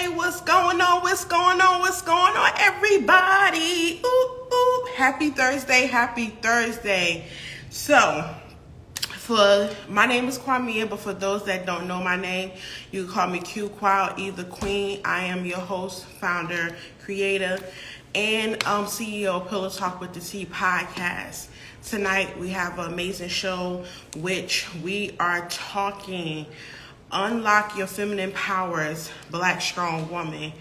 Thursday. What's going on? What's going on? What's going on, everybody? Oop, oop. Happy Thursday. Happy Thursday. So, my name is Kwamia, but for those that don't know my name, you can call me Q Qual, either Queen. I am your host, founder, creator, and CEO of PillowTalkwiththeTea podcast. Tonight we have an amazing show, which we are talking Unlock Your Feminine Powers, Black Strong Woman.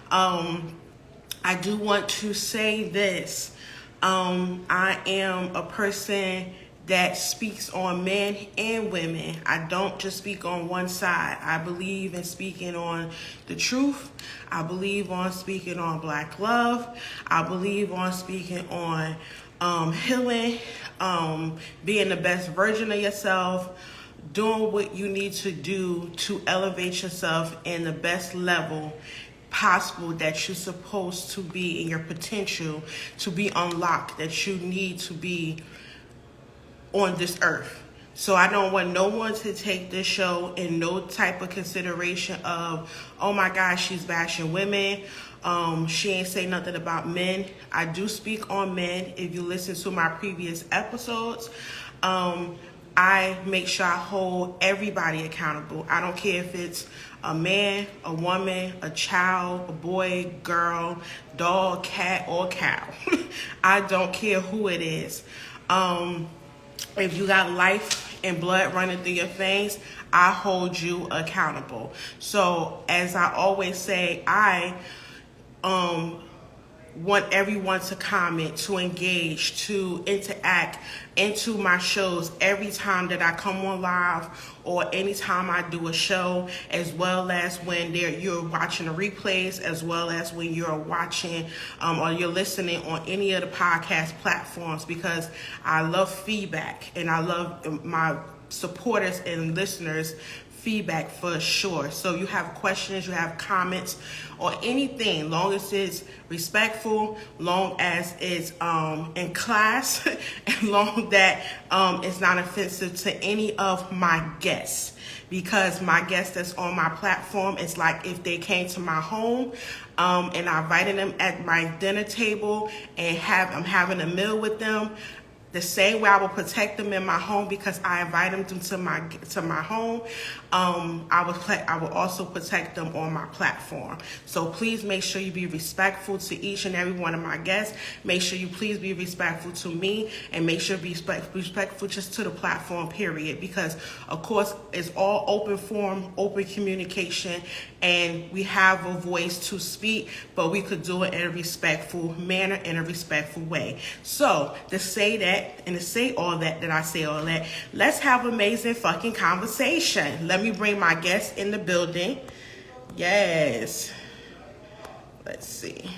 I do want to say this. I am a person that speaks on men and women. I don't just speak on one side. I believe in speaking on the truth. I believe on speaking on Black love. I believe on speaking on healing, being the best version of yourself, doing what you need to do to elevate yourself in the best level possible that you're supposed to be in your potential to be unlocked, that you need to be on this earth. So I don't want no one to take this show in no type of consideration of, oh my gosh, she's bashing women. She ain't say nothing about men. I do speak on men. If you listen to my previous episodes, I make sure I hold everybody accountable. I don't care if it's a man, a woman, a child, a boy, girl, dog, cat, or cow. I don't care who it is. If you got life and blood running through your veins, I hold you accountable. So as I always say, I want everyone to comment, to engage, to interact into my shows every time that I come on live or anytime I do a show, as well as when you're watching the replays, as well as when you're watching or you're listening on any of the podcast platforms, because I love feedback and I love my supporters and listeners feedback for sure. So you have questions, you have comments, or anything, long as it's respectful, long as it's in class, and long that it's not offensive to any of my guests. Because my guests that's on my platform, it's like if they came to my home and I invited them at my dinner table and I'm having a meal with them, the same way I will protect them in my home because I invited them to my home, I will also protect them on my platform. So please make sure you be respectful to each and every one of my guests. Make sure you please be respectful to me, and make sure you be respectful just to the platform, period. Because of course it's all open forum, open communication, and we have a voice to speak, but we could do it in a respectful manner, in a respectful way. So to say that, and to say all that I say all that, let's have amazing fucking conversation. Let me bring my guests in the building. Yes. Let's see.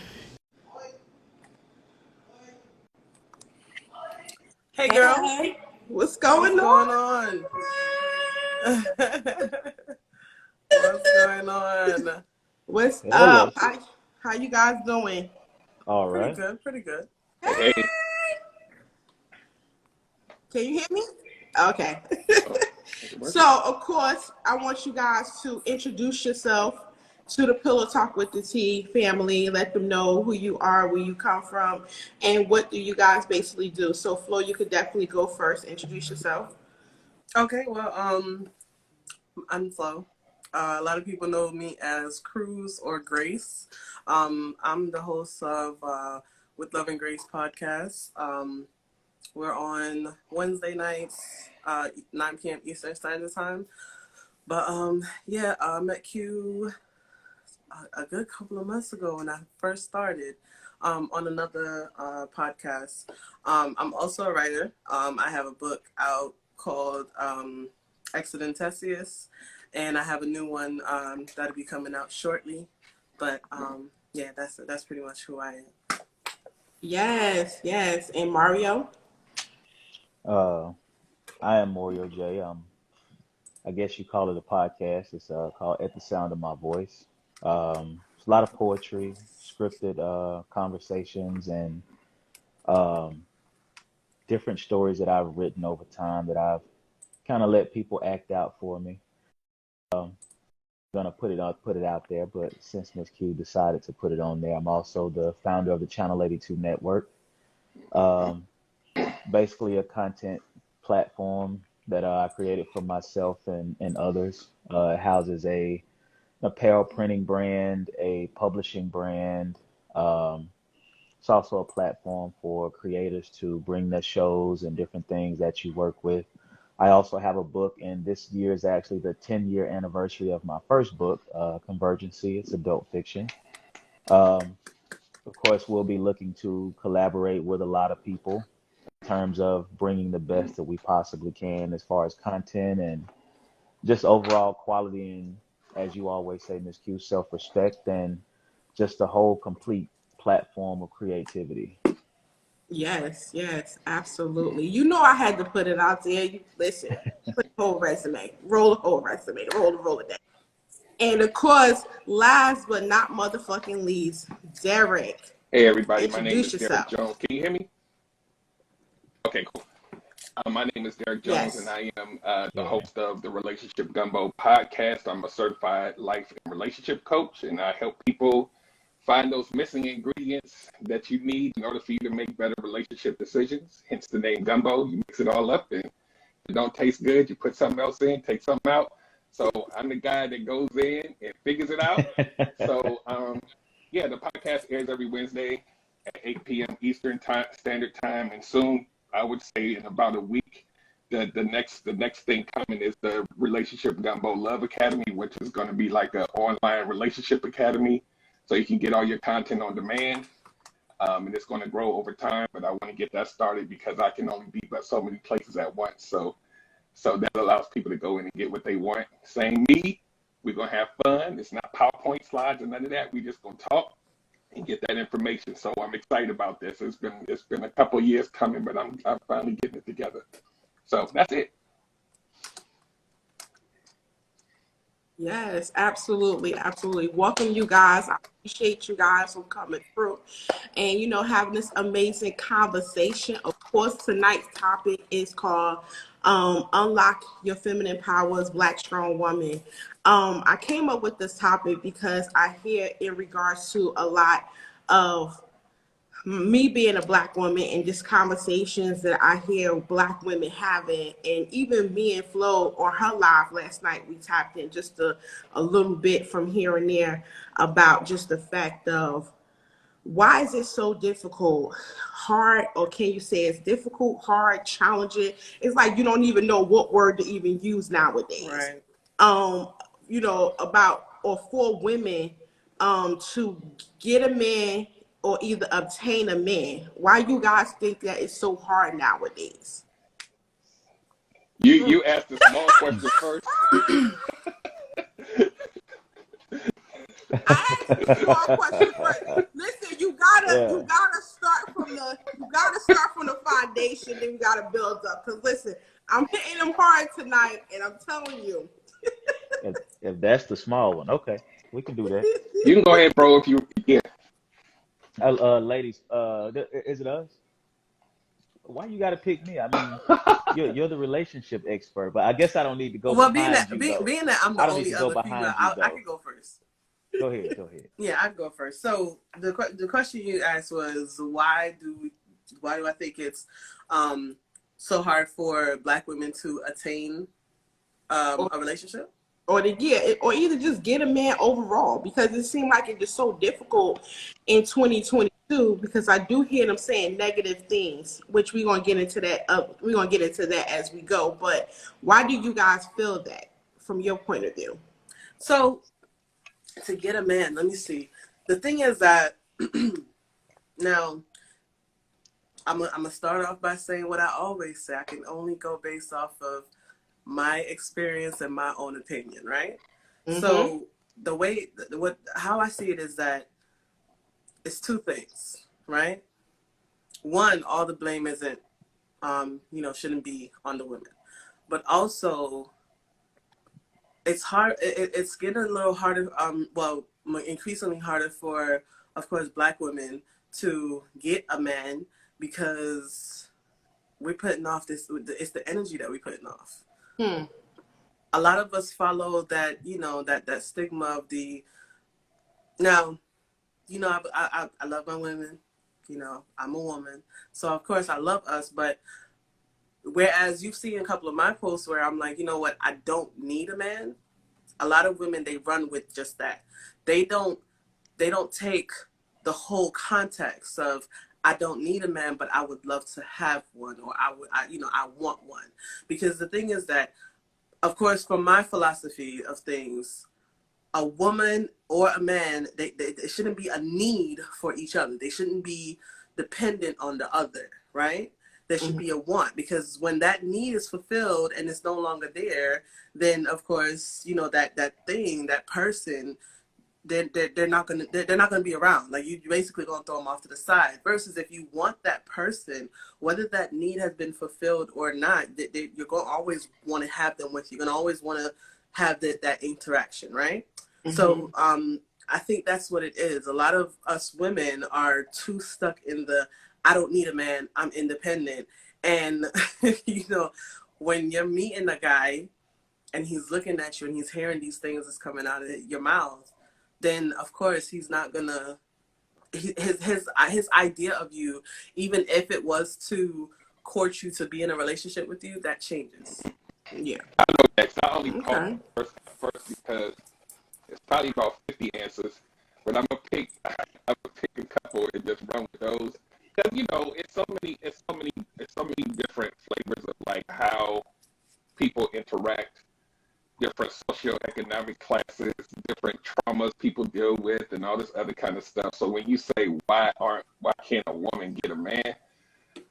Hey girl. Hey. What's going on? What's going on? What's up? How you guys doing? All right. Pretty good. Hey. Can you hear me? Okay. So, of course, I want you guys to introduce yourself to the Pillow Talk with the Tea family. Let them know who you are, where you come from, and what do you guys basically do. So, Flo, you could definitely go first. Introduce yourself. Okay, well, I'm Flo. A lot of people know me as Cruz or Grace. I'm the host of With Love and Grace podcast. We're on Wednesday nights, 9 p.m. Eastern Standard Time. But I met Q a good couple of months ago when I first started on another podcast. I'm also a writer. I have a book out called Accidentessius, and I have a new one that'll be coming out shortly. But that's pretty much who I am. Yes. And Mario? I am Mario J. I guess you call it a podcast. It's called At the Sound of My Voice. It's a lot of poetry, scripted conversations, and different stories that I've written over time that I've kind of let people act out for me. gonna put it out there, but since Miss Q decided to put it on there, I'm also the founder of the Channel 82 Network. Um, Basically a content platform that I created for myself and others. It houses a apparel printing brand, a publishing brand. Um, it's also a platform for creators to bring their shows and different things that you work with. I also have a book, and this year is actually the 10-year anniversary of my first book, Convergency. It's adult fiction. Um, of course, we'll be looking to collaborate with a lot of people in terms of bringing the best that we possibly can as far as content and just overall quality and, as you always say, Miss Q, self-respect and just the whole complete platform of creativity. Yes, yes, absolutely. You know I had to put it out there. You listen, put the whole resume, roll the whole resume, roll it down. And of course, last but not motherfucking least, Derek. Hey everybody, my name Introduce is Derek yourself. Jones. Can you hear me? Okay, cool. My name is Derek Jones, Yes. and I am the Yeah. host of the Relationship Gumbo podcast. I'm a certified life and relationship coach, and I help people find those missing ingredients that you need in order for you to make better relationship decisions. Hence the name Gumbo. You mix it all up, and if it don't taste good, you put something else in, take something out. So I'm the guy that goes in and figures it out. So yeah, the podcast airs every Wednesday at 8 p.m. Eastern Standard Time, and soon, I would say in about a week, the next thing coming is the Relationship Gumbo Love Academy, which is going to be like an online relationship academy, so you can get all your content on demand. And it's going to grow over time, but I want to get that started because I can only be but so many places at once. So that allows people to go in and get what they want. Same me, we're going to have fun. It's not PowerPoint slides or none of that. We're just going to talk and get that information. So I'm excited about this. It's been a couple of years coming, but I'm finally getting it together. So that's it. Yes, absolutely, absolutely. Welcome, you guys. I appreciate you guys for coming through and, you know, having this amazing conversation. Of course, tonight's topic is called Unlock Your Feminine Power as Black Strong Woman. I came up with this topic because I hear in regards to a lot of me being a Black woman and just conversations that I hear Black women having, and even me and Flo on her live last night, we tapped in just a little bit from here and there about just the fact of why is it so difficult, hard, or can you say it's difficult, hard, challenging? It's like you don't even know what word to even use nowadays. Right. You know, about or for women to get a man or either obtain a man. Why you guys think that it's so hard nowadays? You asked the small question first. I asked the small question first. Listen, you gotta start from the foundation, then you gotta build up. Cause listen, I'm hitting them hard tonight, and I'm telling you. If that's the small one, okay, we can do that. You can go ahead, bro, if you, yeah. Ladies, is it us? Why you got to pick me? I mean, you're the relationship expert, but I guess I don't need to go Well, being behind that you being, though. being that I'm I the don't need only to go other female, behind you I though. could go first. Go ahead, go ahead. Yeah, I could go first. So the question you asked was why do I think it's so hard for Black women to attain a relationship? Or or either just get a man overall, because it seemed like it's just so difficult in 2022. Because I do hear them saying negative things, which we're gonna get into that. We're gonna get into that as we go. But why do you guys feel that, from your point of view? So to get a man, let me see. The thing is that now I'm gonna start off by saying what I always say. I can only go based off of my experience and my own opinion, right? Mm-hmm. So the way, how I see it is that it's two things, right? One, all the blame isn't, shouldn't be on the women, but also it's hard. It's getting a little harder. Increasingly harder for, of course, Black women to get a man because we're putting off this. It's the energy that we're putting off. a lot of us follow that, that stigma of the, now, I love my women, I'm a woman. So of course I love us, but whereas you've seen a couple of my posts where I'm like, you know what, I don't need a man. A lot of women, they run with just that. They don't take the whole context of, I don't need a man, but I would love to have one, or I want one. Because the thing is that, of course, from my philosophy of things, a woman or a man, they shouldn't be a need for each other. They shouldn't be dependent on the other, right? There should be a want, because when that need is fulfilled and it's no longer there, then of course, that person, they're not gonna be around. Like, you basically gonna throw them off to the side. Versus if you want that person, whether that need has been fulfilled or not, you're gonna always want to have them with you. You're gonna always want to have that interaction, right? So I think that's what it is. A lot of us women are too stuck in the, I don't need a man, I'm independent. And when you're meeting a guy and he's looking at you and he's hearing these things that's coming out of your mouth, then of course he's not gonna, his idea of you, even if it was to court you to be in a relationship with you, that changes. Yeah. I know that. So I only called first because it's probably about 50 answers, but I'm gonna pick a couple and just run with those. Because it's so many different flavors of like how people interact, different socioeconomic classes, different traumas people deal with, and all this other kind of stuff. So when you say why can't a woman get a man?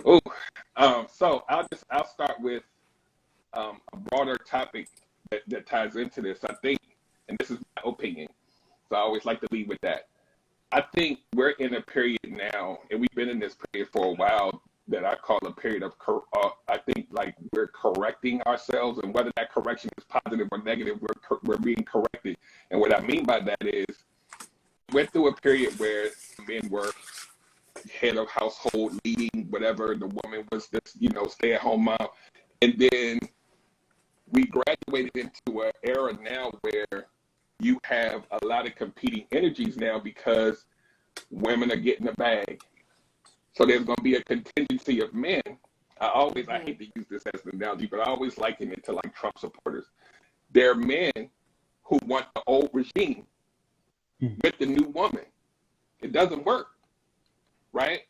So I'll start with a broader topic that ties into this. I think, and this is my opinion, so I always like to lead with that. I think we're in a period now, and we've been in this period for a while, that I call a period of, I think, like, we're correcting ourselves, and whether that correction is positive or negative, we're being corrected. And what I mean by that is, we went through a period where men were head of household, leading whatever, the woman was just, stay-at-home mom. And then we graduated into an era now where you have a lot of competing energies now, because women are getting a bag. So there's going to be a contingency of men. I hate to use this as an analogy, but I always liken it to like Trump supporters. There are men who want the old regime with the new woman. It doesn't work, right?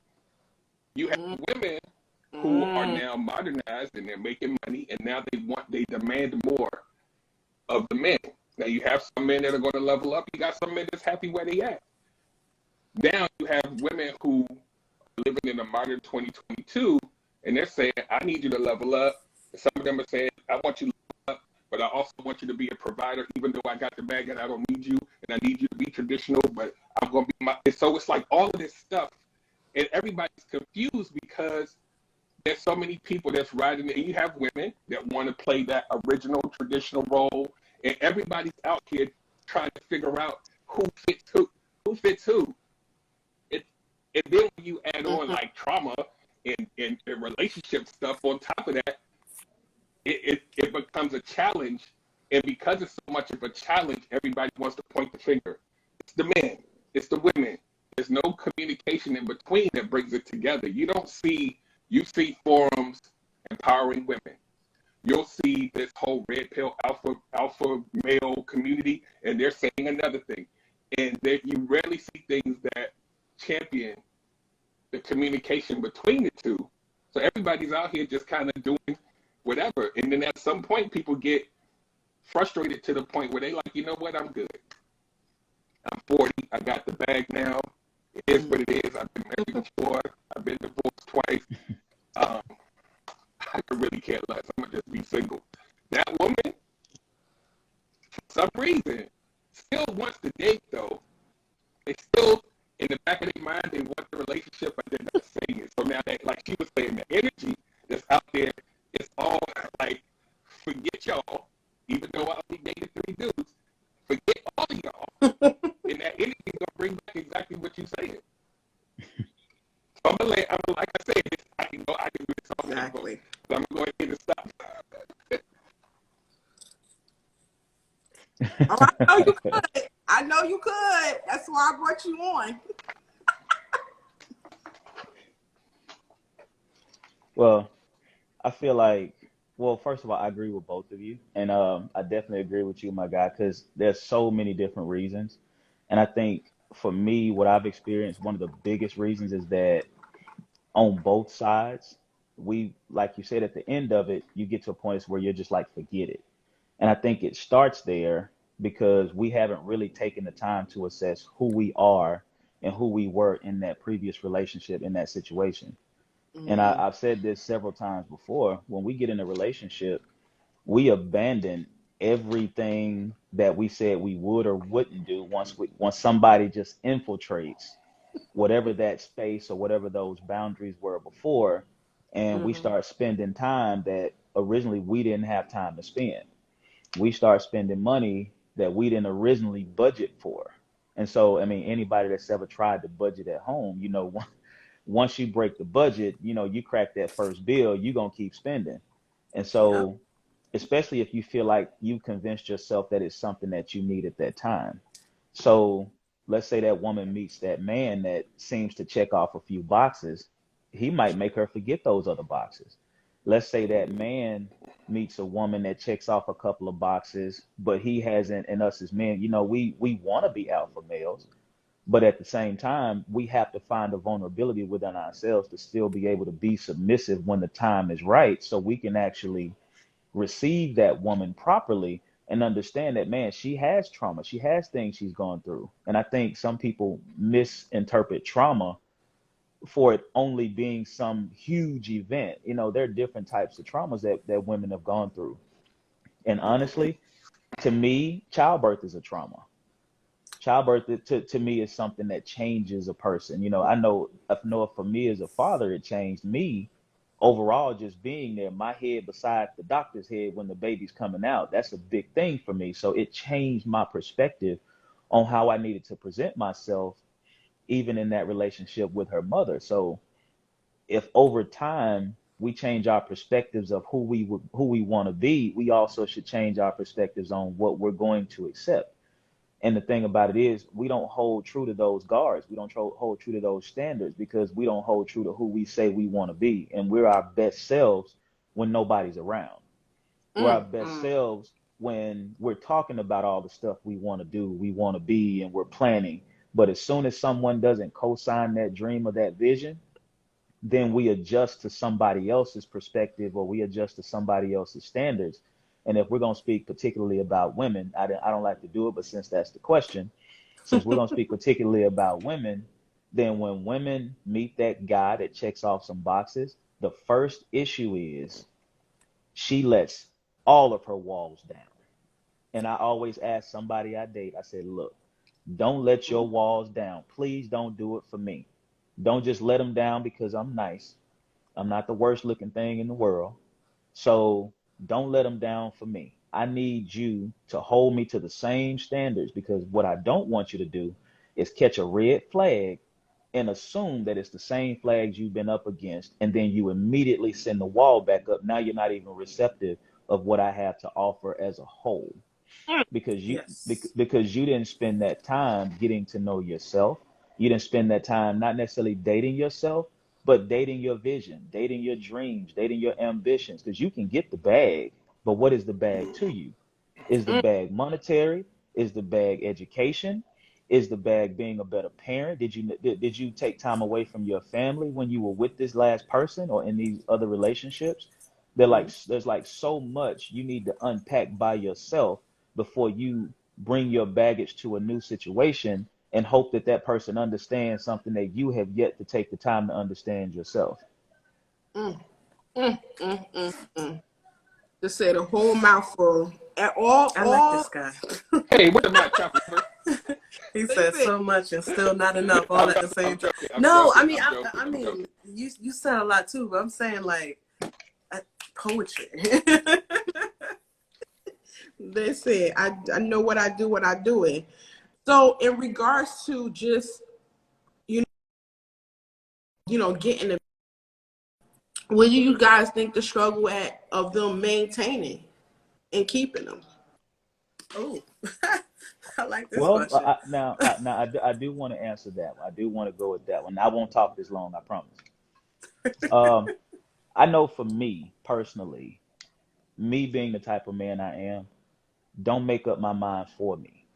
You have women who are now modernized and they're making money, and now they demand more of the men. Now you have some men that are going to level up. You got some men that's happy where they at. Now you have women who are living in a modern 2022, and they're saying, I need you to level up. And some of them are saying, I want you to level up, but I also want you to be a provider, even though I got the bag and I don't need you, and I need you to be traditional, but I'm going to be and so it's like all of this stuff, and everybody's confused because there's so many people that's riding it, and you have women that want to play that original traditional role, and everybody's out here trying to figure out who fits who. And then when you add on like trauma and relationship stuff on top of that, it becomes a challenge. And because it's so much of a challenge, everybody wants to point the finger. It's the men, it's the women. There's no communication in between that brings it together. You see forums empowering women. You'll see this whole red pill alpha male community, and they're saying another thing. And that you rarely see things that champion the communication between the two. So everybody's out here just kind of doing whatever. And then at some point, people get frustrated to the point where they like, you know what, I'm good. I'm 40. I got the bag now. It is what it is. I've been married before. I've been divorced twice. I could really care less. I'm going to just be single. That woman, for some reason, still wants to date, though. They still, in the back of their mind, they want the relationship, but they're not saying it. So now, like she was saying, the energy that's out there, it's all like, forget y'all, even though I only dated 3 dudes, forget all of y'all. And that energy is going to bring back exactly what you said. So I'm like I said, I can do this all exactly. So I'm going to go ahead and stop. Oh, I know you could. I know you could. That's why I brought you on. Well, I feel like, well, first of all, I agree with both of you, and I definitely agree with you, my guy, because there's so many different reasons, and I think for me, what I've experienced, one of the biggest reasons is that on both sides, we, like you said, at the end of it, you get to a point where you're just like, forget it. And I think it starts there because we haven't really taken the time to assess who we are and who we were in that previous relationship, in that situation. And Mm-hmm. I've said this several times before. When we get in a relationship, we abandon everything that we said we would or wouldn't do once somebody just infiltrates whatever that space or whatever those boundaries were before, and we Mm-hmm. start spending time that originally we didn't have time to spend. We start spending money that we didn't originally budget for. And so, I mean, anybody that's ever tried to budget at home, once you break the budget, you crack that first bill, you're going to keep spending. And Yep. so, especially if you feel like you convinced yourself that it's something that you need at that time. So, let's say that woman meets that man that seems to check off a few boxes, he might make her forget those other boxes. Let's say that man meets a woman that checks off a couple of boxes, but he hasn't, and us as men, we want to be alpha males, but at the same time, we have to find a vulnerability within ourselves to still be able to be submissive when the time is right, so we can actually receive that woman properly and understand that, man, she has trauma, she has things she's gone through. And I think some people misinterpret trauma for it only being some huge event. There are different types of traumas that women have gone through. And honestly, to me, childbirth is a trauma. Childbirth to me is something that changes a person. I know for me as a father, it changed me overall, just being there, my head beside the doctor's head when the baby's coming out. That's a big thing for me. So it changed my perspective on how I needed to present myself, even in that relationship with her mother. So if over time we change our perspectives of who we want to be, we also should change our perspectives on what we're going to accept. And the thing about it is, we don't hold true to those guards. We don't hold true to those standards because we don't hold true to who we say we want to be. And we're our best selves when nobody's around. We're our best Mm-hmm. selves when we're talking about all the stuff we want to do, we want to be, and we're planning. But as soon as someone doesn't co-sign that dream or that vision, then we adjust to somebody else's perspective or we adjust to somebody else's standards. And if we're going to speak particularly about women, I don't like to do it, but since that's the question, since we're going to speak particularly about women, then when women meet that guy that checks off some boxes, the first issue is she lets all of her walls down. And I always ask somebody I date, I said, look, don't let your walls down. Please don't do it for me. Don't just let them down because I'm nice. I'm not the worst looking thing in the world. So don't let them down for me. I need you to hold me to the same standards, because what I don't want you to do is catch a red flag and assume that it's the same flags you've been up against, and then you immediately send the wall back up. Now you're not even receptive of what I have to offer as a whole, because you Yes. because you didn't spend that time getting to know yourself. You didn't spend that time not necessarily dating yourself, but dating your vision, dating your dreams, dating your ambitions. Because you can get the bag, but what is the bag to you? Is the bag monetary? Is the bag education? Is the bag being a better parent? Did you take time away from your family when you were with this last person or in these other relationships? There's like so much you need to unpack by yourself before you bring your baggage to a new situation and hope that that person understands something that you have yet to take the time to understand yourself. Mm, mm, mm, mm, mm. Just said a whole mouthful. At I like this guy. Hey, what the mic chocolate? He said listen, so much and still not enough all I'm, at the I'm same time. joking. I'm No, I joking. mean, I'm joking. I I'm mean, joking. you said a lot too, but I'm saying like poetry. listen. I know what I do when I do it. So in regards to just getting the, what do you guys think the struggle of them maintaining and keeping them? Oh, I like this Well, question. I do want to answer that one. I do want to go with that one. I won't talk this long, I promise. Um, I know for me personally, me being the type of man I am, don't make up my mind for me.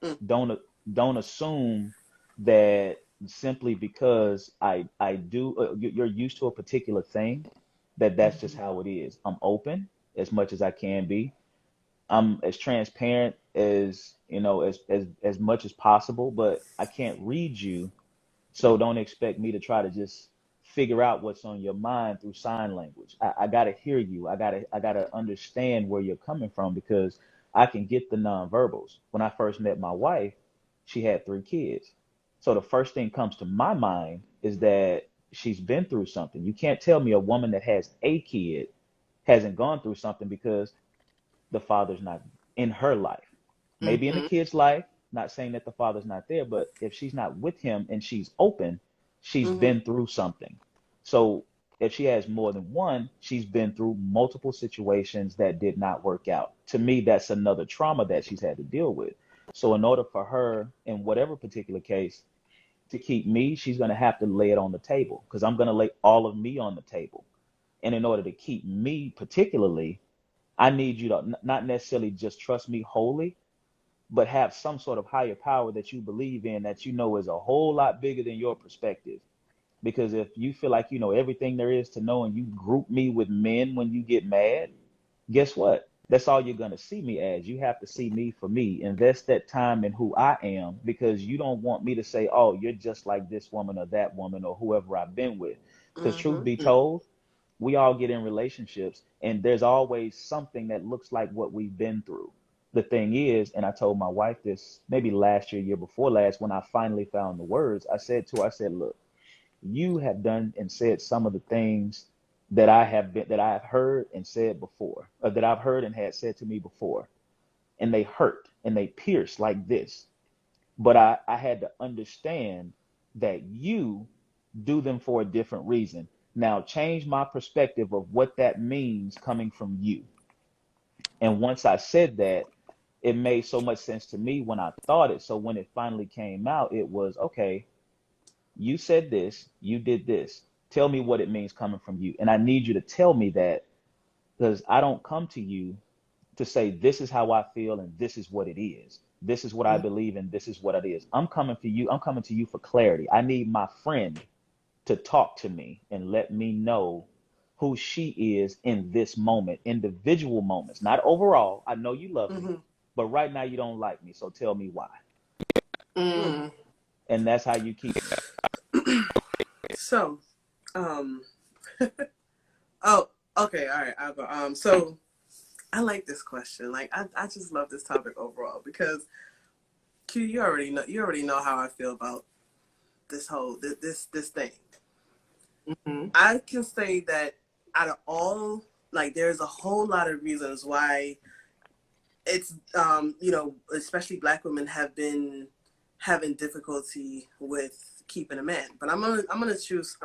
Mm, Don't don't assume that simply because I do you're used to a particular thing, that's just Mhm. how it is. I'm open as much as I can be. I'm as transparent as as much as possible, but I can't read you, so don't expect me to try to just figure out what's on your mind through sign language. I gotta hear you. I gotta understand where you're coming from because I can get the nonverbals. When I first met my wife, she had 3 kids. So the first thing comes to my mind is that she's been through something. You can't tell me a woman that has a kid hasn't gone through something because the father's not in her life. Maybe in the mm-hmm, kid's life, not saying that the father's not there, but if she's not with him and she's open, she's mm-hmm, been through something. So if she has more than one, she's been through multiple situations that did not work out. To me, that's another trauma that she's had to deal with. So in order for her, in whatever particular case, to keep me, she's going to have to lay it on the table because I'm going to lay all of me on the table. And in order to keep me particularly, I need you to not necessarily just trust me wholly, but have some sort of higher power that you believe in that you know is a whole lot bigger than your perspective. Because if you feel like you know everything there is to know and you group me with men when you get mad, guess what? That's all you're going to see me as. You have to see me for me. Invest that time in who I am because you don't want me to say, oh, you're just like this woman or that woman or whoever I've been with. Because truth be mm-hmm, told, we all get in relationships and there's always something that looks like what we've been through. The thing is, and I told my wife this maybe last year, year before last, when I finally found the words, I said to her, I said, look, you have done and said some of the things that I have heard and said before, or that I've heard and had said to me before, and they hurt and they pierce like this. But I had to understand that you do them for a different reason. Now change my perspective of what that means coming from you. And once I said that, it made so much sense to me when I thought it. So when it finally came out, it was okay, you said this, you did this. Tell me what it means coming from you. And I need you to tell me that because I don't come to you to say, this is how I feel and this is what it is. This is what I believe and this is what it is. I'm coming for you. I'm coming to you for clarity. I need my friend to talk to me and let me know who she is in this moment, individual moments, not overall. I know you love me, mm-hmm, but right now you don't like me. So tell me why. mm. Mm. And that's how you keep me. So, um, oh, okay, all right, I'll go. So I like this question. Like, I just love this topic overall because Q, you already know how I feel about this whole this thing. Mm-hmm. I can say that out of all, like, there's a whole lot of reasons why it's especially Black women have been having difficulty with keeping a man. But I'm gonna choose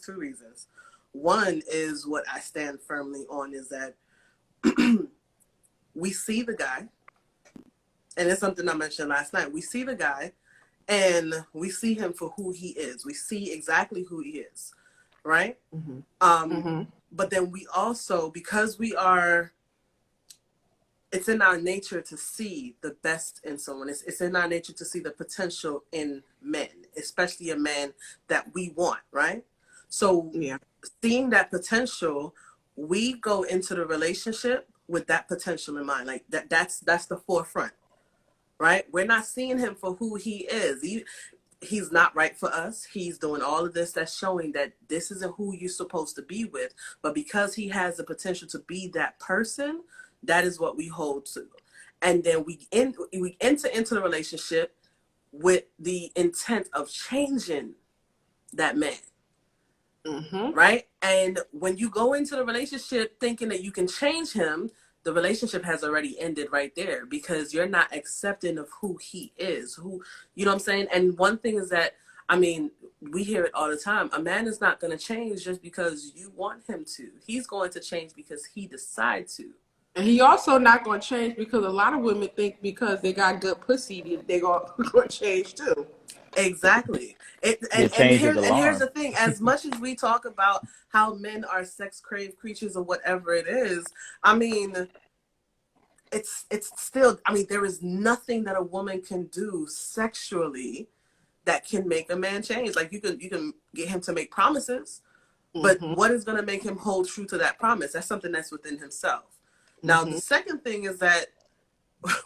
2 reasons. One is what I stand firmly on is that we see the guy, and it's something I mentioned last night. We see the guy and we see him for who he is. We see exactly who he is, right? Mm-hmm. Um, Mm-hmm. but then we also, because we are, it's in our nature to see the best in someone. It's in our nature to see the potential in men, especially a man that we want, right? So Yeah. seeing that potential, we go into the relationship with that potential in mind. Like that's the forefront, right? We're not seeing him for who he is. He's not right for us. He's doing all of this that's showing that this isn't who you're supposed to be with. But because he has the potential to be that person, that is what we hold to. And then we enter into the relationship with the intent of changing that man, Mm-hmm. right? And when you go into the relationship thinking that you can change him, the relationship has already ended right there because you're not accepting of who he is, who, you know what I'm saying? And one thing is that, I mean, we hear it all the time. A man is not going to change just because you want him to. He's going to change because he decides to. And he also not gonna change because a lot of women think because they got good pussy, they gonna change too. Exactly. Yeah, change is And here's alarm. the thing: as much as we talk about how men are sex crave creatures or whatever it is, I mean, it's still. I mean, there is nothing that a woman can do sexually that can make a man change. Like you can get him to make promises, but what is going to make him hold true to that promise? That's something that's within himself. Now, the second thing is that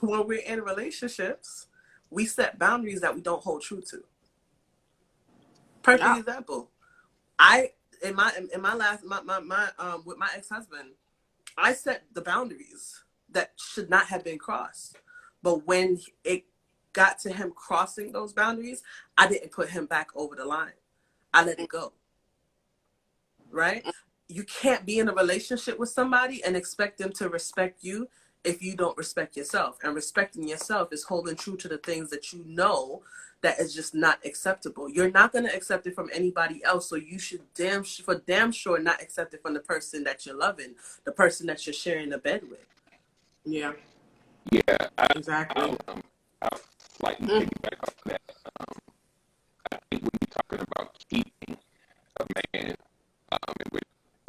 when we're in relationships, we set boundaries that we don't hold true to. Perfect example. In my last with my ex-husband, I set the boundaries that should not have been crossed. But when it got to him crossing those boundaries, I didn't put him back over the line. I let it go. Right? You can't be in a relationship with somebody and expect them to respect you if you don't respect yourself. And respecting yourself is holding true to the things that you know that is just not acceptable. You're not going to accept it from anybody else, so you should damn sure not accept it from the person that you're loving, the person that you're sharing a bed with. Yeah. Yeah, Exactly. I'll slightly piggyback off that. I think when you're talking about keeping a man, and with,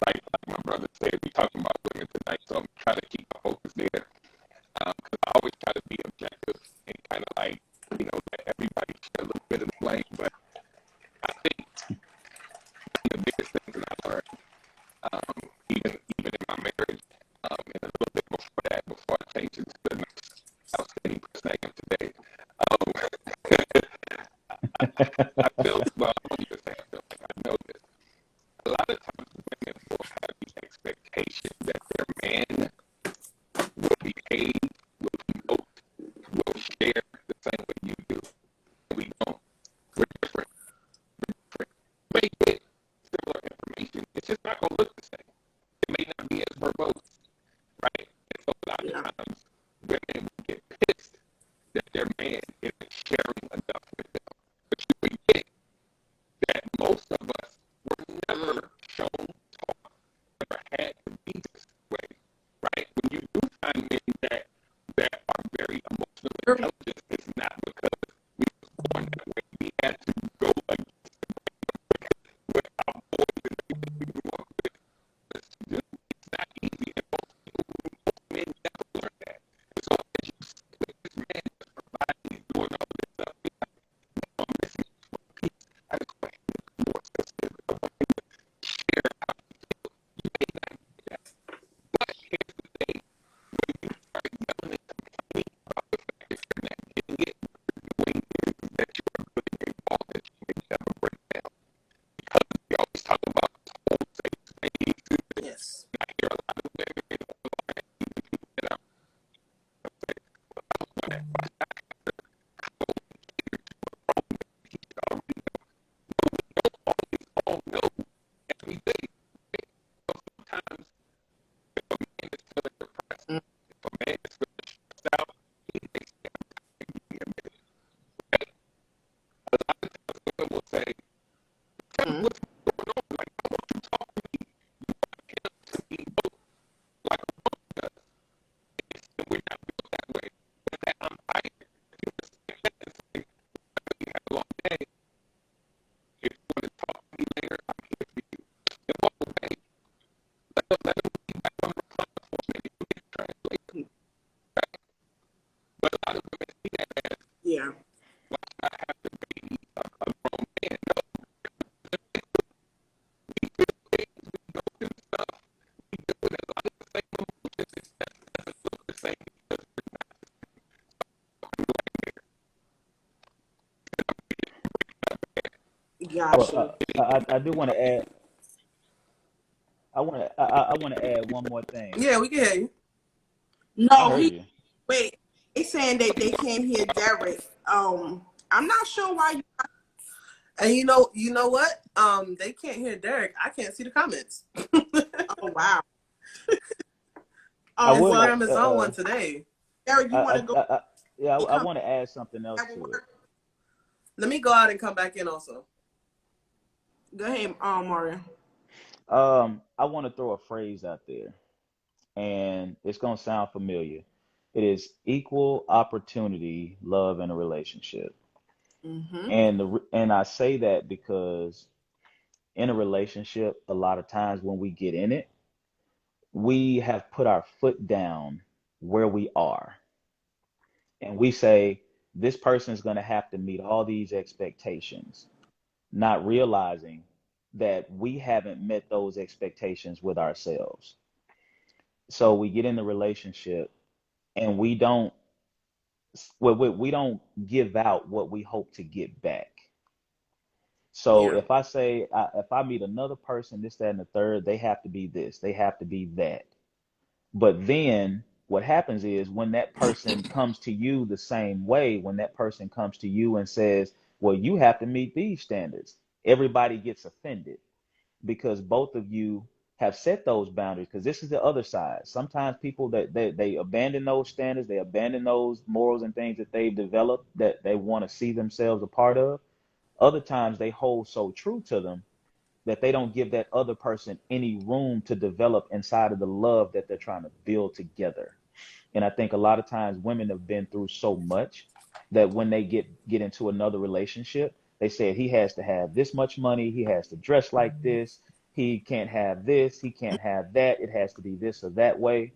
like my brother said, we're talking about women tonight, so I'm trying to keep my focus there. Because I always try to be objective and kind of like, let everybody share a little bit of the blame. But I think one of the biggest things that I learned, even in my marriage, and a little bit before that, before I changed into the outstanding person I am today, I feel, well, I don't even say I feel like I know this. A lot of times women will have the expectation that their man will behave, will emote, will share the same way you do. We don't. We're different. We may get similar information. It's just not going to look the same. It may not be as verbose, right? And so a lot of times women get pissed that their man isn't sharing enough with them. But you forget that most of us were never shown, taught, never had to be this way, right? When you do find men that are very emotional intelligent, it's not because we were born that way. We had to go against the grain with our boys and people we grew up with. It's not easy, and most men never learn that. And so as you see with this man just providing, he's doing all this stuff, you're like, I'm missing one piece. I just want him to be more sensitive. I want him to share how he feels. You may not do that. But here's the thing. When you start yelling and complaining about the fact that you're not getting it, what you're doing is that you are putting a wall that you may never break down. Because we always talk about tone, safe spaces. Yes. I hear a lot of women and online, even people that I'm saying, well, I was one that my shot have to code and cater to a grown man. He should already know. No, we don't always all know every day. So sometimes if a man is feeling depressed, if a man is feeling stressed out, he may say, I'm tired, give me a minute. Right? A lot of times women will say, tell me what's going on. Like, I want you to talk to me. You want him to emote like a woman does. And we're not built that way. But that I'm tired. You just say that and say, I really had a long day. If you want to talk to me later, I'm here for you. And walk away. Let him be back on the platform for a minute. You can translate. Right? But a lot of women see that as, Yeah. why should I have to be a grown man? No. We feel things, we go through stuff, we deal with a lot of the same emotions. It just doesn't look the same because we're not the same. So I'm right there. And I'm getting breaking up there. Well, Gotcha. I do want to add. I want to add one more thing. Yeah, we can hear you. I No, heard you. wait. They saying that they can't hear Derek. I'm not sure why you. And you know what? They can't hear Derek. I can't see the comments. Oh wow. I would Well, like. Instagram is on one today. Derek, you want to go? Yeah, I Come want to add something else that will to it. work. Let me go out and come back in also. Go ahead, Mario. I want to throw a phrase out there. and it's going to sound familiar. It is equal opportunity, love in a relationship. Mm-hmm. And I say that because in a relationship, a lot of times when we get in it, we have put our foot down where we are. And we say, this person is going to have to meet all these expectations, not realizing that we haven't met those expectations with ourselves. So we get in the relationship and we don't give out what we hope to get back. So Yeah. if I say, if I meet another person, this, that, and the third, they have to be this, they have to be that. But then what happens is when that person comes to you the same way, when that person comes to you and says, well, you have to meet these standards, everybody gets offended because both of you have set those boundaries. Because this is the other side. Sometimes people that they abandon those standards, they abandon those morals and things that they've developed that they want to see themselves a part of. Other times they hold so true to them that they don't give that other person any room to develop inside of the love that they're trying to build together. And I think a lot of times women have been through so much that when they get into another relationship, they say he has to have this much money, he has to dress like this, he can't have this, he can't have that, it has to be this or that way.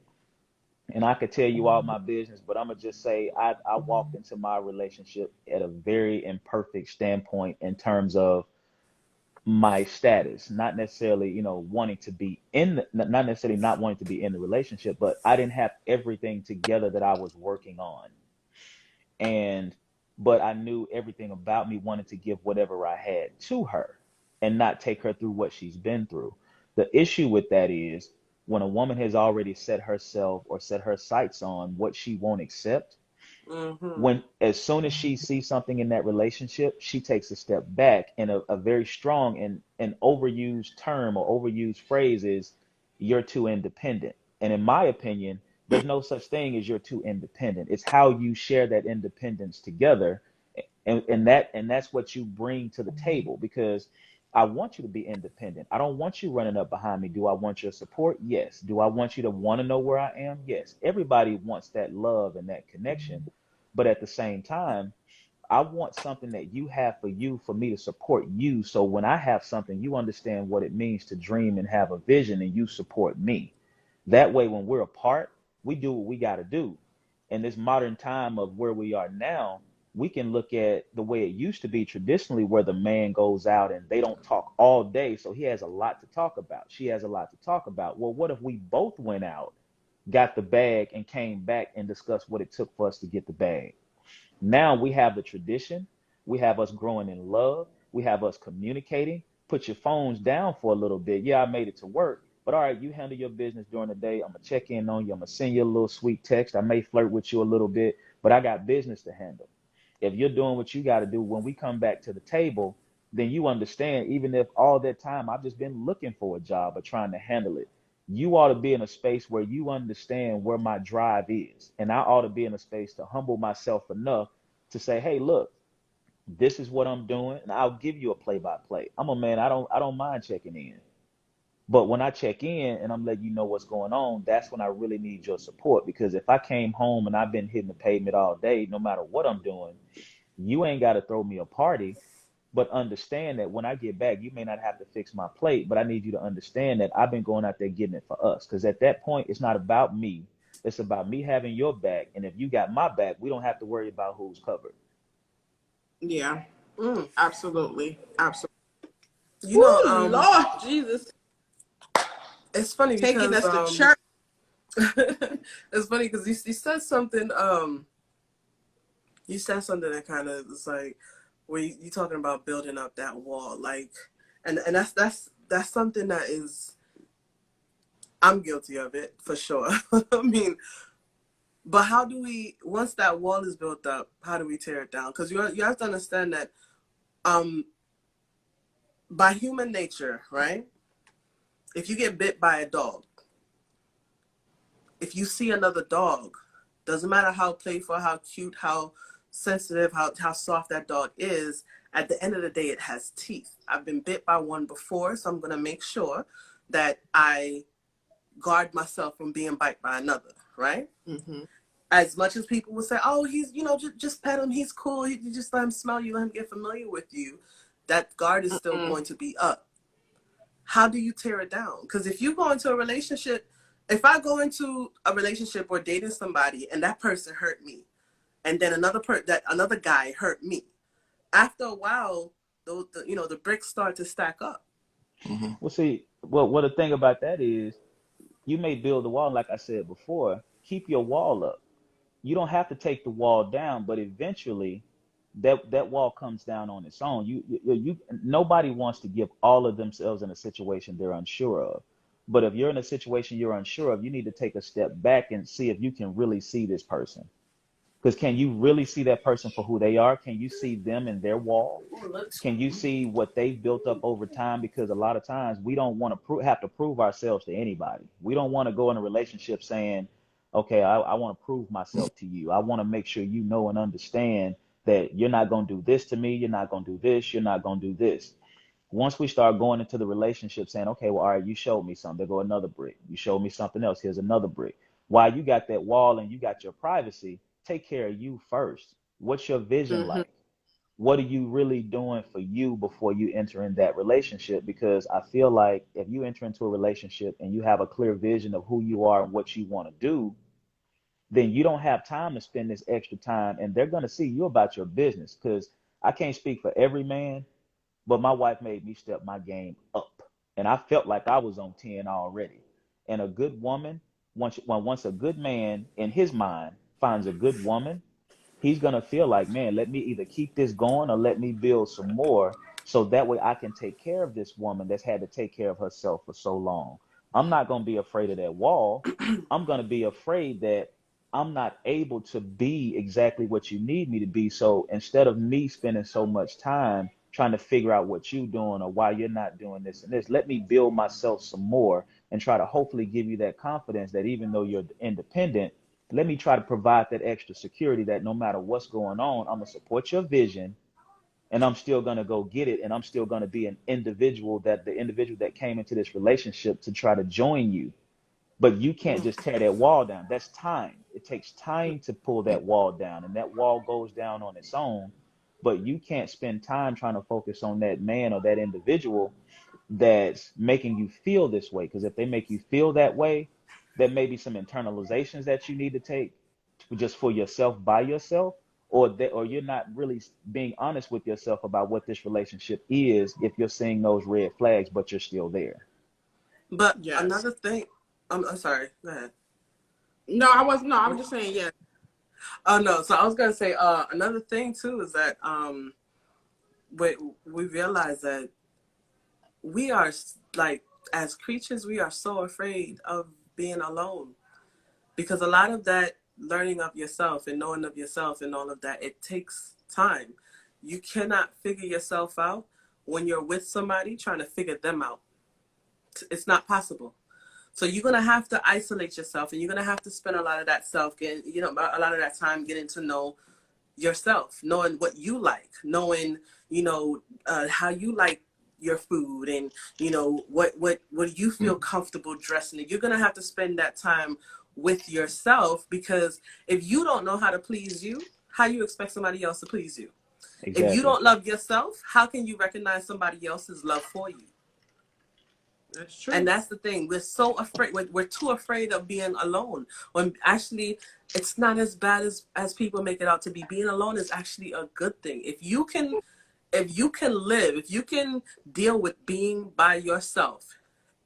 And I could tell you all my business, but I'm gonna just say I walked into my relationship at a very imperfect standpoint in terms of my status, not necessarily, wanting to be not necessarily not wanting to be in the relationship, but I didn't have everything together that I was working on. And, but I knew everything about me wanted to give whatever I had to her and not take her through what she's been through. The issue with that is when a woman has already set herself or set her sights on what she won't accept, Mm-hmm. when as soon as she sees something in that relationship, she takes a step back. And a very strong and overused term or overused phrase is you're too independent. And in my opinion, there's no such thing as you're too independent. It's how you share that independence together. And that's what you bring to the table, because I want you to be independent. I don't want you running up behind me. Do I want your support? Yes. Do I want you to want to know where I am? Yes. Everybody wants that love and that connection. But at the same time, I want something that you have for you, for me to support you. So when I have something, you understand what it means to dream and have a vision, and you support me. That way, when we're apart, we do what we got to do. In this modern time of where we are now, we can look at the way it used to be traditionally, where the man goes out and they don't talk all day. So he has a lot to talk about. She has a lot to talk about. Well, what if we both went out, got the bag, and came back and discussed what it took for us to get the bag? Now we have the tradition. We have us growing in love. We have us communicating. Put your phones down for a little bit. Yeah, I made it to work, but all right, you handle your business during the day. I'm going to check in on you. I'm going to send you a little sweet text. I may flirt with you a little bit, but I got business to handle. If you're doing what you got to do, when we come back to the table, then you understand, even if all that time I've just been looking for a job or trying to handle it, you ought to be in a space where you understand where my drive is. And I ought to be in a space to humble myself enough to say, hey, look, this is what I'm doing, and I'll give you a play by play. I'm a man, I don't mind checking in. But when I check in and I'm letting you know what's going on, that's when I really need your support. Because if I came home and I've been hitting the pavement all day, no matter what I'm doing, you ain't got to throw me a party. But understand that when I get back, you may not have to fix my plate, but I need you to understand that I've been going out there getting it for us. Because at that point, it's not about me. It's about me having your back. And if you got my back, we don't have to worry about who's covered. Yeah. Absolutely. Absolutely. You know, Lord Jesus. it's funny Taking because us to church. it's funny because you said something. You said something that kind of is like, where you talking about building up that wall, like, and that's something that is, I'm guilty of it for sure. I mean, but how do we, once that wall is built up, how do we tear it down? Because you have to understand that, by human nature, right? If you get bit by a dog, if you see another dog, doesn't matter how playful, how cute, how sensitive, how soft that dog is, at the end of the day, it has teeth. I've been bit by one before, so I'm going to make sure that I guard myself from being bit by another, right? Mm-hmm. As much as people will say, oh, he's, just pet him, he's cool, you just let him smell you, let him get familiar with you, that guard is still going to be up. How do you tear it down? Because if you go into a relationship, if I go into a relationship or dating somebody and that person hurt me, and then another guy hurt me, after a while, the bricks start to stack up. Mm-hmm. Well, see, well, the thing about that is, you may build a wall, like I said before. Keep your wall up. You don't have to take the wall down, but eventually, that wall comes down on its own. Nobody wants to give all of themselves in a situation they're unsure of. But if you're in a situation you're unsure of, you need to take a step back and see if you can really see this person. Because can you really see that person for who they are? Can you see them in their wall? Can you see what they've built up over time? Because a lot of times we don't want to have to prove ourselves to anybody. We don't want to go in a relationship saying, okay, I want to prove myself to you. I want to make sure you know and understand that you're not going to do this to me. You're not going to do this. You're not going to do this. Once we start going into the relationship saying, okay, well, all right, you showed me something. There go another brick. You showed me something else. Here's another brick. While you got that wall and you got your privacy, take care of you first. What's your vision like? What are you really doing for you before you enter in that relationship? Because I feel like if you enter into a relationship and you have a clear vision of who you are and what you want to do, then you don't have time to spend this extra time, and they're going to see you about your business. Because I can't speak for every man, but my wife made me step my game up, and I felt like I was on 10 already. And a good woman, once a good man in his mind finds a good woman, he's going to feel like, man, let me either keep this going or let me build some more, so that way I can take care of this woman that's had to take care of herself for so long. I'm not going to be afraid of that wall. I'm going to be afraid that I'm not able to be exactly what you need me to be. So instead of me spending so much time trying to figure out what you're doing or why you're not doing this and this, let me build myself some more and try to hopefully give you that confidence that even though you're independent, let me try to provide that extra security that no matter what's going on, I'm going to support your vision, and I'm still going to go get it. And I'm still going to be the individual that came into this relationship to try to join you. But you can't just tear that wall down. That's time. It takes time to pull that wall down, and that wall goes down on its own. But you can't spend time trying to focus on that man or that individual that's making you feel this way. Because if they make you feel that way, there may be some internalizations that you need to take just for yourself, by yourself, or you're not really being honest with yourself about what this relationship is if you're seeing those red flags, but you're still there. But another thing, I'm sorry, go ahead. No, I wasn't. No, I'm just saying, yeah. Oh, no. So I was going to say another thing, too, is that we realize that we are, like, as creatures, we are so afraid of being alone. Because a lot of that learning of yourself and knowing of yourself and all of that, it takes time. You cannot figure yourself out when you're with somebody trying to figure them out. It's not possible. So you're going to have to isolate yourself, and you're going to have to spend a lot of that a lot of that time getting to know yourself, knowing what you like, knowing, how you like your food, and, what do you feel comfortable dressing in. You're going to have to spend that time with yourself, because if you don't know how to please you, how you expect somebody else to please you? Exactly. If you don't love yourself, how can you recognize somebody else's love for you? That's true. And that's the thing. We're so afraid. We're too afraid of being alone, when actually it's not as bad as people make it out to be. Being alone is actually a good thing. If you can deal with being by yourself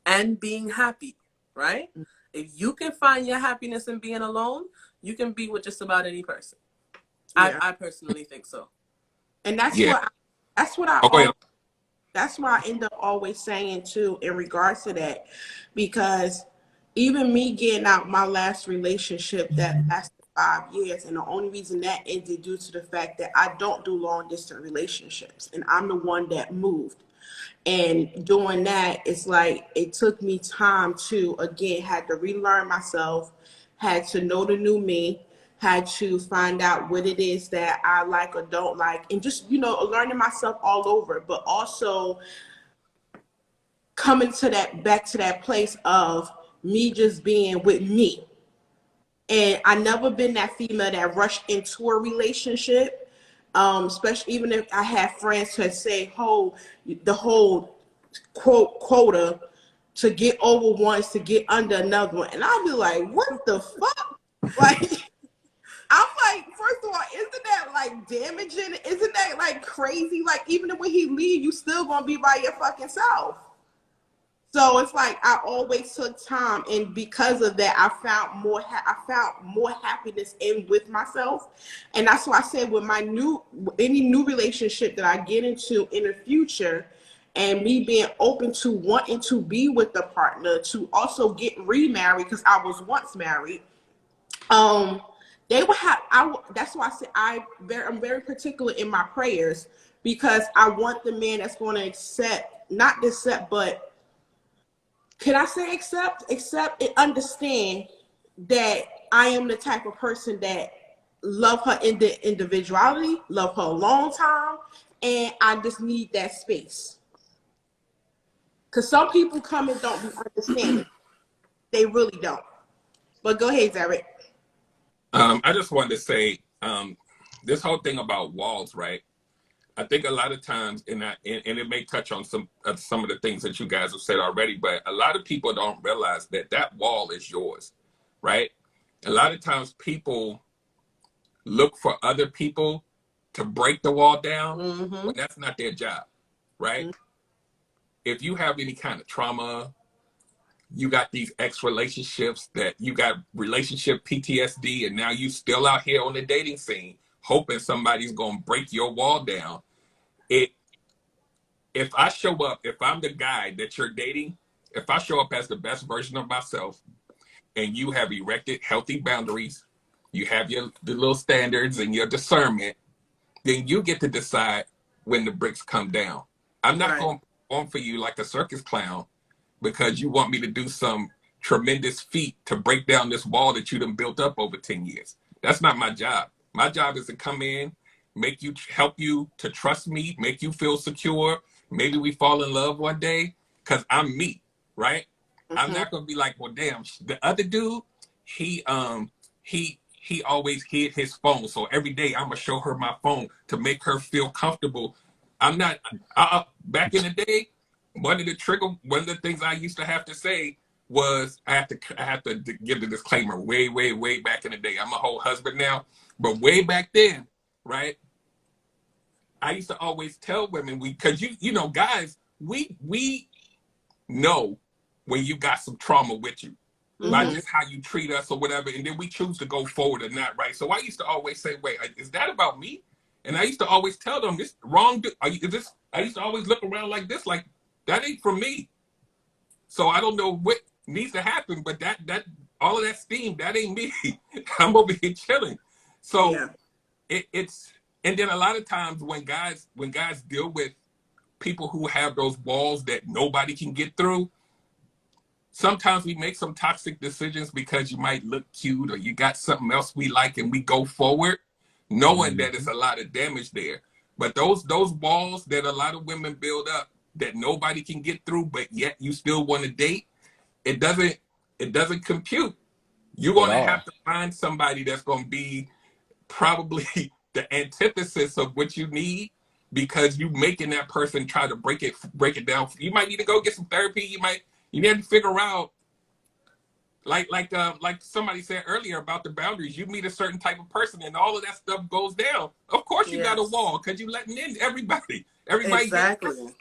and being happy, right? If you can find your happiness in being alone, you can be with just about any person. Yeah. I personally think so. And that's that's what I end up always saying too in regards to that, because even me getting out my last relationship that lasted 5 years, and the only reason that ended due to the fact that I don't do long distance relationships, and I'm the one that moved. And doing that, it's like it took me time to, again, had to relearn myself, had to know the new me, had to find out what it is that I like or don't like, and just, learning myself all over, but also coming to back to that place of me just being with me. And I never been that female that rushed into a relationship. Especially even if I have friends who say, the whole quota to get over one is to get under another one. And I'll be like, what the fuck? Like, I'm like, first of all, isn't that like damaging? Isn't that like crazy? Like, even when he leave, you still gonna be by your fucking self. So it's like I always took time, and because of that, I found more happiness in with myself, and that's why I said with any new relationship that I get into in the future, and me being open to wanting to be with the partner to also get remarried because I was once married. They will have. That's why I said I'm very particular in my prayers because I want the man that's going to not accept, but can I say accept and understand that I am the type of person that love her in the individuality, love her a long time, and I just need that space. Because some people come and don't understand. They really don't. But go ahead, Derek. I just wanted to say this whole thing about walls, right? I think a lot of times, and it may touch on some of the things that you guys have said already, but a lot of people don't realize that wall is yours, right? A lot of times people look for other people to break the wall down, but that's not their job, right? If you have any kind of trauma, you got these ex-relationships that you got relationship PTSD, and now you still out here on the dating scene, hoping somebody's going to break your wall down. If I show up, if I'm the guy that you're dating, if I show up as the best version of myself and you have erected healthy boundaries, you have the little standards and your discernment, then you get to decide when the bricks come down. I'm not going to perform for you like a circus clown because you want me to do some tremendous feat to break down this wall that you done built up over 10 years. That's not my job. My job is to come in, help you to trust me, make you feel secure. Maybe we fall in love one day because I'm me, right? I'm not going to be like, well, damn, the other dude, he always hid his phone. So every day I'm going to show her my phone to make her feel comfortable. I'm not, back in the day, one of the things I used to have to say was I have to give the disclaimer way, way, way back in the day. I'm a whole husband now, but way back then, right? I used to always tell women because you know, guys, we know when you got some trauma with you by just how you treat us or whatever, and then we choose to go forward or not, right? So I used to always say, wait, is that about me? And I used to always tell them, this wrong. I used to always look around like this, like that ain't for me. So I don't know what needs to happen, but that all of that steam, that ain't me. I'm over here chilling. So it's. And then a lot of times when guys deal with people who have those walls that nobody can get through, sometimes we make some toxic decisions because you might look cute or you got something else we like and we go forward knowing that it's a lot of damage there. But those walls that a lot of women build up that nobody can get through, but yet you still want to date, it doesn't compute. You're going to have to find somebody that's going to be probably the antithesis of what you need, because you making that person try to break it down. You might need to go get some therapy. You need to figure out, like somebody said earlier about the boundaries. You meet a certain type of person and all of that stuff goes down. Of course you got a wall because you letting in everybody. Exactly.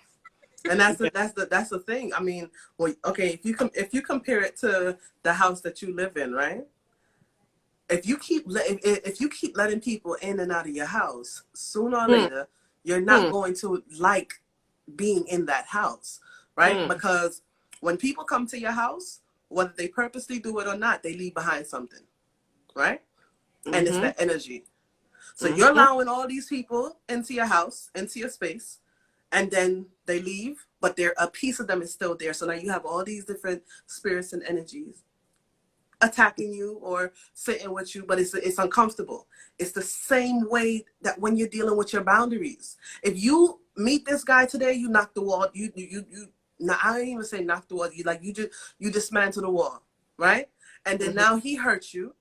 And that's the thing. I mean, well, okay, if you compare it to the house that you live in, right? If you keep letting people in and out of your house, sooner or later, you're not going to like being in that house, right? Because when people come to your house, whether they purposely do it or not, they leave behind something, right? And it's that energy. So you're allowing all these people into your house, into your space, and then they leave, but a piece of them is still there. So now you have all these different spirits and energies attacking you or sitting with you, but it's uncomfortable. It's the same way that when you're dealing with your boundaries. If you meet this guy today, you knock the wall. I don't even say knock the wall. You dismantle the wall. right? And then now he hurt you.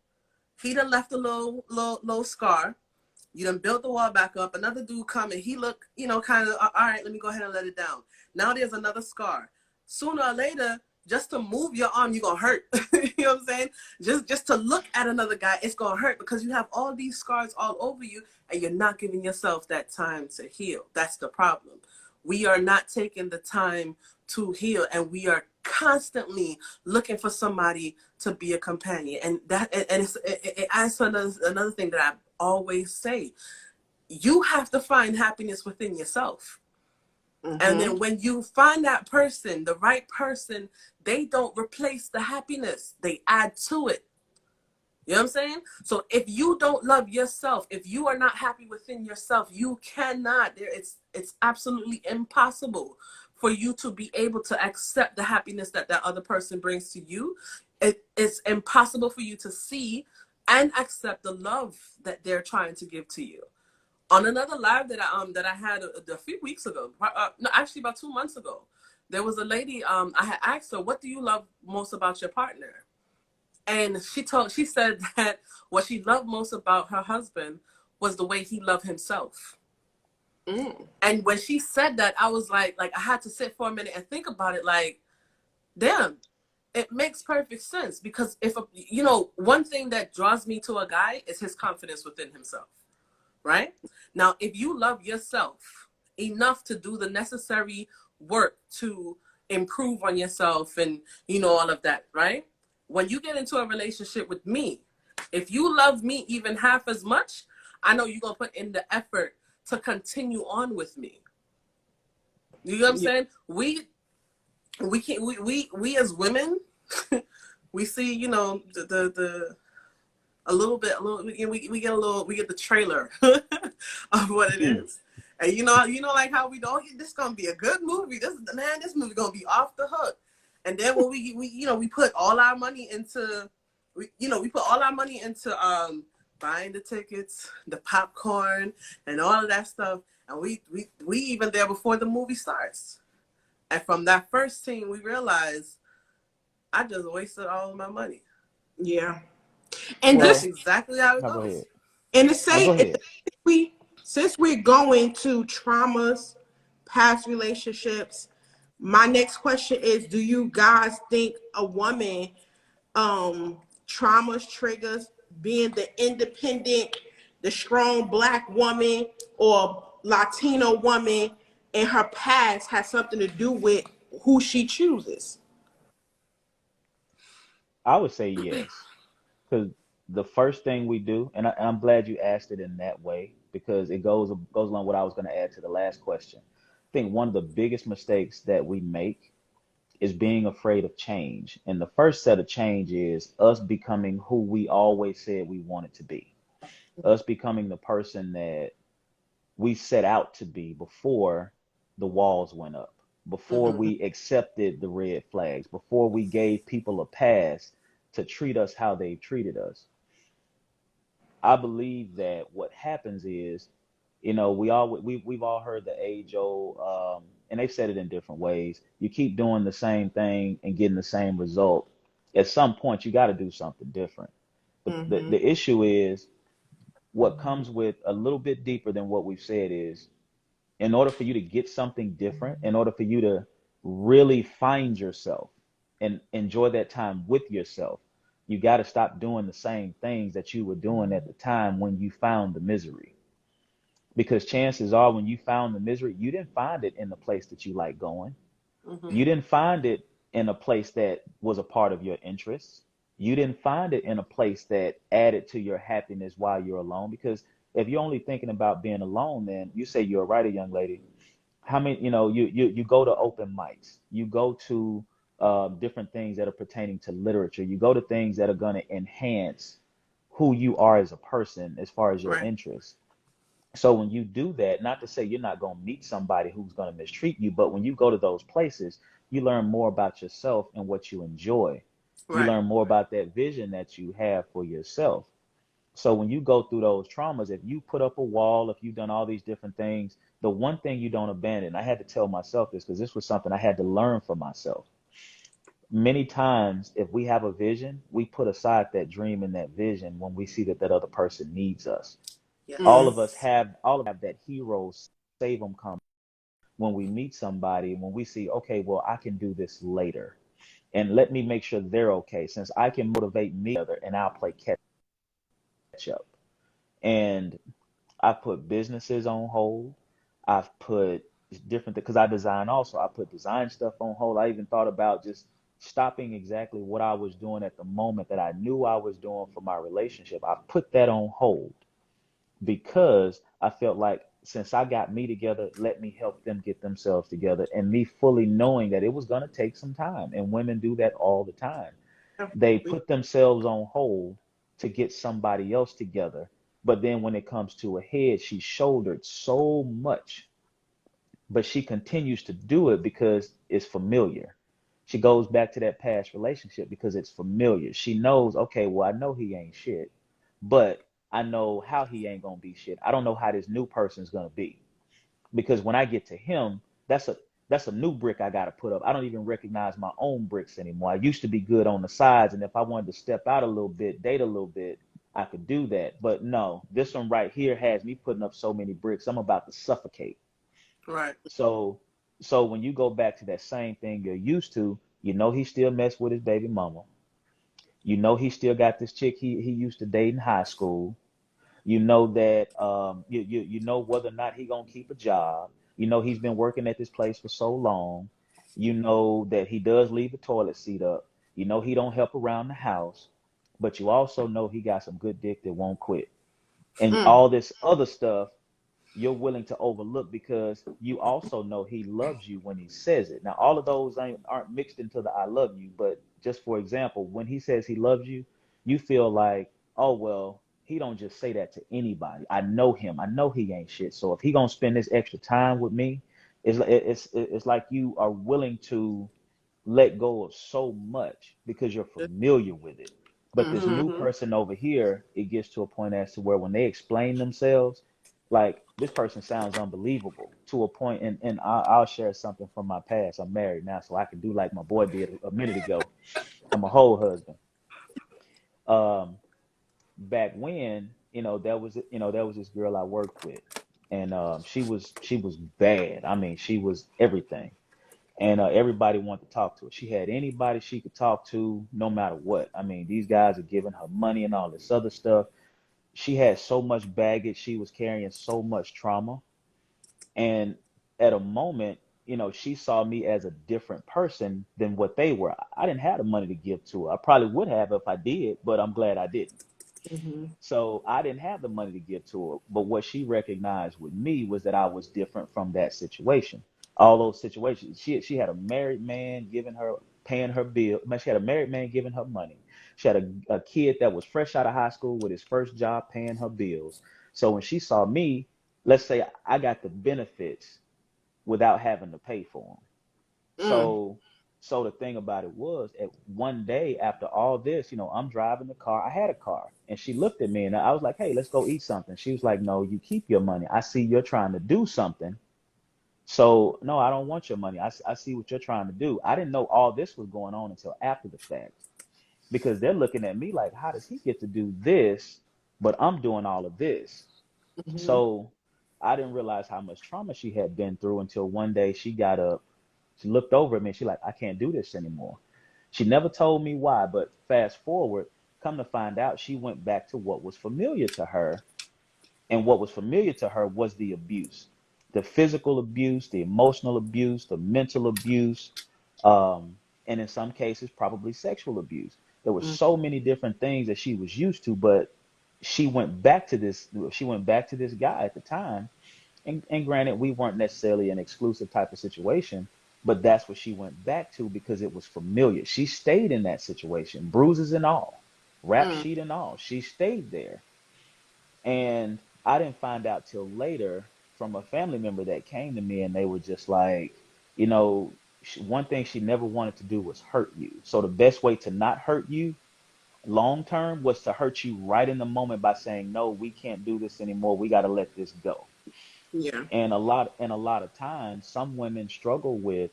He done left a little scar. You done built the wall back up. Another dude come and he look, kind of, all right, let me go ahead and let it down. Now there's another scar. Sooner or later, just to move your arm, you're going to hurt. You know what I'm saying? Just to look at another guy, it's going to hurt because you have all these scars all over you and you're not giving yourself that time to heal. That's the problem. We are not taking the time to heal, and we are constantly looking for somebody to be a companion. And it adds to another thing that I always say. You have to find happiness within yourself. And then when you find that person, the right person, they don't replace the happiness. They add to it. You know what I'm saying? So if you don't love yourself, if you are not happy within yourself, you cannot. It's absolutely impossible for you to be able to accept the happiness that other person brings to you. It's impossible for you to see and accept the love that they're trying to give to you. On another live that I had a few weeks ago, no, actually about 2 months ago, there was a lady. I had asked her, "What do you love most about your partner?" And she said that what she loved most about her husband was the way he loved himself. And when she said that, I was like I had to sit for a minute and think about it. Like, damn, it makes perfect sense, because if one thing that draws me to a guy is his confidence within himself. Right? Now, if you love yourself enough to do the necessary work to improve on yourself and, all of that, right? When you get into a relationship with me, if you love me even half as much, I know you're going to put in the effort to continue on with me. You know what I'm saying? We as women, we see, we get the trailer of what it is. And like how we don't, this is gonna be a good movie. This movie gonna be off the hook. And then when we put all our money into buying the tickets, the popcorn, and all of that stuff, and we even there before the movie starts. And from that first scene, we realize I just wasted all of my money. Yeah. And that's exactly how it goes. Go ahead. And since we're going to traumas, past relationships, my next question is, do you guys think a woman traumas triggers being the independent, the strong Black woman or Latino woman in her past has something to do with who she chooses? I would say yes, because the first thing we do, and I'm glad you asked it in that way, because it goes along what I was going to add to the last question. I think one of the biggest mistakes that we make is being afraid of change. And the first set of change is us becoming who we always said we wanted to be, us becoming the person that we set out to be before the walls went up, before we accepted the red flags, before we gave people a pass to treat us how they've treated us. I believe that what happens is, we've all heard the age old, and they've said it in different ways. You keep doing the same thing and getting the same result. At some point, you got to do something different. The issue is, what comes with a little bit deeper than what we've said is, in order for you to get something different, in order for you to really find yourself and enjoy that time with yourself, you got to stop doing the same things that you were doing at the time when you found the misery. Because chances are, when you found the misery, you didn't find it in the place that you like going. You didn't find it in a place that was a part of your interests. You didn't find it in a place that added to your happiness while you're alone. Because if you're only thinking about being alone, then you say you're a writer, young lady. How many, you go to open mics, you go to different things that are pertaining to literature, you go to things that are going to enhance who you are as a person as far as your interests. So when you do that, not to say you're not going to meet somebody who's going to mistreat you, but when you go to those places, you learn more about yourself and what you enjoy. You learn more about that vision that you have for yourself. So when you go through those traumas, if you put up a wall, if you've done all these different things, the one thing you don't abandon, I had to tell myself this because this was something I had to learn for myself. many times if we have a vision, we put aside that dream and that vision when we see that that other person needs us. All Yes. of us have that hero save them come when we meet somebody, when we see, okay, well, I can do this later. And let me make sure they're okay, since I can motivate me other and I'll play catch up. And I've put businesses on hold. I've put different because I design also. I put design stuff on hold. I even thought about just stopping exactly what I was doing at the moment that I knew I was doing for my relationship. I put that on hold because I felt like since I got me together, let me help them get themselves together, and me fully knowing that it was going to take some time. And women do that all the time. They Absolutely. put themselves on hold to get somebody else together. But then when it comes to a head, she shouldered so much, but she continues to do it because it's familiar. She goes back to that past relationship because it's familiar. She knows, okay, well, I know he ain't shit, but I know how he ain't gonna be shit. I don't know how this new person's gonna be because when I get to him, that's a that's a new brick I got to put up. I don't even recognize my own bricks anymore. I used to be good on the sides, and if I wanted to step out a little bit, date a little bit, I could do that. But no, this one right here has me putting up so many bricks. I'm about to suffocate. Right. So, so when you go back to that same thing you're used to, you know he still messed with his baby mama. You know he still got this chick he used to date in high school. You know that you know whether or not he gonna keep a job. You know he's been working at this place for so long. You know that he does leave the toilet seat up. You know he don't help around the house, but you also know he got some good dick that won't quit. And Mm. all this other stuff you're willing to overlook because you also know he loves you when he says it. Now, all of those aren't mixed into the I love you, but just for example, when he says he loves you, you feel like, oh, well, he don't just say that to anybody. I know him. I know he ain't shit. So if he gonna spend this extra time with me, it's like you are willing to let go of so much because you're familiar with it. But this new Mm-hmm. person over here, it gets to a point as to where when they explain themselves, like this person sounds unbelievable to a point, and I'll share something from my past. I'm married now, so I can do like my boy did a minute ago. I'm a whole husband. Um, Back when, there was this girl I worked with, and she was bad. I mean, she was everything, and everybody wanted to talk to her. She had anybody she could talk to, no matter what. I mean, these guys are giving her money and all this other stuff. She had so much baggage. She was carrying so much trauma. And at a moment, she saw me as a different person than what they were. I didn't have the money to give to her. I probably would have if I did, but I'm glad I didn't. Mm-hmm. So I didn't have the money to give to her. But what she recognized with me was that I was different from that situation. All those situations. She had a married man giving her paying her bill. She had a married man giving her money. She had a kid that was fresh out of high school with his first job paying her bills. So when she saw me, let's say I got the benefits without having to pay for them. Mm. So the thing about it was, at one day after all this, I'm driving the car. I had a car, and she looked at me, and I was like, "Hey, let's go eat something." She was like, "No, you keep your money. I see you're trying to do something. So no, I don't want your money. I see what you're trying to do." I didn't know all this was going on until after the fact because they're looking at me like, "How does he get to do this, but I'm doing all of this?" Mm-hmm. So I didn't realize how much trauma she had been through until one day she got up. She looked over at me and she's like, "I can't do this anymore." She never told me why, but fast forward, come to find out, she went back to what was familiar to her. And what was familiar to her was the abuse, the physical abuse, the emotional abuse, the mental abuse, and in some cases, probably sexual abuse. There were Mm. so many different things that she was used to, but she went back to this. She went back to this guy at the time, and granted, we weren't necessarily an exclusive type of situation, but that's what she went back to because it was familiar. She stayed in that situation, bruises and all, rap Mm. sheet and all. She stayed there. And I didn't find out till later from a family member that came to me and they were just like, one thing she never wanted to do was hurt you. So the best way to not hurt you long term was to hurt you right in the moment by saying, no, we can't do this anymore. We got to let this go. Yeah. And a lot of times some women struggle with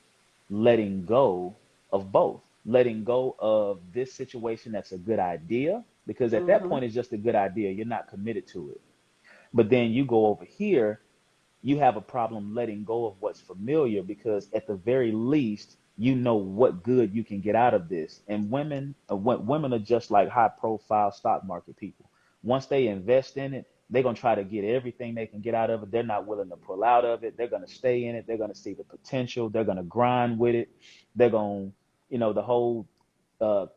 letting go of both letting go of this situation that's a good idea, because at that point it's just a good idea. You're not committed to it. But then you go over here, you have a problem letting go of what's familiar, because at the very least, you know what good you can get out of this. And women are just like high profile stock market people. Once they invest in it, they're going to try to get everything they can get out of it. They're not willing to pull out of it. They're going to stay in it. They're going to see the potential. They're going to grind with it. They're going to, the whole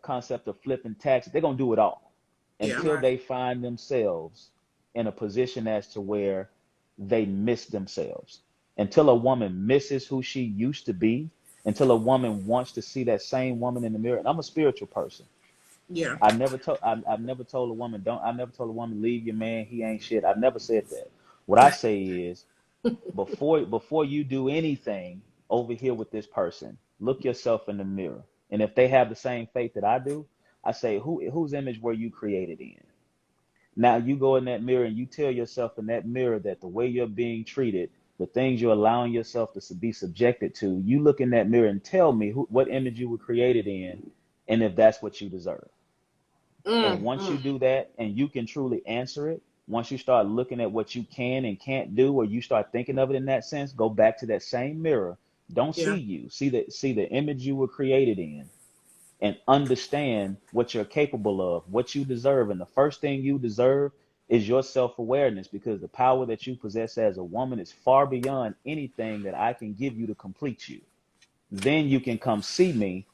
concept of flipping taxes. They're going to do it all Yeah. until they find themselves in a position as to where they miss themselves. Until a woman misses who she used to be, until a woman wants to see that same woman in the mirror. And I'm a spiritual person. Yeah. I've never told a woman, leave your man, he ain't shit. I've never said that. What I say is, before you do anything over here with this person, look yourself in the mirror. And if they have the same faith that I do, I say, whose image were you created in? Now you go in that mirror and you tell yourself in that mirror that the way you're being treated, the things you're allowing yourself to be subjected to, you look in that mirror and tell me what image you were created in, and if that's what you deserve. And once you do that and you can truly answer it, once you start looking at what you can and can't do, or you start thinking of it in that sense, go back to that same mirror. Don't see you. See the image you were created in, and understand what you're capable of, what you deserve. And the first thing you deserve is your self-awareness, because the power that you possess as a woman is far beyond anything that I can give you to complete you. Then you can come see me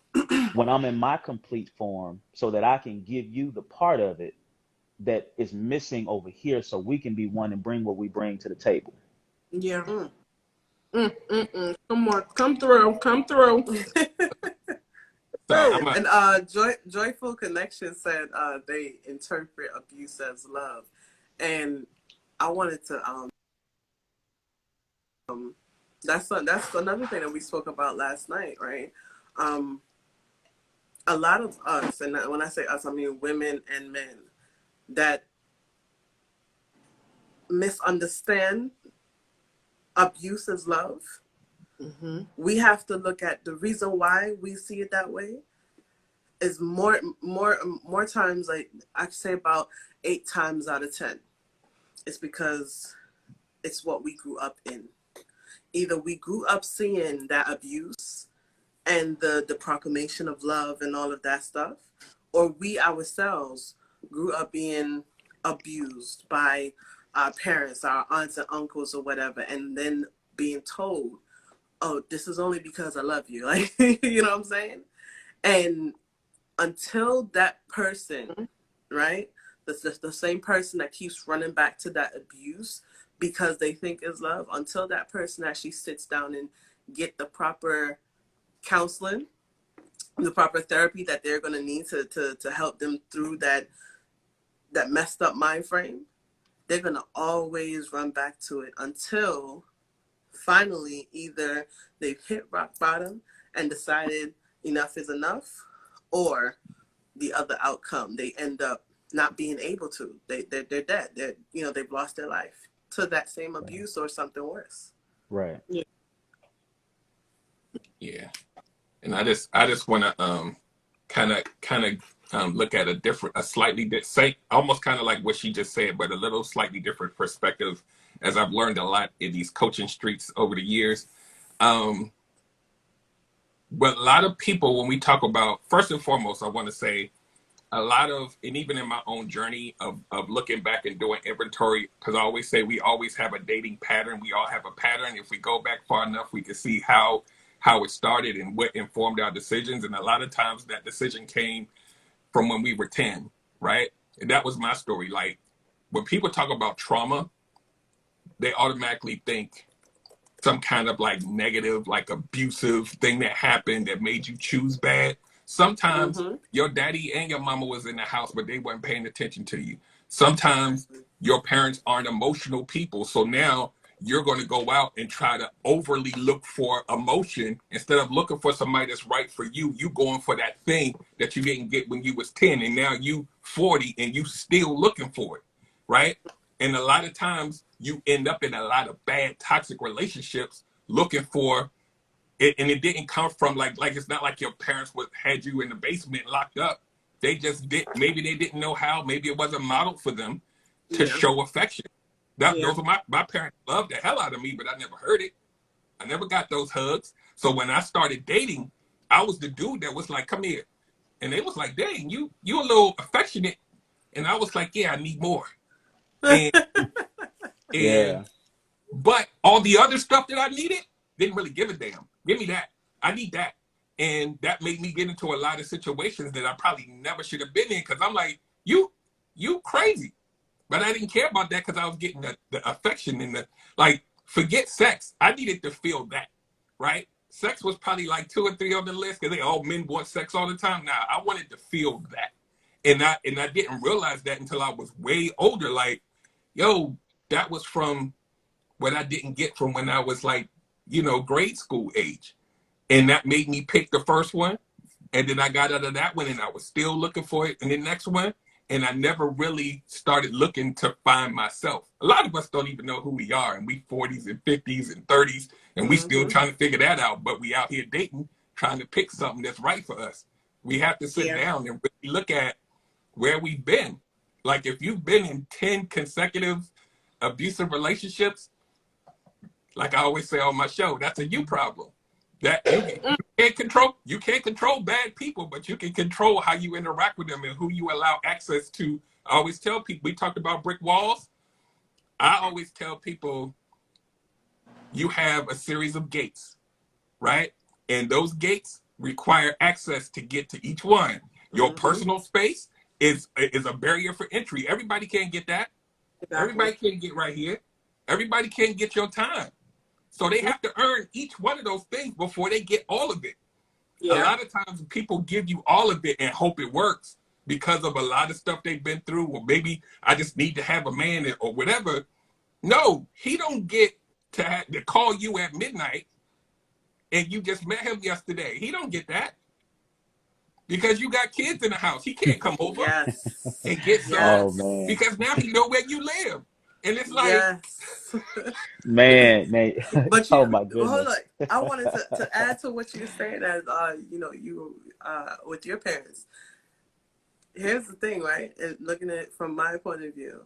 when I'm in my complete form, so that I can give you the part of it that is missing over here, so we can be one and bring what we bring to the table. Yeah. Come on, come through. And Joyful Connection said they interpret abuse as love, and I wanted to that's another thing that we spoke about last night, right? A lot of us, and when I say us, I mean women and men, that misunderstand abuse as love. We have to look at the reason why we see it that way is more times, like I say about 8 times out of 10. It's because it's what we grew up in. Either we grew up seeing that abuse and the proclamation of love and all of that stuff, or we ourselves grew up being abused by our parents, our aunts and uncles or whatever, and then being told, oh, this is only because I love you. Like, you know what I'm saying? And until that person, right, the same person that keeps running back to that abuse because they think is love, until that person actually sits down and get the proper counseling, the proper therapy that they're going to need to help them through that messed up mind frame, they're going to always run back to it until finally either they've hit rock bottom and decided enough is enough, or the other outcome, they end up not being able to. They're dead. They've lost their life to that same abuse or something worse. Right. Yeah. And I just want to kind of look at a slightly say almost kind of like what she just said, but a little slightly different perspective, as I've learned a lot in these coaching streets over the years. But a lot of people, when we talk about, first and foremost, I want to say a lot of, and even in my own journey of looking back and doing inventory, because I always say we always have a dating pattern. We all have a pattern. If we go back far enough, we can see how it started and what informed our decisions. And a lot of times that decision came from when we were 10, right? And that was my story. Like, when people talk about trauma, they automatically think some kind of like negative, like abusive thing that happened that made you choose bad. Sometimes your daddy and your mama was in the house, but they weren't paying attention to you. Sometimes your parents aren't emotional people. So now you're going to go out and try to overly look for emotion instead of looking for somebody that's right for you. You going for that thing that you didn't get when you was 10, and now you 40 and you still looking for it, right? And a lot of times you end up in a lot of bad toxic relationships looking for And it didn't come from like it's not like your parents had you in the basement locked up. They just did. Maybe they didn't know how. Maybe it wasn't modeled for them to Yeah. show affection. That Yeah. those are my parents loved the hell out of me, but I never heard it. I never got those hugs. So when I started dating, I was the dude that was like, "Come here," and they was like, "Dang, you a little affectionate," and I was like, "Yeah, I need more." And and Yeah. but all the other stuff that I needed didn't really give a damn. Give me that. I need that. And that made me get into a lot of situations that I probably never should have been in because I'm like, you crazy. But I didn't care about that because I was getting the affection and the, like, forget sex. I needed to feel that, right? Sex was probably like 2 or 3 on the list because all men want sex all the time. Now, I wanted to feel that. And I didn't realize that until I was way older. Like, yo, that was from what I didn't get from when I was like, grade school age. And that made me pick the first one. And then I got out of that one and I was still looking for it in the next one. And I never really started looking to find myself. A lot of us don't even know who we are. And we 40s and 50s and 30s. And we still trying to figure that out. But we out here dating, trying to pick something that's right for us. We have to sit down and really look at where we've been. Like if you've been in 10 consecutive abusive relationships, like I always say on my show, that's a you problem. That you can't control bad people, but you can control how you interact with them and who you allow access to. I always tell people, we talked about brick walls. I always tell people you have a series of gates, right? And those gates require access to get to each one. Your personal space is a barrier for entry. Everybody can't get that. Exactly. Everybody can't get right here. Everybody can't get your time. So they have to earn each one of those things before they get all of it. Yeah. A lot of times people give you all of it and hope it works because of a lot of stuff they've been through. Or maybe I just need to have a man or whatever. No, he don't get to call you at midnight and you just met him yesterday. He don't get that because you got kids in the house. He can't come over and get some. Oh, man. Because now he know where you live. And it's like, man. But oh my goodness. Hold on. I wanted to add to what you're saying as you with your parents. Here's the thing, right? And looking at it from my point of view,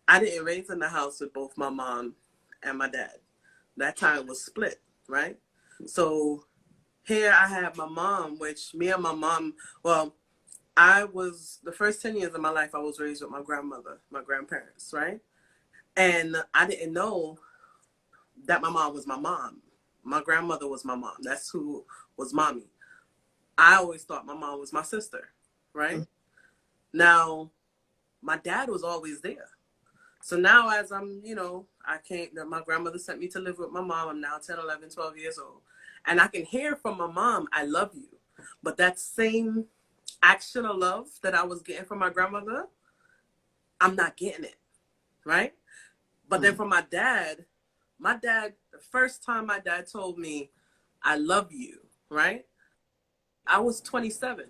I didn't raise in the house with both my mom and my dad. That time was split, right? So here I have my mom, which me and my mom, well, I was the first 10 years of my life I was raised with my grandmother, my grandparents, right? And I didn't know that my mom was my mom. My grandmother was my mom. That's who was mommy. I always thought my mom was my sister, right? Now, my dad was always there. So now as I'm, my grandmother sent me to live with my mom. I'm now 10, 11, 12 years old. And I can hear from my mom, I love you. But that same action of love that I was getting from my grandmother, I'm not getting it, right? But then from my dad, the first time my dad told me, I love you, right? I was 27.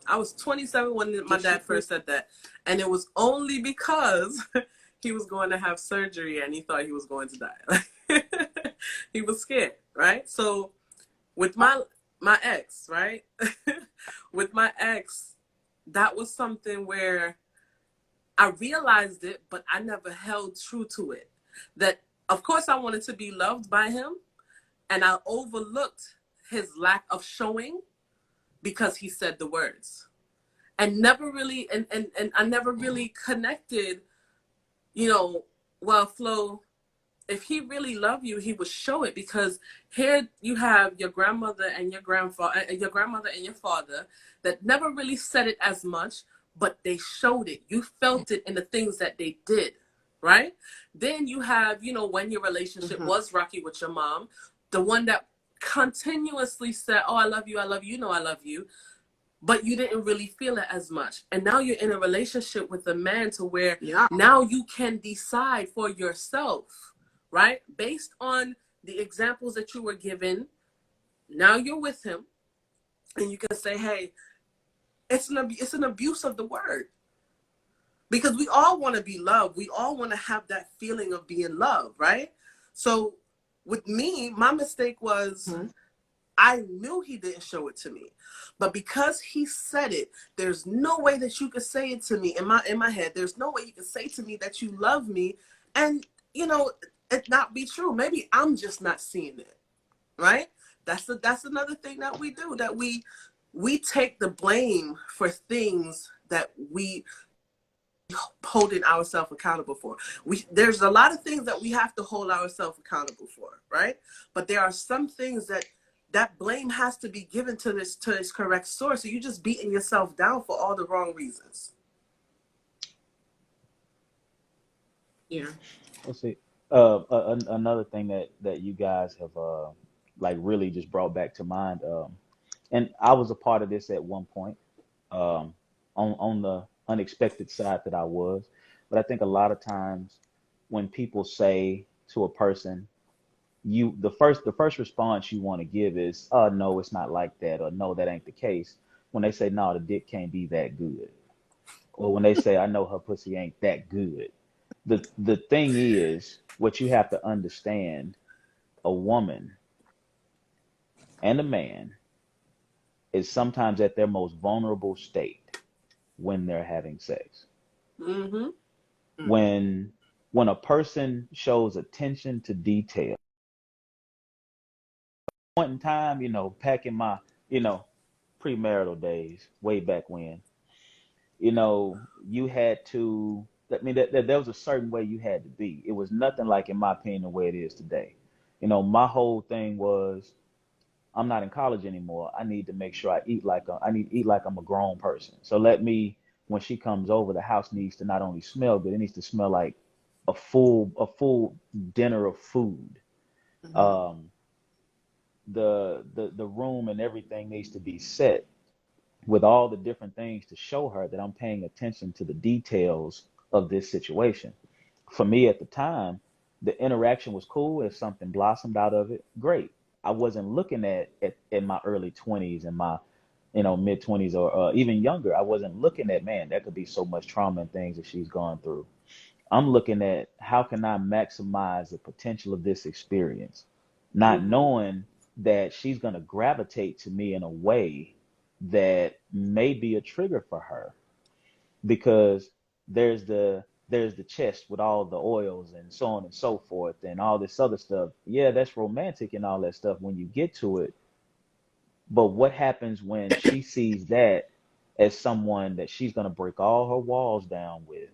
I was 27 when my dad first said that. And it was only because he was going to have surgery and he thought he was going to die. He was scared, right? So with my ex, right? With my ex, that was something where I realized it, but I never held true to it. That, of course, I wanted to be loved by him, and I overlooked his lack of showing because he said the words. And never really, and I never really connected, well, Flo, if he really loved you, he would show it, because here you have your grandmother and your grandfather, your grandmother and your father that never really said it as much, but they showed it. You felt it in the things that they did, right? Then you have, when your relationship was rocky with your mom, the one that continuously said, oh, I love you, I love you, I love you, but you didn't really feel it as much. And now you're in a relationship with a man to where now you can decide for yourself, right? Based on the examples that you were given, now you're with him and you can say, hey, it's an abuse of the word, because we all want to be loved. We all want to have that feeling of being loved, right? So with me, my mistake was I knew he didn't show it to me, but because he said it, there's no way that you could say it to me in my head. There's no way you can say to me that you love me, and you know it not be true. Maybe I'm just not seeing it, right? That's another thing that we do, that we take the blame for things that we holding ourselves accountable for. There's a lot of things that we have to hold ourselves accountable for, right? But there are some things that blame has to be given to its correct source. So you're just beating yourself down for all the wrong reasons. Yeah. Let's see. Another thing that you guys have like really just brought back to mind, and I was a part of this at one point, on the unexpected side that I was, but I think a lot of times when people say to a person, the first response you want to give is, no, it's not like that, or no, that ain't the case. When they say, no, the dick can't be that good, or when they say, I know her pussy ain't that good. The thing is, what you have to understand, a woman and a man is sometimes at their most vulnerable state when they're having sex. Mm-hmm. When a person shows attention to detail, point in time, back in my, premarital days, way back when, you had to, I mean, that there was a certain way you had to be. It was nothing like, in my opinion, the way it is today. My whole thing was, I'm not in college anymore. I need to make sure I need to eat like I'm a grown person. So when she comes over, the house needs to not only smell good, it needs to smell like a full dinner of food. Mm-hmm. Um, the room and everything needs to be set with all the different things to show her that I'm paying attention to the details of this situation. For me at the time, the interaction was cool. If something blossomed out of it, great. I wasn't looking at in my early 20s and my mid 20s, or even younger. I wasn't looking at, man, that could be so much trauma and things that she's gone through. I'm looking at, how can I maximize the potential of this experience, not Mm-hmm. knowing that she's going to gravitate to me in a way that may be a trigger for her, because there's the chest with all the oils and so on and so forth and all this other stuff. Yeah, that's romantic and all that stuff when you get to it. But what happens when she sees that as someone that she's going to break all her walls down with?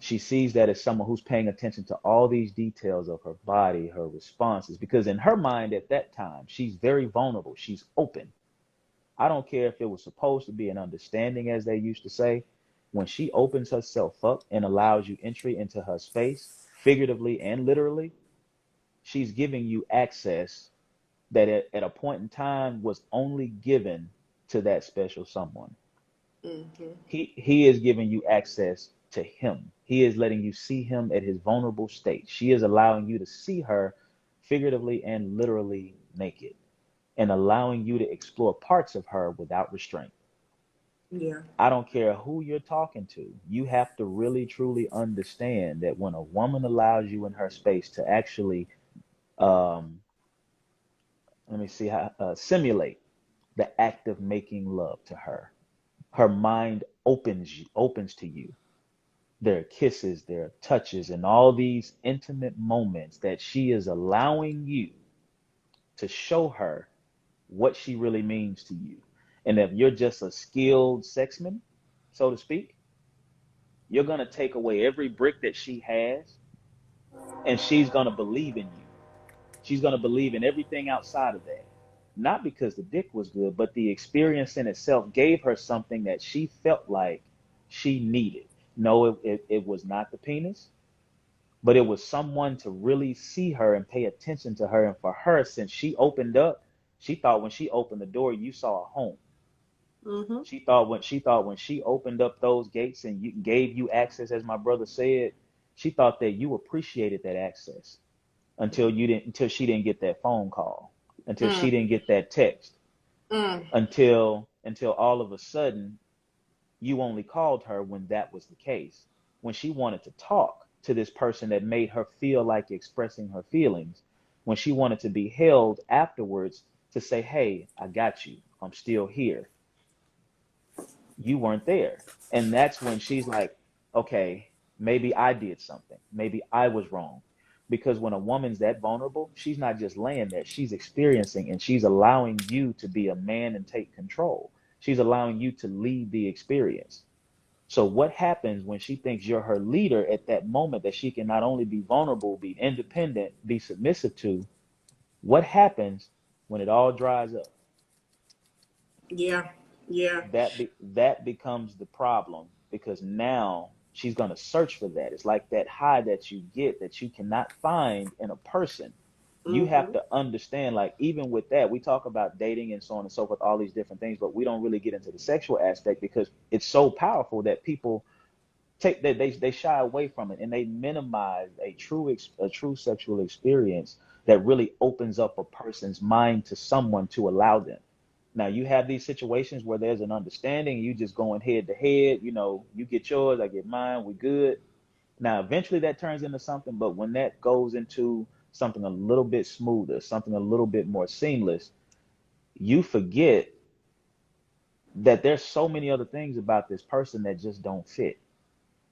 She sees that as someone who's paying attention to all these details of her body, her responses, because in her mind at that time, she's very vulnerable. She's open. I don't care if it was supposed to be an understanding, as they used to say. When she opens herself up and allows you entry into her space, figuratively and literally, she's giving you access that at a point in time was only given to that special someone. Mm-hmm. He is giving you access to him. He is letting you see him at his vulnerable state. She is allowing you to see her figuratively and literally naked, and allowing you to explore parts of her without restraint. Yeah. I don't care who you're talking to. You have to really truly understand that when a woman allows you in her space to actually, um, let me see how, simulate the act of making love to her, her mind opens to you. There are kisses, there are touches, and all these intimate moments that she is allowing you to show her what she really means to you. And if you're just a skilled sexman, so to speak, you're going to take away every brick that she has, and she's going to believe in you. She's going to believe in everything outside of that. Not because the dick was good, but the experience in itself gave her something that she felt like she needed. No, it was not the penis, but it was someone to really see her and pay attention to her. And for her, since she opened up, she thought when she opened the door, you saw a home. Mm-hmm. She thought when she opened up those gates and gave you access, as my brother said, she thought that you appreciated that access until she didn't get that phone call, until she Mm. didn't get that text, Mm. until all of a sudden you only called her when that was the case. When she wanted to talk to this person that made her feel like expressing her feelings, when she wanted to be held afterwards to say, hey, I got you. I'm still here. You weren't there. And that's when she's like, okay, maybe I did something. Maybe I was wrong. Because when a woman's that vulnerable, she's not just laying there, she's experiencing, and she's allowing you to be a man and take control. She's allowing you to lead the experience. So what happens when she thinks you're her leader at that moment, that she can not only be vulnerable, be independent, be submissive to? What happens when it all dries up? Yeah. Yeah. That becomes the problem, because now she's going to search for that. It's like that high that you get that you cannot find in a person. You have to understand, like, even with that, we talk about dating and so on and so forth, all these different things, but we don't really get into the sexual aspect because it's so powerful that people they shy away from it, and they minimize a true sexual experience that really opens up a person's mind to someone to allow them. Now, you have these situations where there's an understanding, you just going head to head, you get yours, I get mine, we good. Now, eventually that turns into something, but when that goes into something a little bit smoother, something a little bit more seamless, you forget that there's so many other things about this person that just don't fit.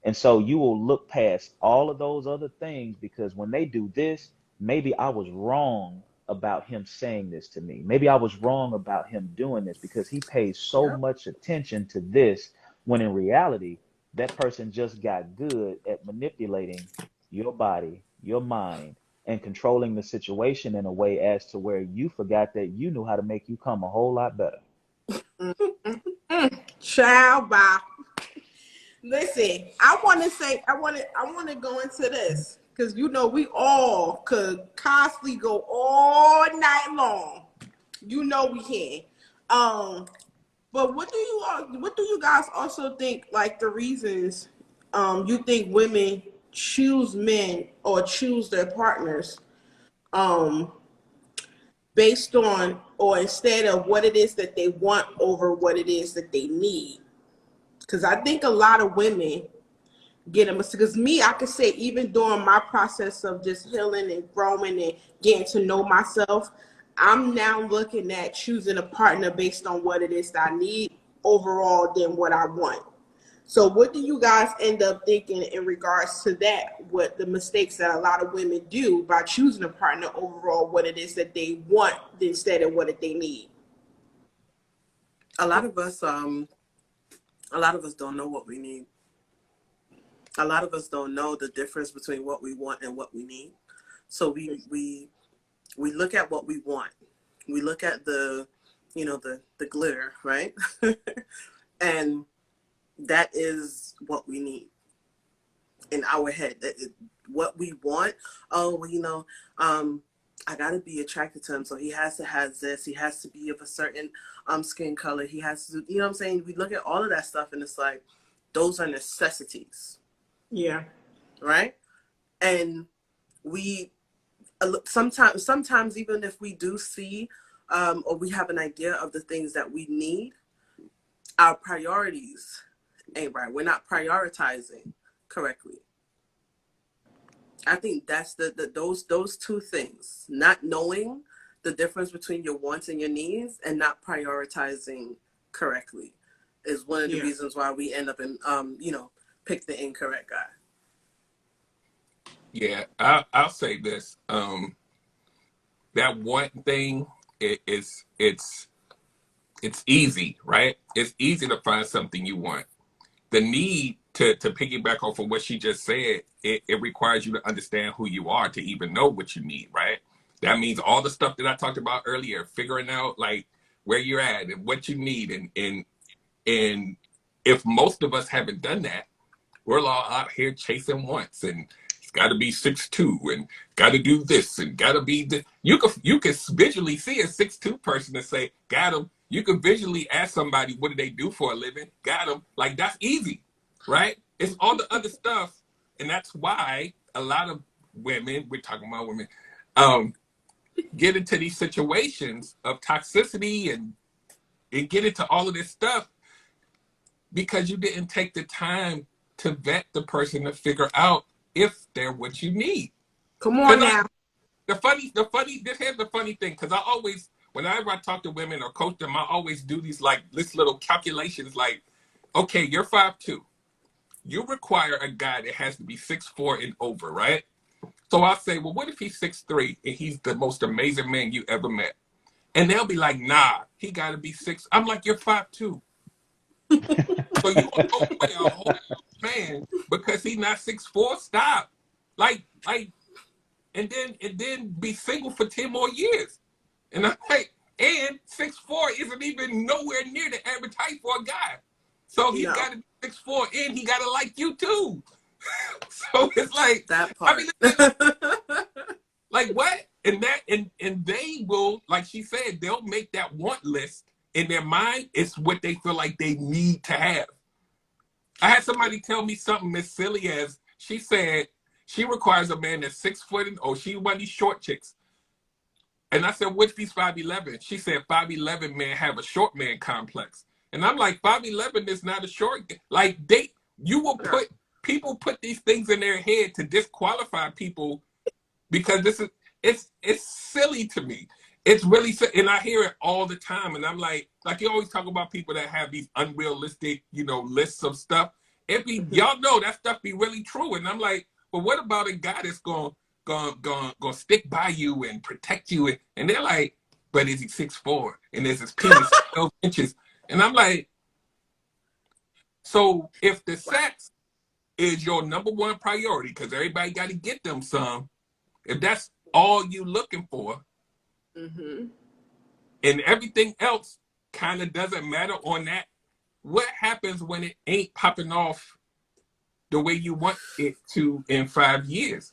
And so you will look past all of those other things, because when they do this, maybe I was wrong about him saying this to me. Maybe I was wrong about him doing this because he pays so much attention to this, when in reality, that person just got good at manipulating your body, your mind, and controlling the situation in a way as to where you forgot that you knew how to make you come a whole lot better. Child, bye. Listen, I want to go into this because we all could constantly go all night long. We can. But what do you guys also think, like, the reasons you think women choose men or choose their partners based on, or instead of, what it is that they want over what it is that they need? Because I think a lot of women get them. Because me, I could say, even during my process of just healing and growing and getting to know myself, I'm now looking at choosing a partner based on what it is that I need overall than what I want. So what do you guys end up thinking in regards to that? What the mistakes that a lot of women do by choosing a partner overall what it is that they want instead of what they need? A lot of us don't know what we need. A lot of us don't know the difference between what we want and what we need. So we look at what we want. We look at the glitter, right? And that is what we need in our head. What we want. Oh, well, I gotta be attracted to him, so he has to have this. He has to be of a certain skin color. He has to, you know what I'm saying? We look at all of that stuff, and it's like, those are necessities. Yeah. Right. And we sometimes even if we do see or we have an idea of the things that we need, our priorities ain't right. We're not prioritizing correctly. I think that's those two things: not knowing the difference between your wants and your needs, and not prioritizing correctly, is one of the reasons why we end up in pick the incorrect guy. Yeah, I'll say this. That one thing, it's easy, right? It's easy to find something you want. The need, to piggyback off of what she just said, it requires you to understand who you are to even know what you need, right? That means all the stuff that I talked about earlier, figuring out like where you're at and what you need, and if most of us haven't done that, we're all out here chasing wants, and it's got to be 6'2", and got to do this, and got to be this. You can visually see a 6'2" person and say, got him. You can visually ask somebody, what do they do for a living? Got him. Like, that's easy, right? It's all the other stuff, and that's why a lot of women, we're talking about women, get into these situations of toxicity and get into all of this stuff because you didn't take the time to vet the person to figure out if they're what you need. Come on now. Here's the funny thing, because I always, whenever I talk to women or coach them, I always do these like this little calculations like, okay, you're 5'2". You require a guy that has to be 6'4" and over, right? So I'll say, well, what if he's 6'3" and he's the most amazing man you ever met? And they'll be like, nah, he gotta be 6. I'm like, you're 5'2". So you gonna go away a whole man because he's not 6'4"? Stop. Like, and then be single for 10 more years. And I'm like, and 6'4" isn't even nowhere near the average height for a guy. So he's got to be 6'4" and he got to like you too. So it's like that part. Like what? And they will, like she said, they'll make that want list in their mind. It's what they feel like they need to have. I had somebody tell me something as silly as she said she requires a man that's 6 foot and she one of these short chicks. And I said, what if he's 5'11"? She said 5'11" men have a short man complex. And I'm like, 5'11" is not a short. Like people put these things in their head to disqualify people because it's silly to me. It's really, and I hear it all the time. And I'm like you always talk about people that have these unrealistic, lists of stuff. Y'all know that stuff be really true. And I'm like, well, what about a guy that's gonna stick by you and protect you? And they're like, but is he 6'4" and is his penis 12 inches? And I'm like, so if the sex is your number one priority, because everybody got to get them some, if that's all you looking for, and everything else kind of doesn't matter on that, what happens when it ain't popping off the way you want it to in 5 years?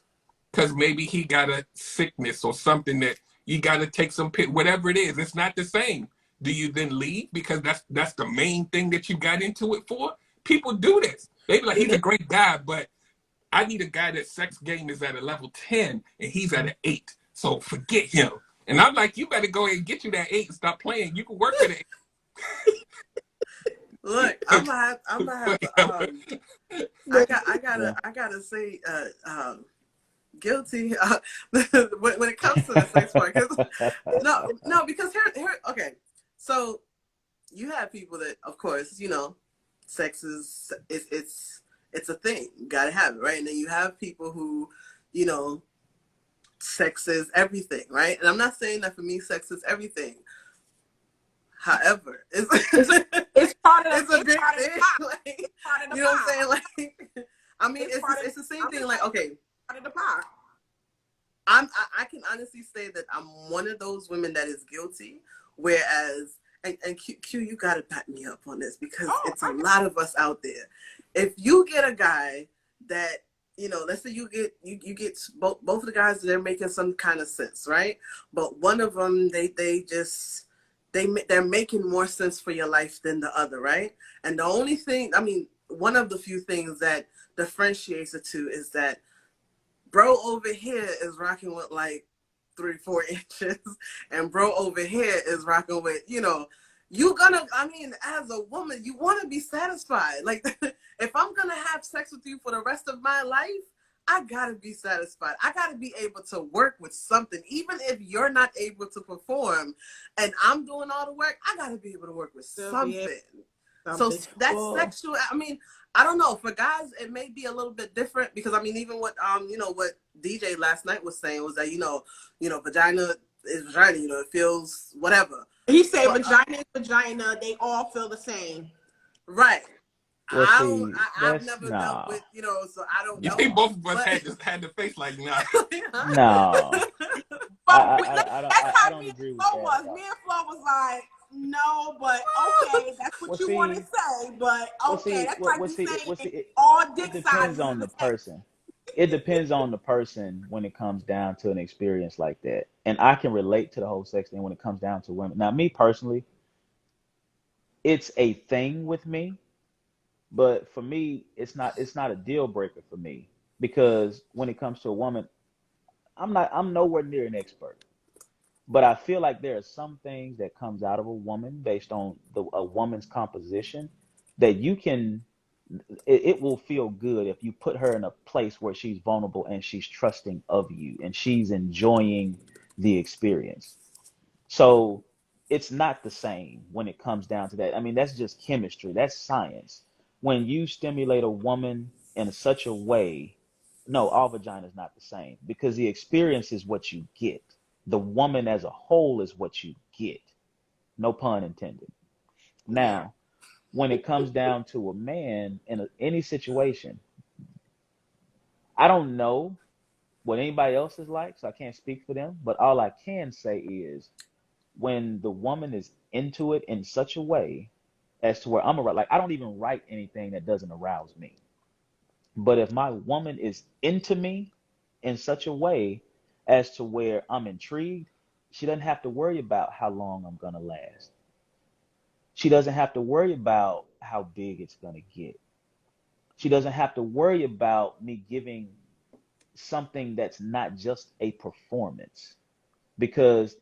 Because maybe he got a sickness or something that you got to take some whatever it is. It's not the same. Do you then leave because that's the main thing that you got into it for? People do this. They be like, he's a great guy, but I need a guy that sex game is at a level 10 and he's at an 8. So forget him. And I'm like, you better go ahead and get you that 8 and stop playing. You can work with it. Look, I'm gonna have I gotta say guilty when it comes to the sex part. No, because here okay. So you have people that, of course, sex is it's a thing. You gotta have it, right? And then you have people who, sex is everything, right? And I'm not saying that for me, sex is everything. However, it's part of it's a big thing. Like, part of the you know what I'm pie. saying? Like, I mean, it's the same thing. Like, okay, Part of the pie. I can honestly say that I'm one of those women that is guilty. Whereas, and Q, you gotta back me up on this because it's a lot of us out there. If you get a guy that, let's say you get both of the guys, they're making some kind of sense, right? But one of them, they're making more sense for your life than the other, right? And the only thing, one of the few things that differentiates the two is that bro over here is rocking with like 3-4 inches, and bro over here is rocking with, as a woman, you want to be satisfied. Like, if I'm gonna have sex with you for the rest of my life, I gotta be satisfied. I gotta be able to work with something. Even if you're not able to perform and I'm doing all the work, I gotta be able to work with something. So that's sexual. I don't know. For guys, it may be a little bit different because even what what DJ last night was saying was that vagina is vagina. It feels whatever. He said vagina is vagina. They all feel the same. Right. Well, I've never dealt with, so I don't know. You think both of us had the face like, nah. No. I don't agree with that. Me and Flo was like, no, but okay, that's what you want to say, but okay, that's like saying all dick sizes. It depends on the person. It depends on the person when it comes down to an experience like that. And I can relate to the whole sex thing when it comes down to women. Now, me personally, it's a thing with me, but for me, it's not a deal breaker for me because when it comes to a woman, I'm nowhere near an expert. But I feel like there are some things that comes out of a woman based on a woman's composition that you can it will feel good if you put her in a place where she's vulnerable and she's trusting of you and she's enjoying the experience. So it's not the same when it comes down to that. I mean, that's just chemistry, that's science. When you stimulate a woman in such a way, no, all vagina is not the same because the experience is what you get. The woman as a whole is what you get. No pun intended. Yeah. Now, when it comes down to a man in any situation, I don't know what anybody else is like, so I can't speak for them. But all I can say is when the woman is into it in such a way as to where like I don't even write anything that doesn't arouse me. But if my woman is into me in such a way as to where I'm intrigued, she doesn't have to worry about how long I'm gonna last. She doesn't have to worry about how big it's gonna get. She doesn't have to worry about me giving something that's not just a performance. Because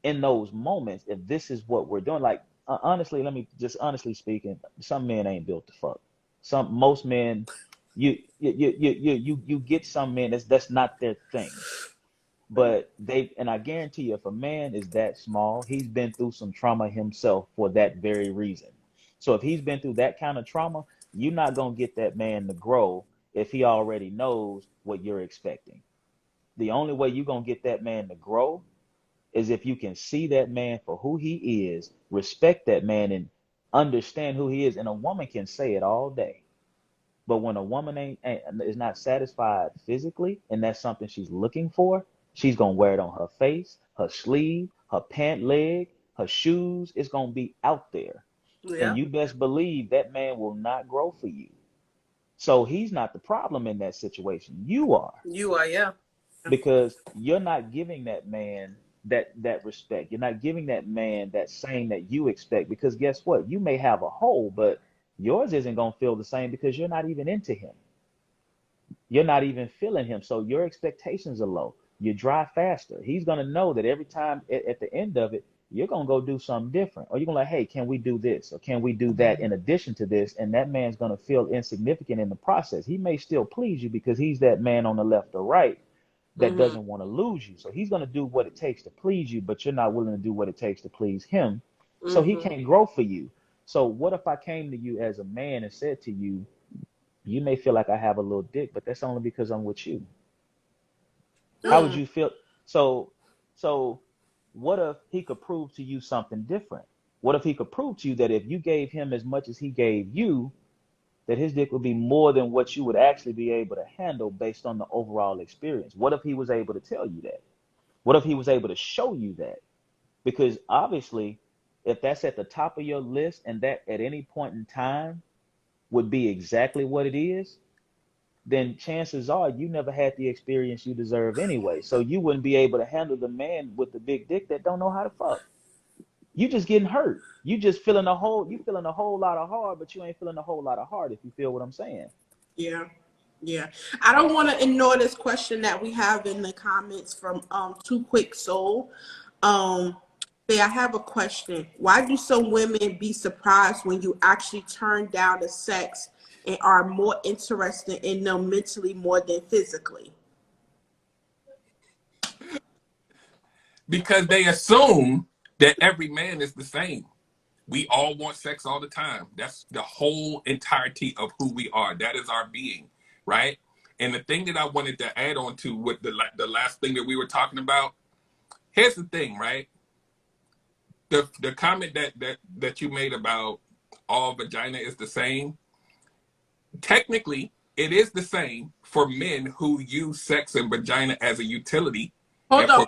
in those moments, if this is what we're doing, like honestly, let me just honestly speaking, some men ain't built to fuck. Most men, you get some men that's not their thing. But and I guarantee you, if a man is that small, he's been through some trauma himself for that very reason. So if he's been through that kind of trauma, you're not gonna get that man to grow if he already knows what you're expecting. The only way you're gonna get that man to grow is if you can see that man for who he is, respect that man, and understand who he is. And a woman can say it all day. But when a woman is not satisfied physically, and that's something she's looking for, she's gonna wear it on her face, her sleeve, her pant leg, her shoes. It's gonna be out there. Yeah. And you best believe that man will not grow for you. So he's not the problem in that situation. You are. You are, yeah. Because you're not giving that man that respect. You're not giving that man that same that you expect. Because guess what? You may have a hole, but yours isn't gonna feel the same because you're not even into him. You're not even feeling him. So your expectations are low. You dry faster. He's gonna know that every time at the end of it, you're gonna go do something different. Or you're gonna like, hey, can we do this? Or can we do that in addition to this? And that man's gonna feel insignificant in the process. He may still please you because he's that man on the left or right that doesn't want to lose you. So he's going to do what it takes to please you, but you're not willing to do what it takes to please him. So he can't grow for you. So what if I came to you as a man and said to you, you may feel like I have a little dick, but that's only because I'm with you. How would you feel? So what if he could prove to you something different? What if he could prove to you that if you gave him as much as he gave you, that his dick would be more than what you would actually be able to handle based on the overall experience? What if he was able to tell you that? What if he was able to show you that? Because obviously, if that's at the top of your list and that at any point in time would be exactly what it is, then chances are you never had the experience you deserve anyway. So you wouldn't be able to handle the man with the big dick that don't know how to fuck. You just getting hurt. You feeling a whole lot of hard, but you ain't feeling a whole lot of hard, if you feel what I'm saying. Yeah. Yeah. I don't want to ignore this question that we have in the comments from Too Quick Soul. I have a question. Why do some women be surprised when you actually turn down the sex and are more interested in them mentally more than physically? Because they assume that every man is the same. We all want sex all the time. That's the whole entirety of who we are. That is our being, right? And the thing that I wanted to add on to with the last thing that we were talking about, here's the thing, right? The comment that you made about all vagina is the same. Technically, it is the same for men who use sex and vagina as a utility. Hold on,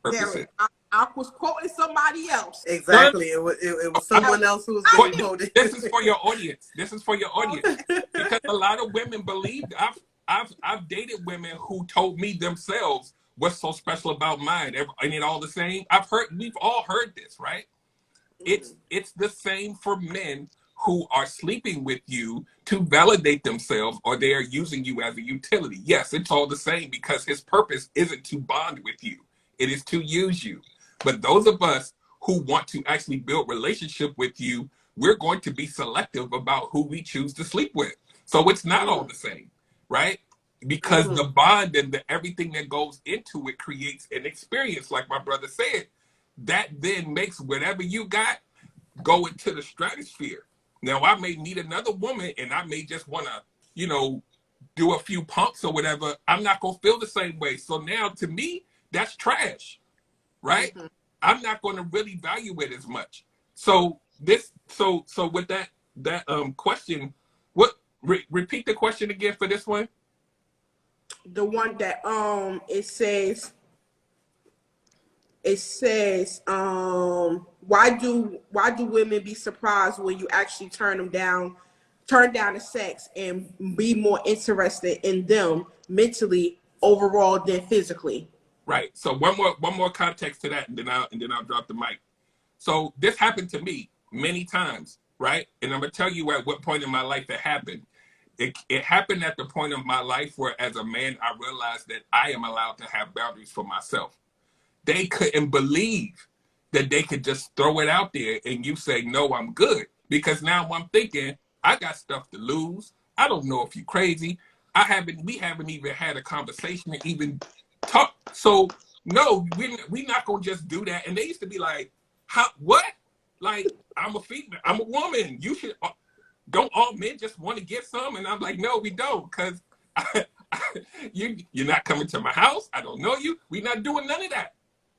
purposes. I was quoting somebody else. Exactly. It was someone else who was being quoted. This is for your audience. Because a lot of women believe. I've dated women who told me themselves what's so special about mine. Ain't it all the same? We've all heard this, right? It's the same for men who are sleeping with you to validate themselves, or they are using you as a utility. Yes, it's all the same because his purpose isn't to bond with you. It is to use you. But those of us who want to actually build relationship with you, we're going to be selective about who we choose to sleep with. So it's not all the same, right? Because the bond and the everything that goes into it creates an experience, like my brother said, that then makes whatever you got go into the stratosphere. Now, I may meet another woman and I may just want to, do a few pumps or whatever. I'm not going to feel the same way. So now, to me, that's trash, right? I'm not going to really value it as much. So with that question, repeat the question again for this one. The one that it says why do women be surprised when you actually turn down the sex and be more interested in them mentally overall than physically? Right. So one more context to that, and then I'll drop the mic. So this happened to me many times, right? And I'm gonna tell you at what point in my life it happened. It happened at the point of my life where, as a man, I realized that I am allowed to have boundaries for myself. They couldn't believe that they could just throw it out there and you say, no, I'm good. Because now I'm thinking, I got stuff to lose. I don't know if you're crazy. We haven't even had a conversation to even talk. So no, we're not gonna just do that. And they used to be like, what? Like, I'm a female, I'm a woman. You should, don't all men just want to get some? And I'm like, no, we don't, because you're not coming to my house. I don't know you. We're not doing none of that.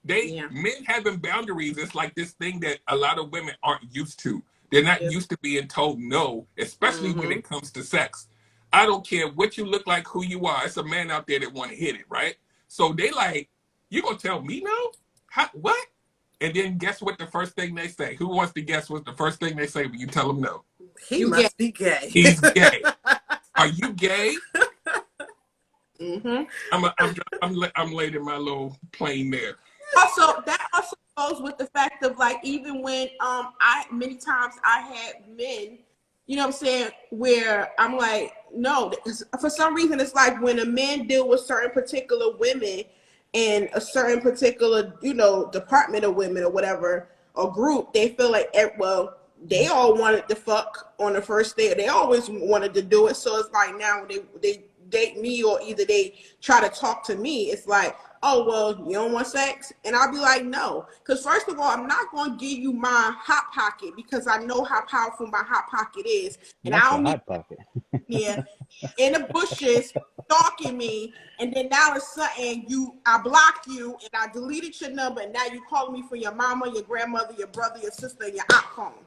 Men having boundaries is like this thing that a lot of women aren't used to. They're not used to being told no, especially when it comes to sex. I don't care what you look like, who you are. It's a man out there that want to hit it, right? So they like, you gonna tell me no? What? And then guess what the first thing they say? Who wants to guess what the first thing they say when you tell them no? He must be gay. He's gay. Are you gay? I'm landing my little plane there. Also, that also goes with the fact of, like, even when many times I had men, you know what I'm saying, where I'm like, no, for some reason it's like when a man deal with certain particular women in a certain particular, department of women or whatever, or group, they feel like, well, they all wanted to fuck on the first day. They always wanted to do it. So it's like now they date me, or either they try to talk to me. It's like, oh, well, you don't want sex? And I'll be like, no. Because first of all, I'm not going to give you my hot pocket because I know how powerful my hot pocket is. And That's I don't hot pocket. Yeah, in the bushes stalking me, and then now it's something I blocked you and I deleted your number, and now you calling me for your mama, your grandmother, your brother, your sister, and your aunt phone.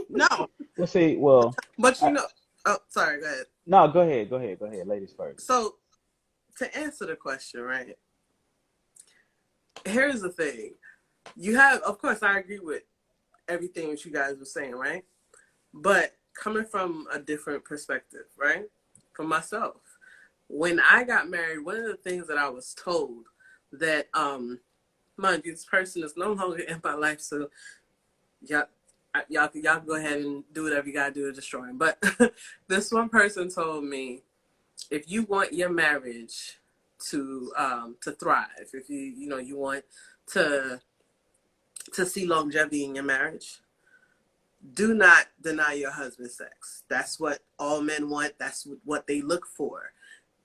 No. But oh, sorry, go ahead. No, go ahead. Ladies first. So to answer the question, right? Here's the thing. Of course, I agree with everything that you guys were saying, right? But coming from a different perspective, right? From myself. When I got married, one of the things that I was told that, mind you, this person is no longer in my life, so y'all go ahead and do whatever you gotta do to destroy him. But this one person told me, if you want your marriage to thrive, if you want to see longevity in your marriage, do not deny your husband sex. That's what all men want. That's what they look for.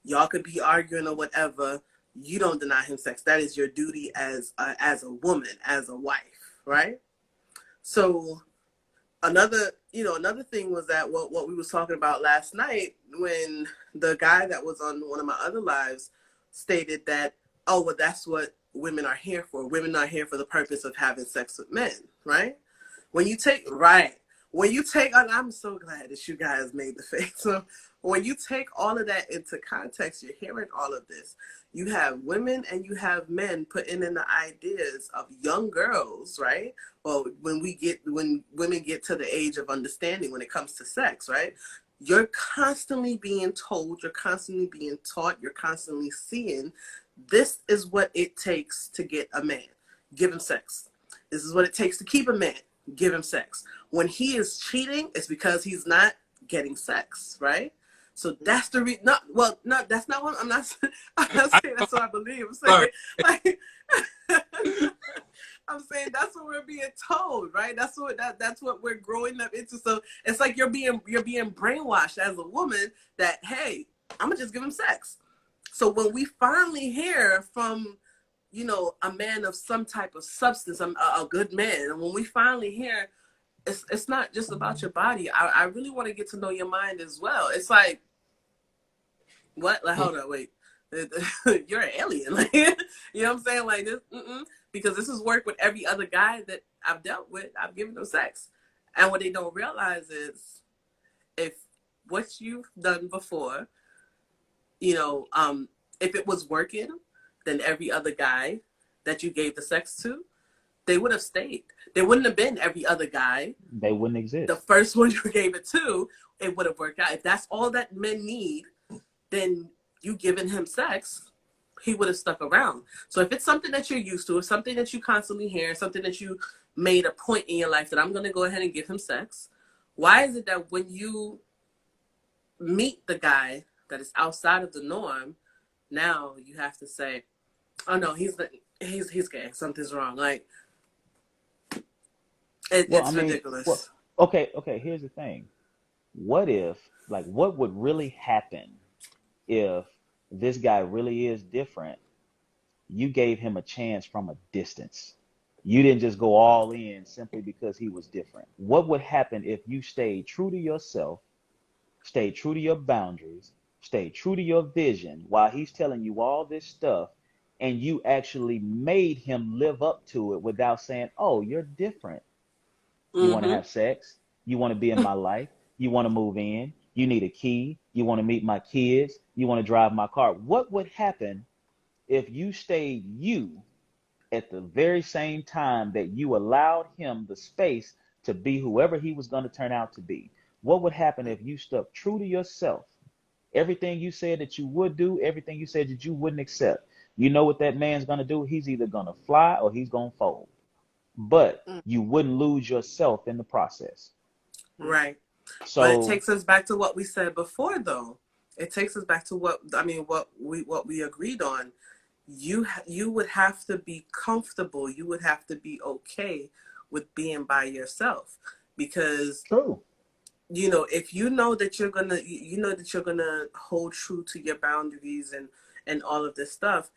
Y'all could be arguing or whatever. You don't deny him sex. That is your duty as a woman, as a wife, right? So another thing was that what we was talking about last night, when the guy that was on one of my other lives stated that, oh, well, that's what women are here for. Women are here for the purpose of having sex with men, right? When you take, and I'm so glad that you guys made the face. So when you take all of that into context, you're hearing all of this. You have women and you have men putting in the ideas of young girls, right? Or when women get to the age of understanding when it comes to sex, right? You're constantly being told, you're constantly being taught, you're constantly seeing, this is what it takes to get a man. Give him sex. This is what it takes to keep a man. Give him sex. When he is cheating, it's because he's not getting sex, right? So that's the reason. That's not what I'm not saying. That's what I believe. I'm saying, I'm saying that's what we're being told, right? That's what we're growing up into. So it's like you're being brainwashed as a woman that, hey, I'm gonna just give him sex. So when we finally hear from, you know, a man of some type of substance, a good man, and when we finally hear, it's not just about your body. I really want to get to know your mind as well. It's like, what? Like, hold on, wait. You're an alien. Like, you know what I'm saying? Like this, because this is work with every other guy that I've dealt with. I've given them sex. And what they don't realize is if what you've done before, you know, if it was working, then every other guy that you gave the sex to, they would have stayed. There wouldn't have been every other guy. They wouldn't exist. The first one you gave it to, it would have worked out. If that's all that men need, then you giving him sex, he would have stuck around. So if it's something that you're used to, or something that you constantly hear, something that you made a point in your life that I'm going to go ahead and give him sex, why is it that when you meet the guy that is outside of the norm, now you have to say, oh no, he's gay, something's wrong. Like, it's ridiculous. Well, okay, here's the thing. What would really happen if this guy really is different? You gave him a chance from a distance. You didn't just go all in simply because he was different. What would happen if you stayed true to yourself, stayed true to your boundaries, stayed true to your vision while he's telling you all this stuff, and you actually made him live up to it without saying, oh, you're different. You want to have sex? You want to be in my life? You want to move in? You need a key? You want to meet my kids? You want to drive my car? What would happen if you stayed you at the very same time that you allowed him the space to be whoever he was going to turn out to be? What would happen if you stuck true to yourself? Everything you said that you would do, everything you said that you wouldn't accept. You know what that man's going to do? He's either going to fly or he's going to fold. But you wouldn't lose yourself in the process. Right. So, but it takes us back to what we said before, though. It takes us back to what we agreed on. You would have to be comfortable. You would have to be okay with being by yourself, because true. You know, if you know that you're gonna hold true to your boundaries and all of this stuff,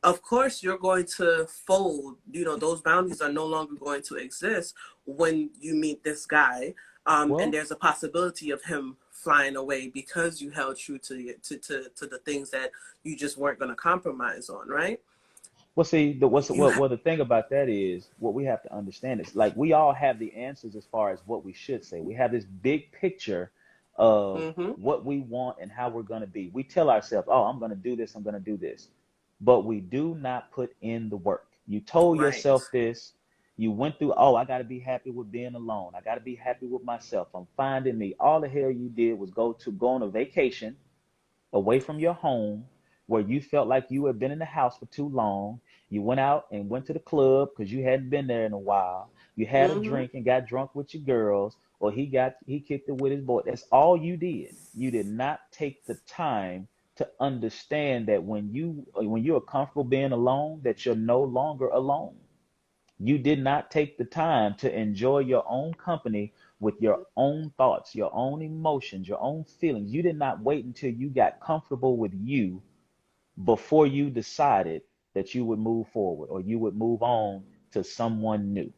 of course you're going to fold. You know, those boundaries are no longer going to exist when you meet this guy, and there's a possibility of him flying away because you held true to the things that you just weren't going to compromise on, right? Well, see, the thing about that is, what we have to understand is, like, we all have the answers as far as what we should say. We have this big picture of what we want and how we're going to be. We tell ourselves, oh, I'm going to do this, I'm going to do this. But we do not put in the work. You told yourself this. You went through, oh, I got to be happy with being alone. I got to be happy with myself. I'm finding me. All the hell you did was go on a vacation away from your home where you felt like you had been in the house for too long. You went out and went to the club because you hadn't been there in a while. You had a drink and got drunk with your girls, or he kicked it with his boy. That's all you did. You did not take the time to understand that when you're comfortable being alone, that you're no longer alone. You did not take the time to enjoy your own company with your own thoughts, your own emotions, your own feelings. You did not wait until you got comfortable with you before you decided that you would move forward or you would move on to someone new.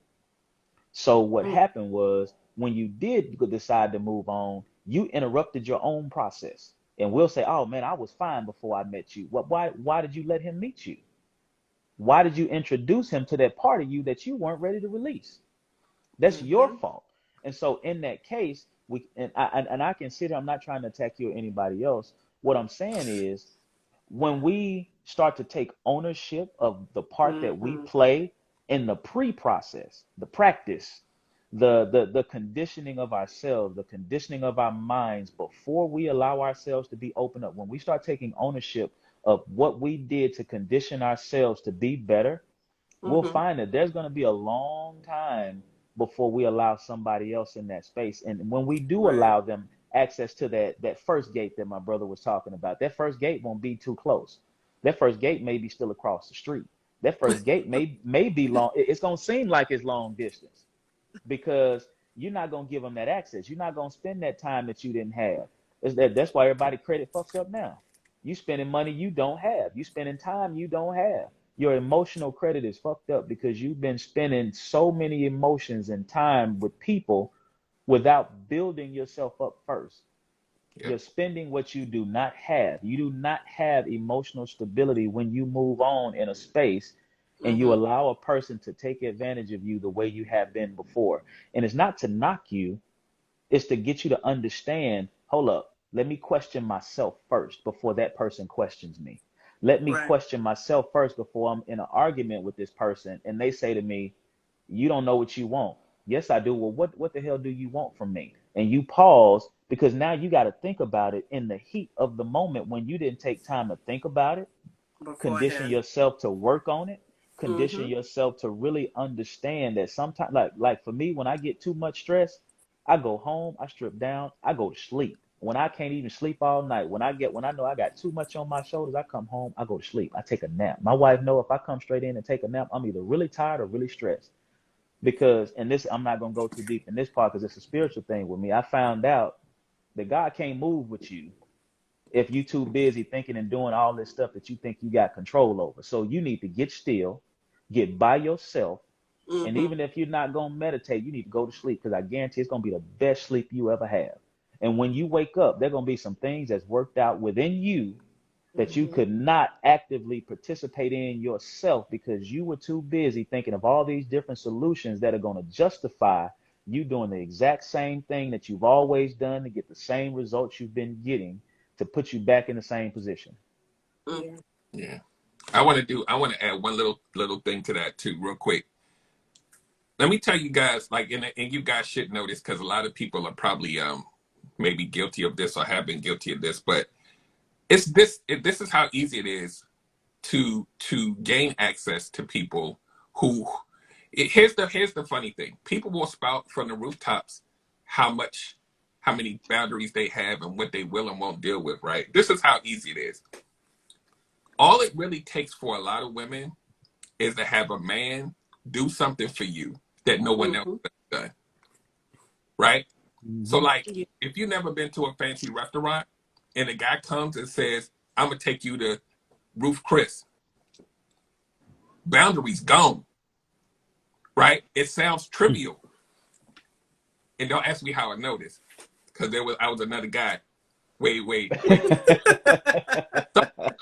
So what happened was, when you did decide to move on, you interrupted your own process. And we'll say, oh man, I was fine before I met you. Why did you let him meet you? Why did you introduce him to that part of you that you weren't ready to release? That's your fault. And so in that case, I consider, I'm not trying to attack you or anybody else. What I'm saying is, when we start to take ownership of the part that we play in the pre-process, the practice, the conditioning of ourselves, the conditioning of our minds before we allow ourselves to be open up, when we start taking ownership of what we did to condition ourselves to be better, we'll find that there's going to be a long time before we allow somebody else in that space. And when we do allow them access to that first gate that my brother was talking about, that first gate won't be too close. That first gate may be still across the street. That first gate may be long. It's gonna seem like it's long distance because you're not gonna give them that access. You're not gonna spend that time that you didn't have. That's why everybody credit fucks up now. You spending money you don't have. You spending time you don't have. Your emotional credit is fucked up because you've been spending so many emotions and time with people without building yourself up first. Yep. You're spending what you do not have. You do not have emotional stability when you move on in a space and you allow a person to take advantage of you the way you have been before. And it's not to knock you, it's to get you to understand, hold up, let me question myself first before that person questions me. Let me question myself first before I'm in an argument with this person and they say to me, you don't know what you want. Yes, I do. Well, what the hell do you want from me? And you pause because now you got to think about it in the heat of the moment when you didn't take time to think about it, condition yourself to work on it, condition yourself to really understand that sometimes, like for me, when I get too much stress, I go home, I strip down, I go to sleep. When I can't even sleep all night, when I know I got too much on my shoulders, I come home, I go to sleep, I take a nap. My wife know if I come straight in and take a nap, I'm either really tired or really stressed. Because, and this, I'm not going to go too deep in this part because it's a spiritual thing with me. I found out that God can't move with you if you too busy thinking and doing all this stuff that you think you got control over. So you need to get still, get by yourself. And even if you're not going to meditate, you need to go to sleep because I guarantee it's going to be the best sleep you ever have. And when you wake up, there are going to be some things that's worked out within you that you could not actively participate in yourself because you were too busy thinking of all these different solutions that are going to justify you doing the exact same thing that you've always done to get the same results you've been getting to put you back in the same position. Yeah. I want to add one little thing to that too, real quick. Let me tell you guys, like, and you guys should know this because a lot of people are probably maybe guilty of this or have been guilty of this, but this is how easy it is to gain access to people who here's the funny thing. People will spout from the rooftops how many boundaries they have and what they will and won't deal with, right? This is how easy it is. All it really takes for a lot of women is to have a man do something for you that no one else has done. Right? So like if you've never been to a fancy restaurant and a guy comes and says, I'm gonna take you to Ruth Chris. Boundaries gone. Right? It sounds trivial. And don't ask me how I know this. Because I was another guy. Wait.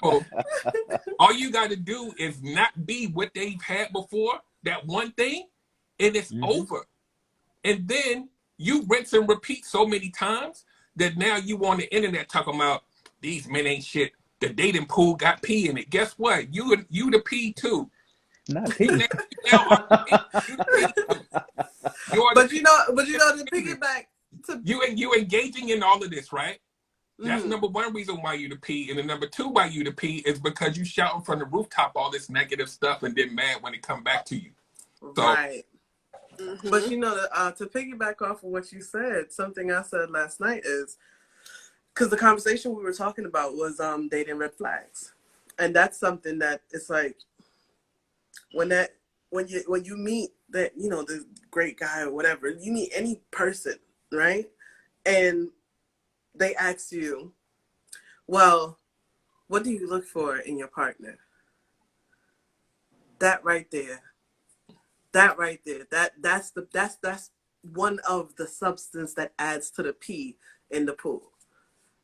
So, all you gotta do is not be what they've had before, that one thing, and it's over. And then you rinse and repeat so many times that now you on the internet talking about these men ain't shit. The dating pool got pee in it. Guess what? You the pee too. Not pee. You the pee too. But you know to piggyback to you engaging in all of this, right? That's number one reason why you the pee, and the number two why you the pee is because you shouting from the rooftop all this negative stuff and then mad when it come back to you. So, right. But you know, to piggyback off of what you said, something I said last night is because the conversation we were talking about was dating red flags, and that's something that it's like when you meet that, you know, the great guy or whatever, you meet any person, right, and they ask you, well, what do you look for in your partner? That right there, that's one of the substance that adds to the pee in the pool,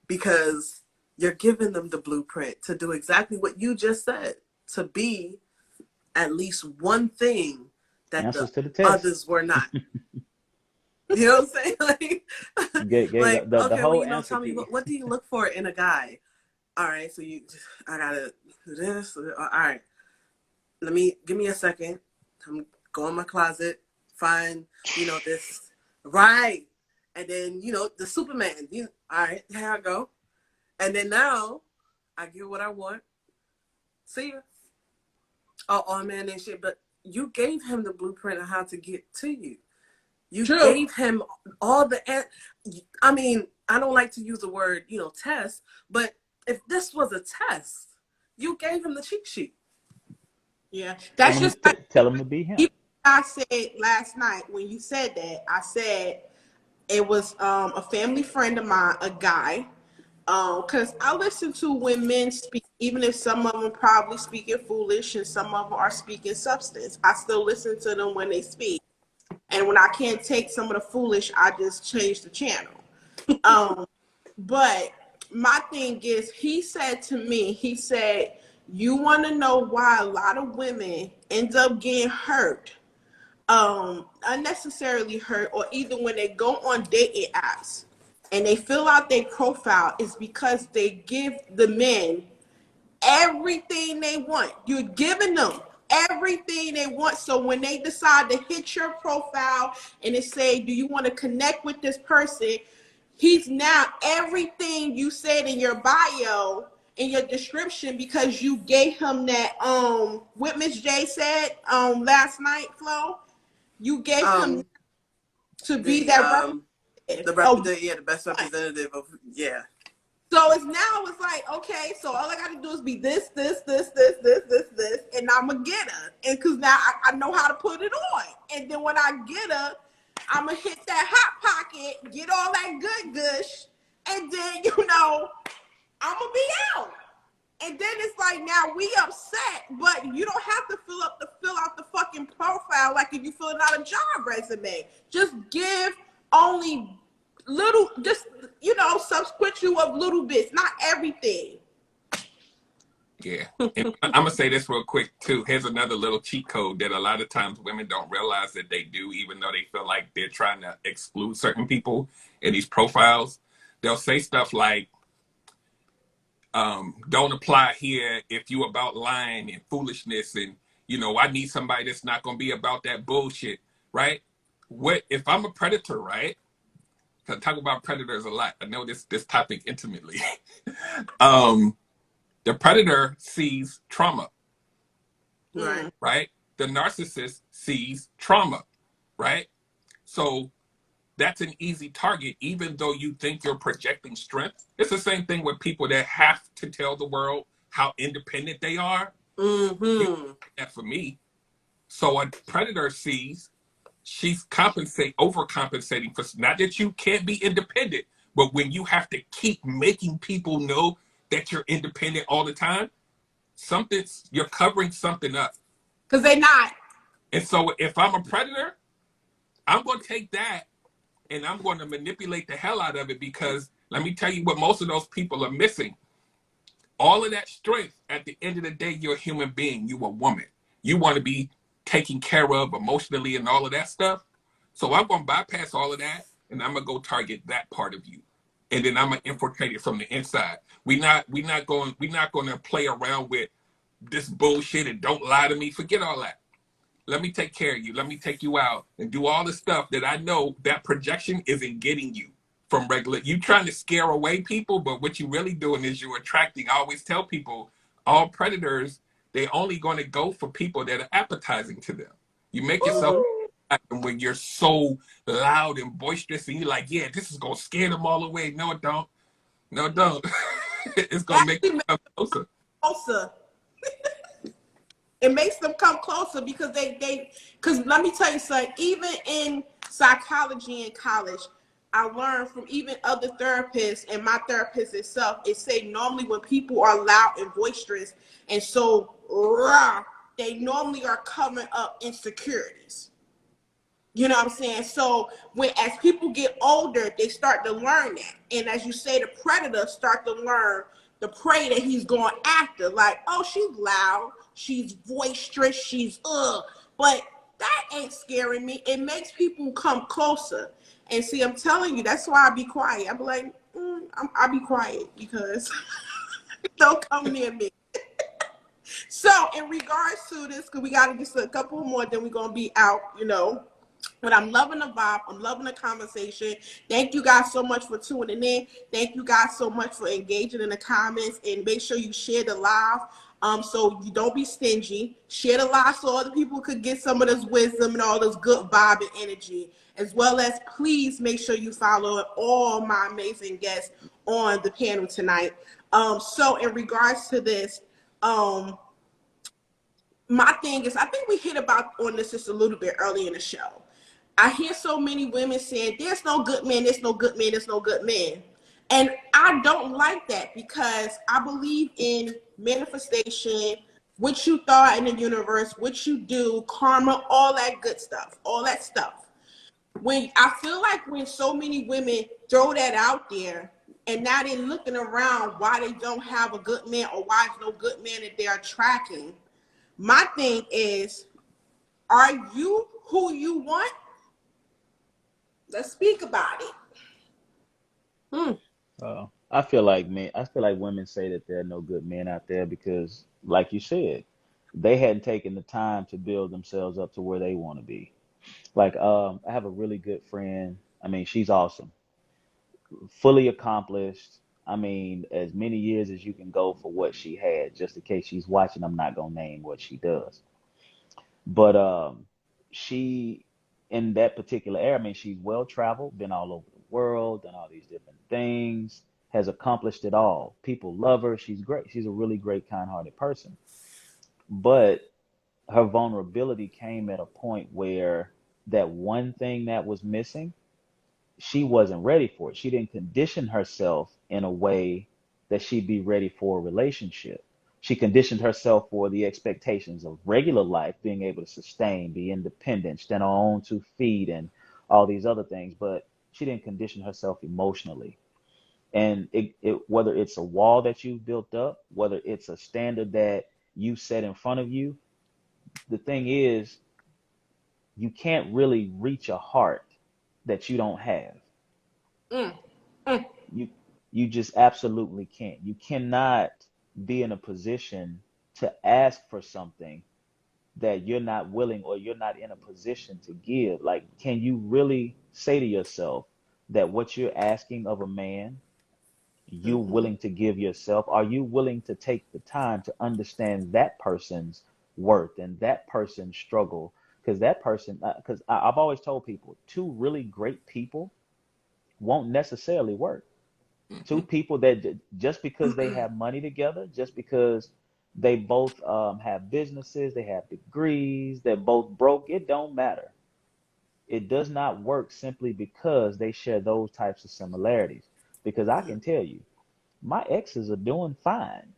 because you're giving them the blueprint to do exactly what you just said, to be at least one thing that Answers the to the test. others were not. You know what I'm saying? Like, Like the okay, whole well, you know, answer tell me, key. what do you look for in a guy? All right, so I gotta do this. All right, give me a second. I'm go in my closet, find, you know, this, right, and then, you know, the Superman. All right, here I go, and then now I get what I want. See ya. Oh man, and shit. But you gave him the blueprint of how to get to you. You gave him all the, I mean, I don't like to use the word, you know, test, but if this was a test, you gave him the cheat sheet. Yeah, that's just like Tell him to be him. even I said last night when you said that. I said it was a family friend of mine, a guy. Because I listen to when men speak, even if some of them probably speaking foolish and some of them are speaking substance. I still listen to them when they speak. And when I can't take some of the foolish, I just change the channel. Um, but my thing is, he said to me, he said, you want to know why a lot of women end up getting hurt, unnecessarily hurt, or even when they go on dating apps and they fill out their profile, is because they give the men everything they want. You're giving them everything they want. So when they decide to hit your profile and they say, do you want to connect with this person? He's now everything you said in your bio, in your description, because you gave him that what Miss J said last night, Flo. You gave him Um, to be the that the best representative of So it's like, okay, so all I got to do is be this, and I'm going to get her. And because now I know how to put it on. And then when I get her, I'm going to hit that hot pocket, get all that good gush, and then, I'm going to be out. And then it's like, now we upset, but you don't have to fill out the fucking profile like if you filling out a job resume. Just give only little, just, subsequent you of little bits, not everything. Yeah. And I'm going to say this real quick, too. Here's another little cheat code that a lot of times women don't realize that they do, even though they feel like they're trying to exclude certain people in these profiles. They'll say stuff like, don't apply here if you about lying and foolishness, and I need somebody that's not going to be about that bullshit, right? What if I'm a predator, right? I talk about predators a lot. I know this topic intimately. The predator sees trauma, right? The narcissist sees trauma, right? So that's an easy target, even though you think you're projecting strength. It's the same thing with people that have to tell the world how independent they are. Mm-hmm. That for me. So a predator sees she's overcompensating for, not that you can't be independent, but when you have to keep making people know that you're independent all the time, you're covering something up. Because they're not. And so if I'm a predator, I'm going to take that and I'm going to manipulate the hell out of it, because let me tell you what most of those people are missing. All of that strength, at the end of the day, you're a human being. You're a woman. You want to be taken care of emotionally and all of that stuff. So I'm going to bypass all of that and I'm going to go target that part of you. And then I'm going to infiltrate it from the inside. We're not going to play around with this bullshit and don't lie to me. Forget all that. Let me take care of you. Let me take you out and do all the stuff that I know that projection isn't getting you from regular. You trying to scare away people, but what you really doing is you're attracting. I always tell people, all predators, they only going to go for people that are appetizing to them. You make yourself when you're so loud and boisterous and you're like, yeah, this is going to scare them all away. No, it don't. No, it don't. It's going to make them come closer. It makes them come closer because because let me tell you something, even in psychology in college, I learned from even other therapists and my therapist itself, it say normally when people are loud and boisterous and so raw, they normally are covering up insecurities. You know what I'm saying? So as people get older, they start to learn that. And as you say, the predator start to learn the prey that he's going after. Like, oh, she's loud, she's boisterous, she's but that ain't scaring me. It makes people come closer. And see, I'm telling you, that's why I be quiet. I'm like, I'll be quiet because don't come near me. So in regards to this, because we got to just a couple more, then we're going to be out, But I'm loving the vibe. I'm loving the conversation. Thank you guys so much for tuning in. Thank you guys so much for engaging in the comments. And make sure you share the live. So you don't be stingy. Share the live so other people could get some of this wisdom and all this good vibe and energy. As well as please make sure you follow all my amazing guests on the panel tonight. So in regards to this, my thing is, I think we hit about on this just a little bit early in the show. I hear so many women saying, there's no good man, there's no good man, there's no good man. And I don't like that, because I believe in manifestation, what you thought in the universe, what you do, karma, all that good stuff, all that stuff. When I feel like when so many women throw that out there, and now they're looking around why they don't have a good man, or why there's no good man that they're tracking. My thing is, are you who you want? Let's speak about it. I feel like women say that there are no good men out there because, like you said, they hadn't taken the time to build themselves up to where they want to be. Like, I have a really good friend. I mean, she's awesome, fully accomplished. I mean, as many years as you can go for what she had. Just in case she's watching, I'm not gonna name what she does. But she, in that particular area, I mean, she's well traveled, been all over the world, done all these different things, has accomplished it all. People love her. She's great. She's a really great, kind-hearted person. But her vulnerability came at a point where that one thing that was missing, she wasn't ready for it. She didn't condition herself in a way that she'd be ready for a relationship. She conditioned herself for the expectations of regular life, being able to sustain, be independent, stand on her own 2 feet, and all these other things. But she didn't condition herself emotionally. And whether it's a wall that you've built up, whether it's a standard that you set in front of you, the thing is, you can't really reach a heart that you don't have. Mm, mm, You you just absolutely can't. You cannot be in a position to ask for something that you're not willing or you're not in a position to give. Like, can you really say to yourself that what you're asking of a man, you're mhm, willing to give yourself? Are you willing to take the time to understand that person's worth and that person's struggle? Because that person, because I've always told people, two really great people won't necessarily work. Two people that just because they have money together, just because they both have businesses, they have degrees, they're both broke, it don't matter. It does not work simply because they share those types of similarities. Because I can tell you, my exes are doing fine.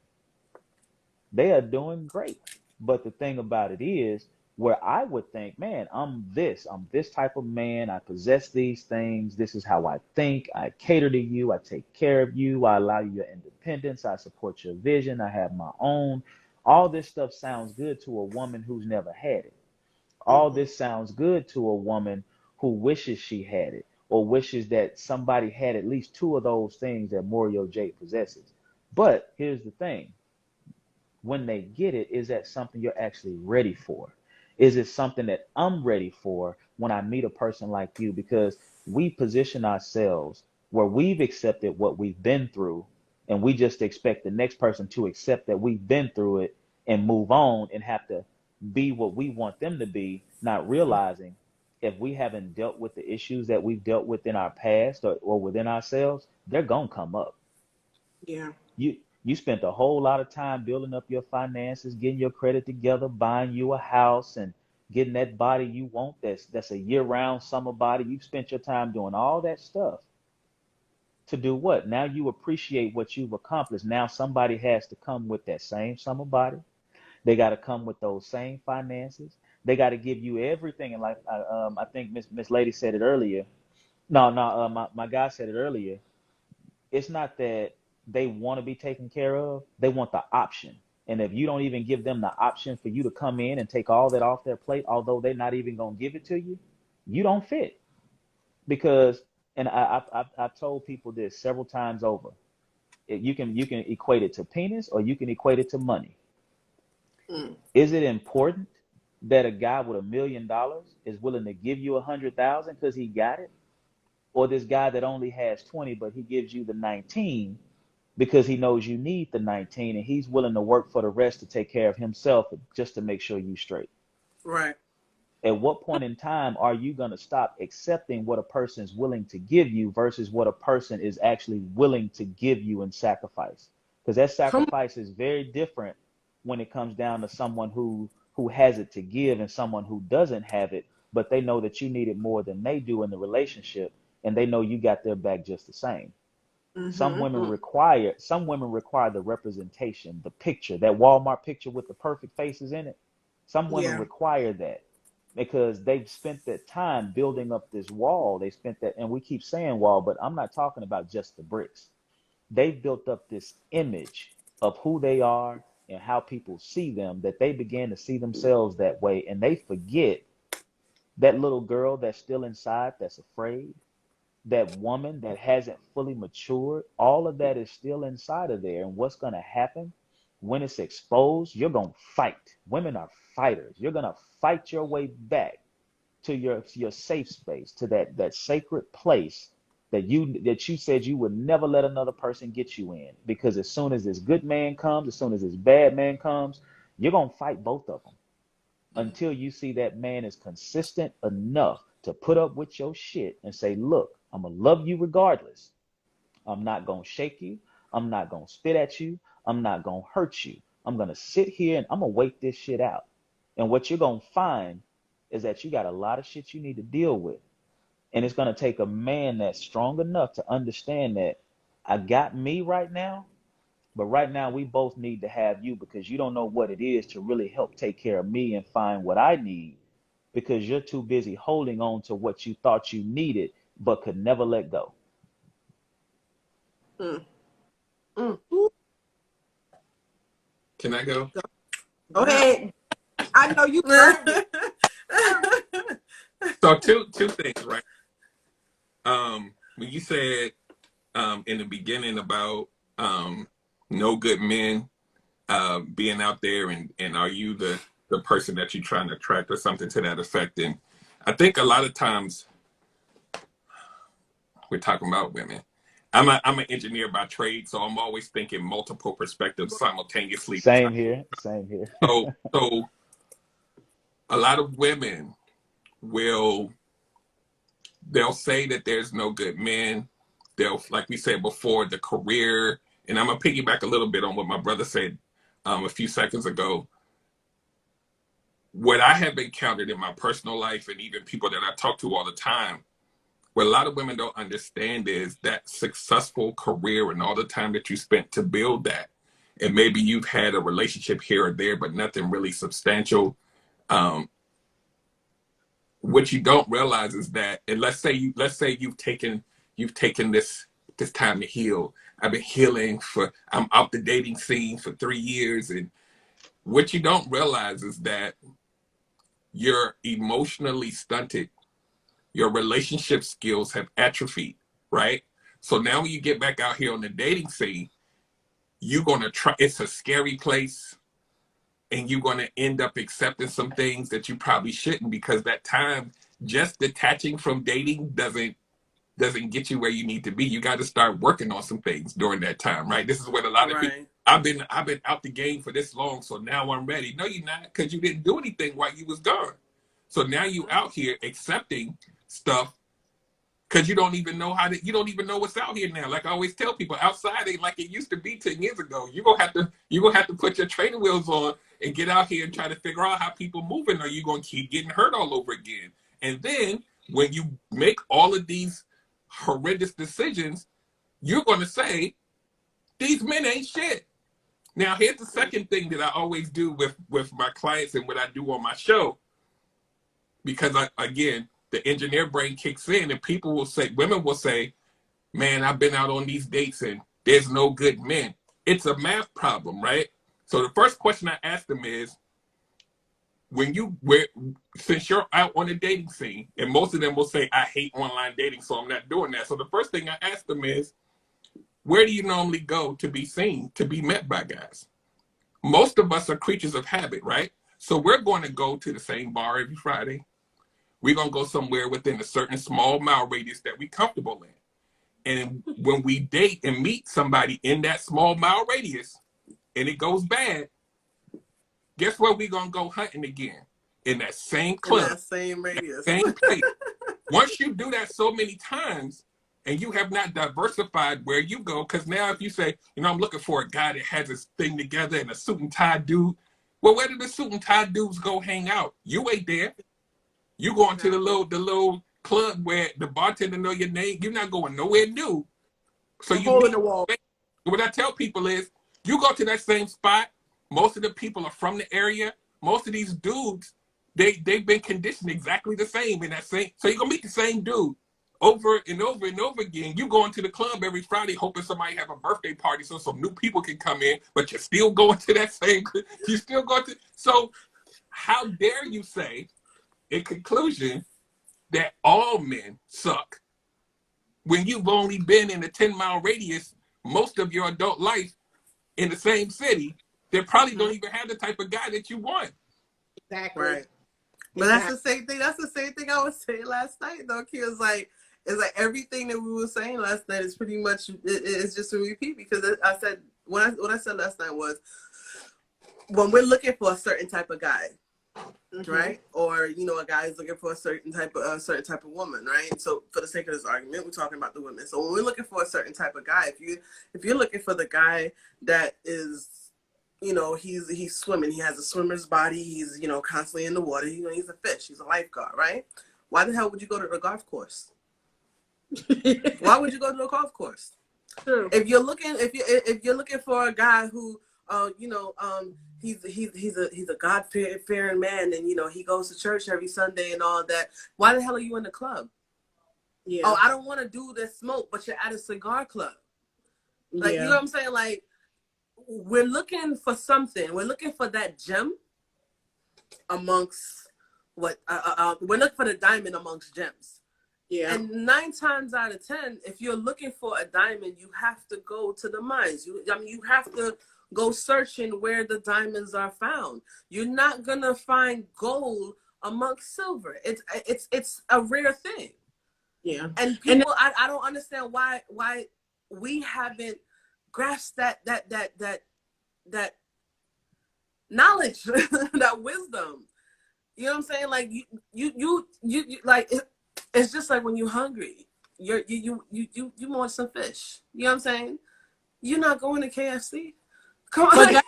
They are doing great. But the thing about it is, where I would think, man, I'm this type of man. I possess these things. This is how I think. I cater to you. I take care of you. I allow you your independence. I support your vision. I have my own. All this stuff sounds good to a woman who's never had it. All mhm. this sounds good to a woman who wishes she had it, or wishes that somebody had at least two of those things that Mario J possesses. But here's the thing, when they get it, is that something you're actually ready for? Is it something that I'm ready for when I meet a person like you? Because we position ourselves where we've accepted what we've been through, and we just expect the next person to accept that we've been through it and move on and have to be what we want them to be, not realizing if we haven't dealt with the issues that we've dealt with in our past or within ourselves, they're going to come up. Yeah. You spent a whole lot of time building up your finances, getting your credit together, buying you a house, and getting that body you want. That's a year-round summer body. You've spent your time doing all that stuff to do what? Now you appreciate what you've accomplished. Now somebody has to come with that same summer body. They got to come with those same finances. They got to give you everything. And like I think Miss Lady said it earlier. No, no, my guy said it earlier. It's not that they want to be taken care of, they want the option. And if you don't even give them the option for you to come in and take all that off their plate, although they're not even going to give it to you, you don't fit. Because, and I've told people this several times over, you can equate it to penis or you can equate it to money. Mm. Is it important that a guy with $1 million is willing to give you 100,000 because he got it? Or this guy that only has 20, but he gives you the 19 because he knows you need the 19 and he's willing to work for the rest to take care of himself just to make sure you straight. Right. At what point in time are you going to stop accepting what a person is willing to give you versus what a person is actually willing to give you in sacrifice? Because that Come sacrifice is very different when it comes down to someone who has it to give and someone who doesn't have it, but they know that you need it more than they do in the relationship, and they know you got their back just the same. Some women require the representation, the picture, that Walmart picture with the perfect faces in it. Some women require that because they've spent that time building up this wall. They spent that, and we keep saying wall, but I'm not talking about just the bricks. They've built up this image of who they are and how people see them, that they begin to see themselves that way, and they forget that little girl that's still inside, that's afraid, that woman that hasn't fully matured, all of that is still inside of there. And what's going to happen when it's exposed? You're going to fight. Women are fighters. You're going to fight your way back to your safe space, to that sacred place that you said you would never let another person get you in. Because as soon as this good man comes, as soon as this bad man comes, you're going to fight both of them until you see that man is consistent enough to put up with your shit and say, look, I'm going to love you regardless. I'm not going to shake you. I'm not going to spit at you. I'm not going to hurt you. I'm going to sit here and I'm going to wait this shit out. And what you're going to find is that you got a lot of shit you need to deal with. And it's going to take a man that's strong enough to understand that I got me right now, but right now we both need to have you, because you don't know what it is to really help take care of me and find what I need, because you're too busy holding on to what you thought you needed but could never let go. Mm. Can I go? Go ahead. I know you heard me. So two things, right? When you said in the beginning about no good men being out there, and are you the person that you're trying to attract, or something to that effect? And I think a lot of times we're talking about women. I'm an engineer by trade, so I'm always thinking multiple perspectives simultaneously. Same here. So a lot of women they'll say that there's no good men. They'll, like we said before, the career, and I'm gonna piggyback a little bit on what my brother said a few seconds ago. What I have encountered in my personal life, and even people that I talk to all the time, what a lot of women don't understand is that successful career and all the time that you spent to build that, and maybe you've had a relationship here or there, but nothing really substantial. What you don't realize is that, and let's say you've taken this time to heal. I've been healing I'm out the dating scene for 3 years, and what you don't realize is that you're emotionally stunted. Your relationship skills have atrophied, right? So now when you get back out here on the dating scene, you're gonna try. It's a scary place. And you're going to end up accepting some things that you probably shouldn't, because that time just detaching from dating doesn't get you where you need to be. You got to start working on some things during that time, right? This is what a lot of people, I've been out the game for this long, so now I'm ready. No, you're not, because you didn't do anything while you was gone. So now you out here accepting stuff because you don't even know you don't even know what's out here now. Like I always tell people, outside ain't like it used to be 10 years ago. You're gonna have to put your training wheels on and get out here and try to figure out how people moving, or you're gonna keep getting hurt all over again. And then when you make all of these horrendous decisions, you're gonna say, these men ain't shit. Now here's the second thing that I always do with my clients and what I do on my show, because again, the engineer brain kicks in, and women will say, man, I've been out on these dates and there's no good men. It's a math problem, right? So the first question I ask them is, since you're out on the dating scene, and most of them will say, I hate online dating, so I'm not doing that. So the first thing I ask them is, where do you normally go to be seen, to be met by guys? Most of us are creatures of habit, right? So we're going to go to the same bar every Friday. We're going to go somewhere within a certain small mile radius that we're comfortable in. And when we date and meet somebody in that small mile radius and it goes bad, guess where we're going to go hunting again? In that same club. In that same radius. Same place. Once you do that so many times and you have not diversified where you go, because now if you say, I'm looking for a guy that has his thing together and a suit and tie dude, Well, where did the suit and tie dudes go hang out? You ain't there. You going to the little club where the bartender know your name. You're not going nowhere new. So A you hole in meet. the wall. What I tell people is, you go to that same spot. Most of the people are from the area. Most of these dudes, they've been conditioned exactly the same in that same. So you're gonna meet the same dude over and over and over again. You going to the club every Friday, hoping somebody have a birthday party so some new people can come in, but you're still going to that same. You still going to. So how dare you say, in conclusion, that all men suck when you've only been in a 10-mile radius most of your adult life in the same city that probably don't even have the type of guy that you want. Exactly. Right. But that's the same thing. That's the same thing I was saying last night, though. It's like everything that we were saying last night is pretty much it's just a repeat, because I said what I said last night was, when we're looking for a certain type of guy, right? Or a guy is looking for a certain type of woman, right? So for the sake of this argument, we're talking about the women. So when we're looking for a certain type of guy, if you're looking for the guy that is, he's swimming, he has a swimmer's body, he's constantly in the water, he's a fish, he's a lifeguard, right? Why the hell would you go to the golf course? Why would you go to the golf course? True. If you're looking for a guy who he's a God-fearing man, and he goes to church every Sunday and all that, why the hell are you in the club? Yeah. Oh, I don't want to do this smoke, but you're at a cigar club. Like, you know what I'm saying? Like, we're looking for something. We're looking for that gem amongst we're looking for the diamond amongst gems. Yeah. And 9 times out of 10, if you're looking for a diamond, you have to go to the mines. You have to go searching where the diamonds are found. You're not gonna find gold amongst silver. It's a rare thing. Yeah. And people, I don't understand why we haven't grasped that knowledge, that wisdom. You know what I'm saying? Like you like it's just like when you're hungry, you want some fish. You know what I'm saying? You're not going to KFC. Come on.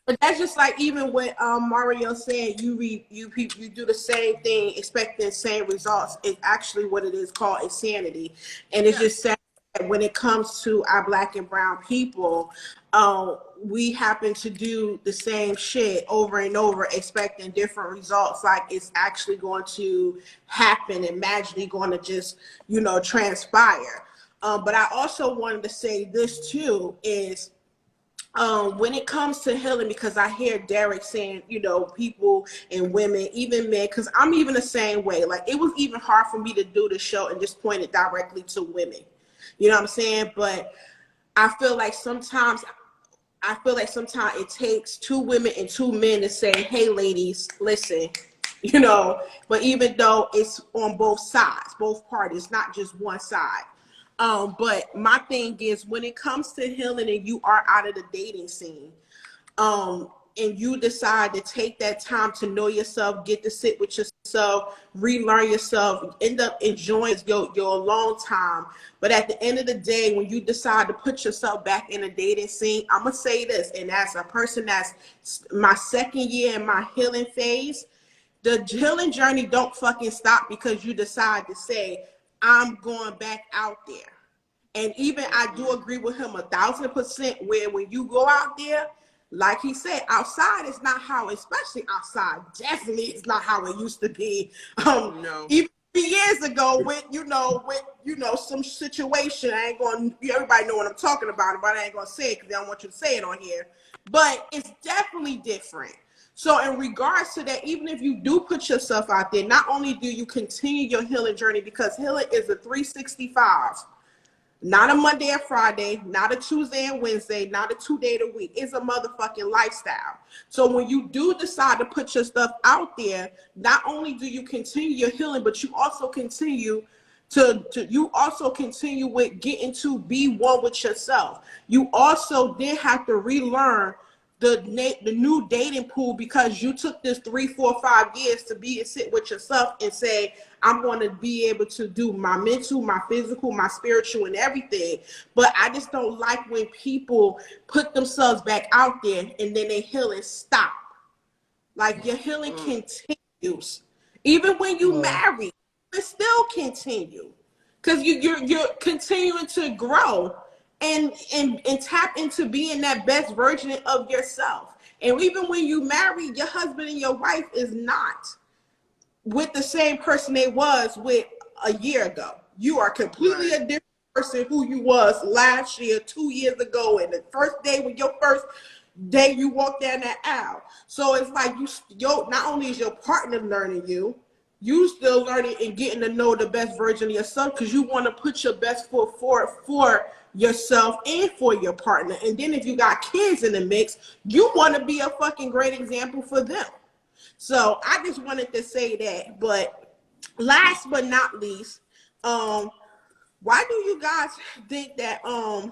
But that's just like even what Mario said. You do the same thing, expecting the same results. It's actually what it is called insanity, and it's just sad that when it comes to our Black and brown people, we happen to do the same shit over and over, expecting different results. Like it's actually going to happen and magically going to just transpire. But I also wanted to say this too is. When it comes to healing, because I hear Derek saying, people and women, even men, because I'm even the same way. Like it was even hard for me to do the show and just point it directly to women. You know what I'm saying? But I feel like sometimes it takes 2 women and 2 men to say, hey, ladies, listen, but even though it's on both sides, both parties, not just one side. But my thing is, when it comes to healing and you are out of the dating scene, and you decide to take that time to know yourself, get to sit with yourself, relearn yourself, end up enjoying your alone time. But at the end of the day, when you decide to put yourself back in the dating scene, I'm going to say this, and as a person that's my 2nd year in my healing phase, the healing journey don't fucking stop because you decide to say, I'm going back out there. And even I do agree with him 1,000%, where when you go out there, like he said, outside is not how, especially outside, definitely it's not how it used to be. No. Even 3 years ago with some situation, I ain't going to, everybody know what I'm talking about, but I ain't going to say it because I don't want you to say it on here. But it's definitely different. So in regards to that, even if you do put yourself out there, not only do you continue your healing journey, because healing is a 365, not a Monday and Friday, not a Tuesday and Wednesday, not a 2-day a week. It's a motherfucking lifestyle. So when you do decide to put your stuff out there, not only do you continue your healing, but you also continue with getting to be one with yourself. You also then have to relearn the new dating pool because you took this 3, 4, 5 years to be and sit with yourself and say, I'm going to be able to do my mental, my physical, my spiritual, and everything. But I just don't like when people put themselves back out there and then their healing stop. Like your healing continues. Even when you marry, it still continue. Because you're continuing to grow and tap into being that best version of yourself. And even when you marry, your husband and your wife is not with the same person they was with a year ago. You are completely a different person who you was last year, 2 years ago, and the first day when your first day you walk down that aisle. So it's like not only is your partner learning you still learning and getting to know the best version of yourself because you want to put your best foot forward for yourself and for your partner. And then if you got kids in the mix, you want to be a fucking great example for them. So I just wanted to say that. But last but not least, why do you guys think that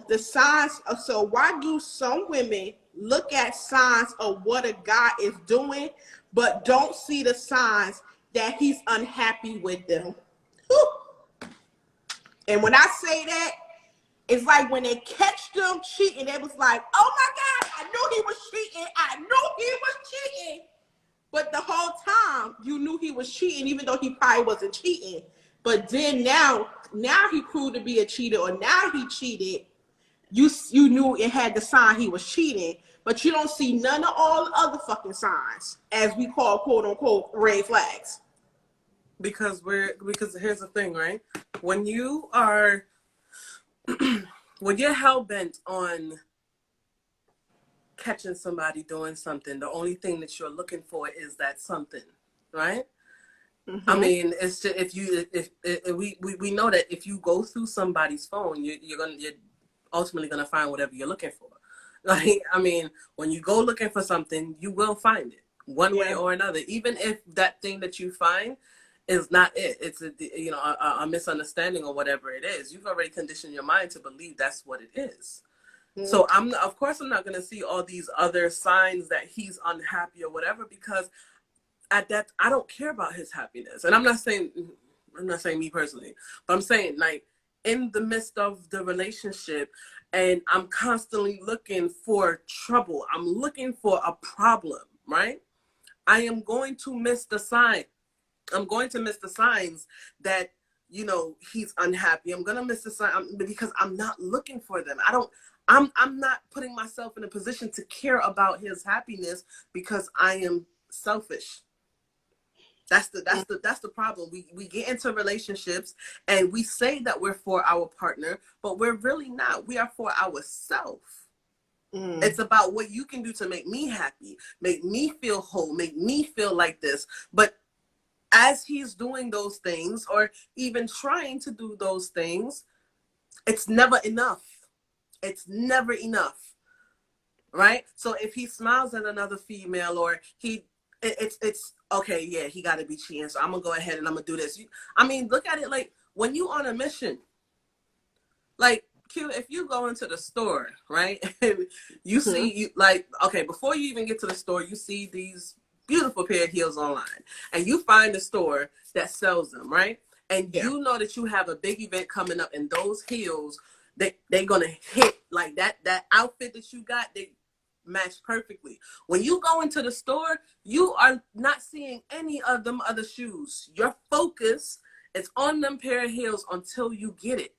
the signs so why do some women look at signs of what a guy is doing but don't see the signs that he's unhappy with them? Whew. And when I say that, it's like when they catch them cheating, it was like, oh my God, I knew he was cheating. I knew he was cheating. But the whole time you knew he was cheating, even though he probably wasn't cheating. But then now he proved to be a cheater, or now he cheated. You knew it had the sign he was cheating, but you don't see none of all the other fucking signs, as we call quote unquote red flags. Because here's the thing, right? When you are when you're hell bent on catching somebody doing something, the only thing that you're looking for is that something, right? Mm-hmm. I mean, it's just, we know that if you go through somebody's phone, you're ultimately gonna find whatever you're looking for. Like, I mean, when you go looking for something, you will find it one way or another, even if that thing that you find is not it. It's a misunderstanding or whatever it is. You've already conditioned your mind to believe that's what it is. Mm-hmm. So of course I'm not gonna see all these other signs that he's unhappy or whatever, because at that, I don't care about his happiness. And I'm not saying me personally, but I'm saying, like, in the midst of the relationship, and I'm constantly looking for trouble, I'm looking for a problem, right? I am going to miss the sign. I'm going to miss the signs that, he's unhappy. I'm going to miss the sign because I'm not looking for them. I'm not putting myself in a position to care about his happiness because I am selfish. That's the problem. We get into relationships and we say that we're for our partner, but we're really not. We are for ourselves. It's about what you can do to make me happy, make me feel whole, make me feel like this. But as he's doing those things, or even trying to do those things, it's never enough. It's never enough, right? So if he smiles at another female, or it's okay, yeah, he got to be cheating, so I'm gonna go ahead and I'm gonna do this. I mean, look at it like when you on a mission. Like, Q, if you go into the store, right, and you see, okay, before you even get to the store, you see these beautiful pair of heels online, and you find a store that sells them, right? And you know that you have a big event coming up, and those heels, they're gonna hit like that outfit that you got, they match perfectly. When you go into the store, you are not seeing any of them other shoes. Your focus is on them pair of heels until you get it.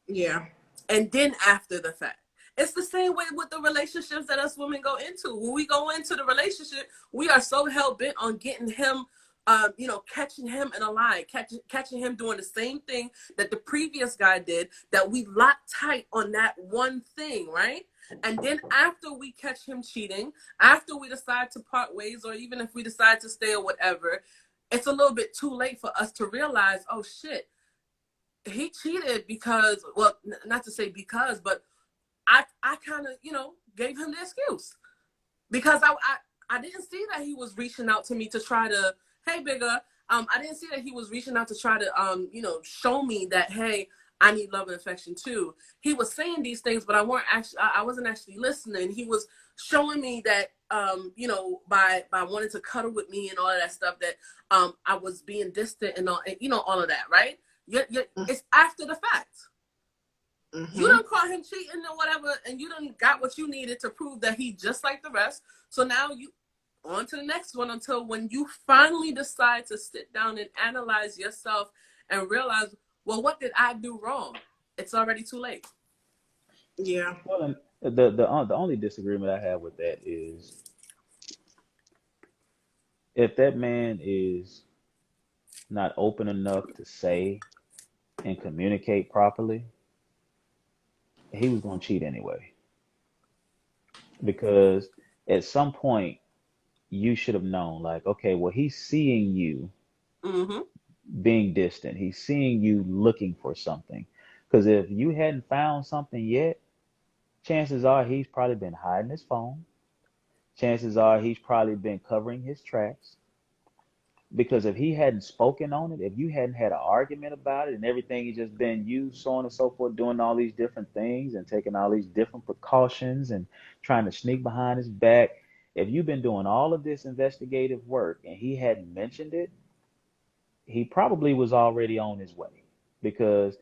Yeah. And then after the fact. It's the same way with the relationships that us women go into. When we go into the relationship, we are so hell-bent on getting him, catching him in a lie, catching him doing the same thing that the previous guy did, that we lock tight on that one thing, right? And then after we catch him cheating, after we decide to part ways, or even if we decide to stay or whatever, it's a little bit too late for us to realize, oh shit, he cheated because, well, not to say because, but I kind of, gave him the excuse, because I didn't see that he was reaching out to me to try to, hey, bigger, I didn't see that he was reaching out to try to, show me that, hey, I need love and affection too. He was saying these things, but I wasn't actually listening. He was showing me that, you know, by wanting to cuddle with me and all of that stuff, that I was being distant and all, and, you know, all of that, right? It's after the fact. You done caught him cheating or whatever, and you done got what you needed to prove that he just like the rest. So now you on to the next one, until when you finally decide to sit down and analyze yourself and realize, well, what did I do wrong? It's already too late. Yeah. Well, and the only disagreement I have with that is if that man is not open enough to say and communicate properly, he was going to cheat anyway. Because at some point, you should have known, like, okay, well, he's seeing you being distant. He's seeing you looking for something. Because if you hadn't found something yet, chances are he's probably been hiding his phone. Chances are he's probably been covering his tracks. Because if he hadn't spoken on it, if you hadn't had an argument about it and everything has just been you, so on and so forth, doing all these different things and taking all these different precautions and trying to sneak behind his back, if you've been doing all of this investigative work and he hadn't mentioned it, he probably was already on his way. Because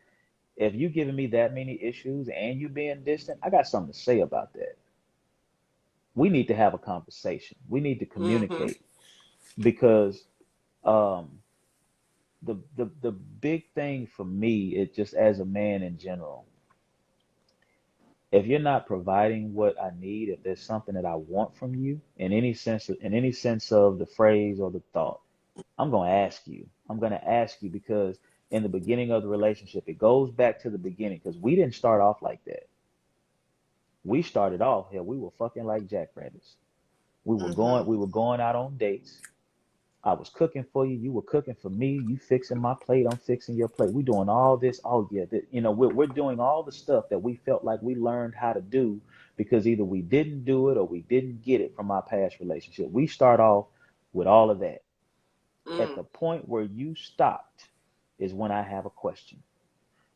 if you giving me that many issues and you being distant, I got something to say about that. We need to have a conversation. We need to communicate because the big thing for me is just as a man in general. If you're not providing what I need, if there's something that I want from you in any sense of the phrase or the thought, I'm going to ask you. I'm going to ask you because in the beginning of the relationship, it goes back to the beginning because we didn't start off like that. We started off here. We were fucking like jackrabbits. We were going out on dates. I was cooking for you. You were cooking for me. You fixing my plate. I'm fixing your plate. We doing all this. Oh yeah, you know, we're doing all the stuff that we felt like we learned how to do because either we didn't do it or we didn't get it from our past relationship. We start off with all of that. At the point where you stopped is when I have a question.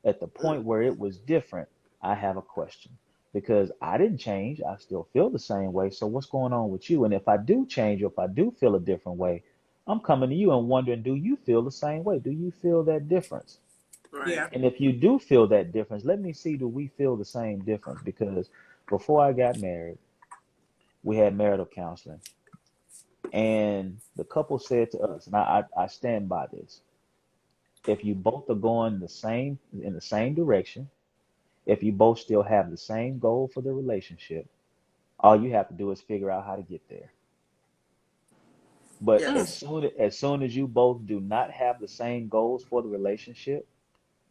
At the point where it was different, I have a question. Because I didn't change, I still feel the same way. So what's going on with you? And if I do change or if I do feel a different way, I'm coming to you and wondering, do you feel the same way? Do you feel that difference? Right. Yeah. And if you do feel that difference, let me see, do we feel the same difference? Because before I got married, we had marital counseling. And the couple said to us, and I stand by this, if you both are going in the same direction, if you both still have the same goal for the relationship, all you have to do is figure out how to get there. But Yes. as soon as you both do not have the same goals for the relationship,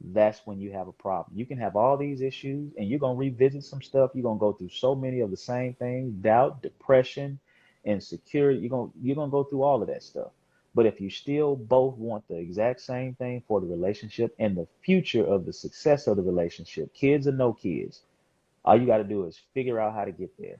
that's when you have a problem. You can have all these issues and you're going to revisit some stuff. You're going to go through so many of the same things, doubt, depression, insecurity. You're going to go through all of that stuff. But if you still both want the exact same thing for the relationship and the future of the success of the relationship, kids or no kids, all you got to do is figure out how to get there.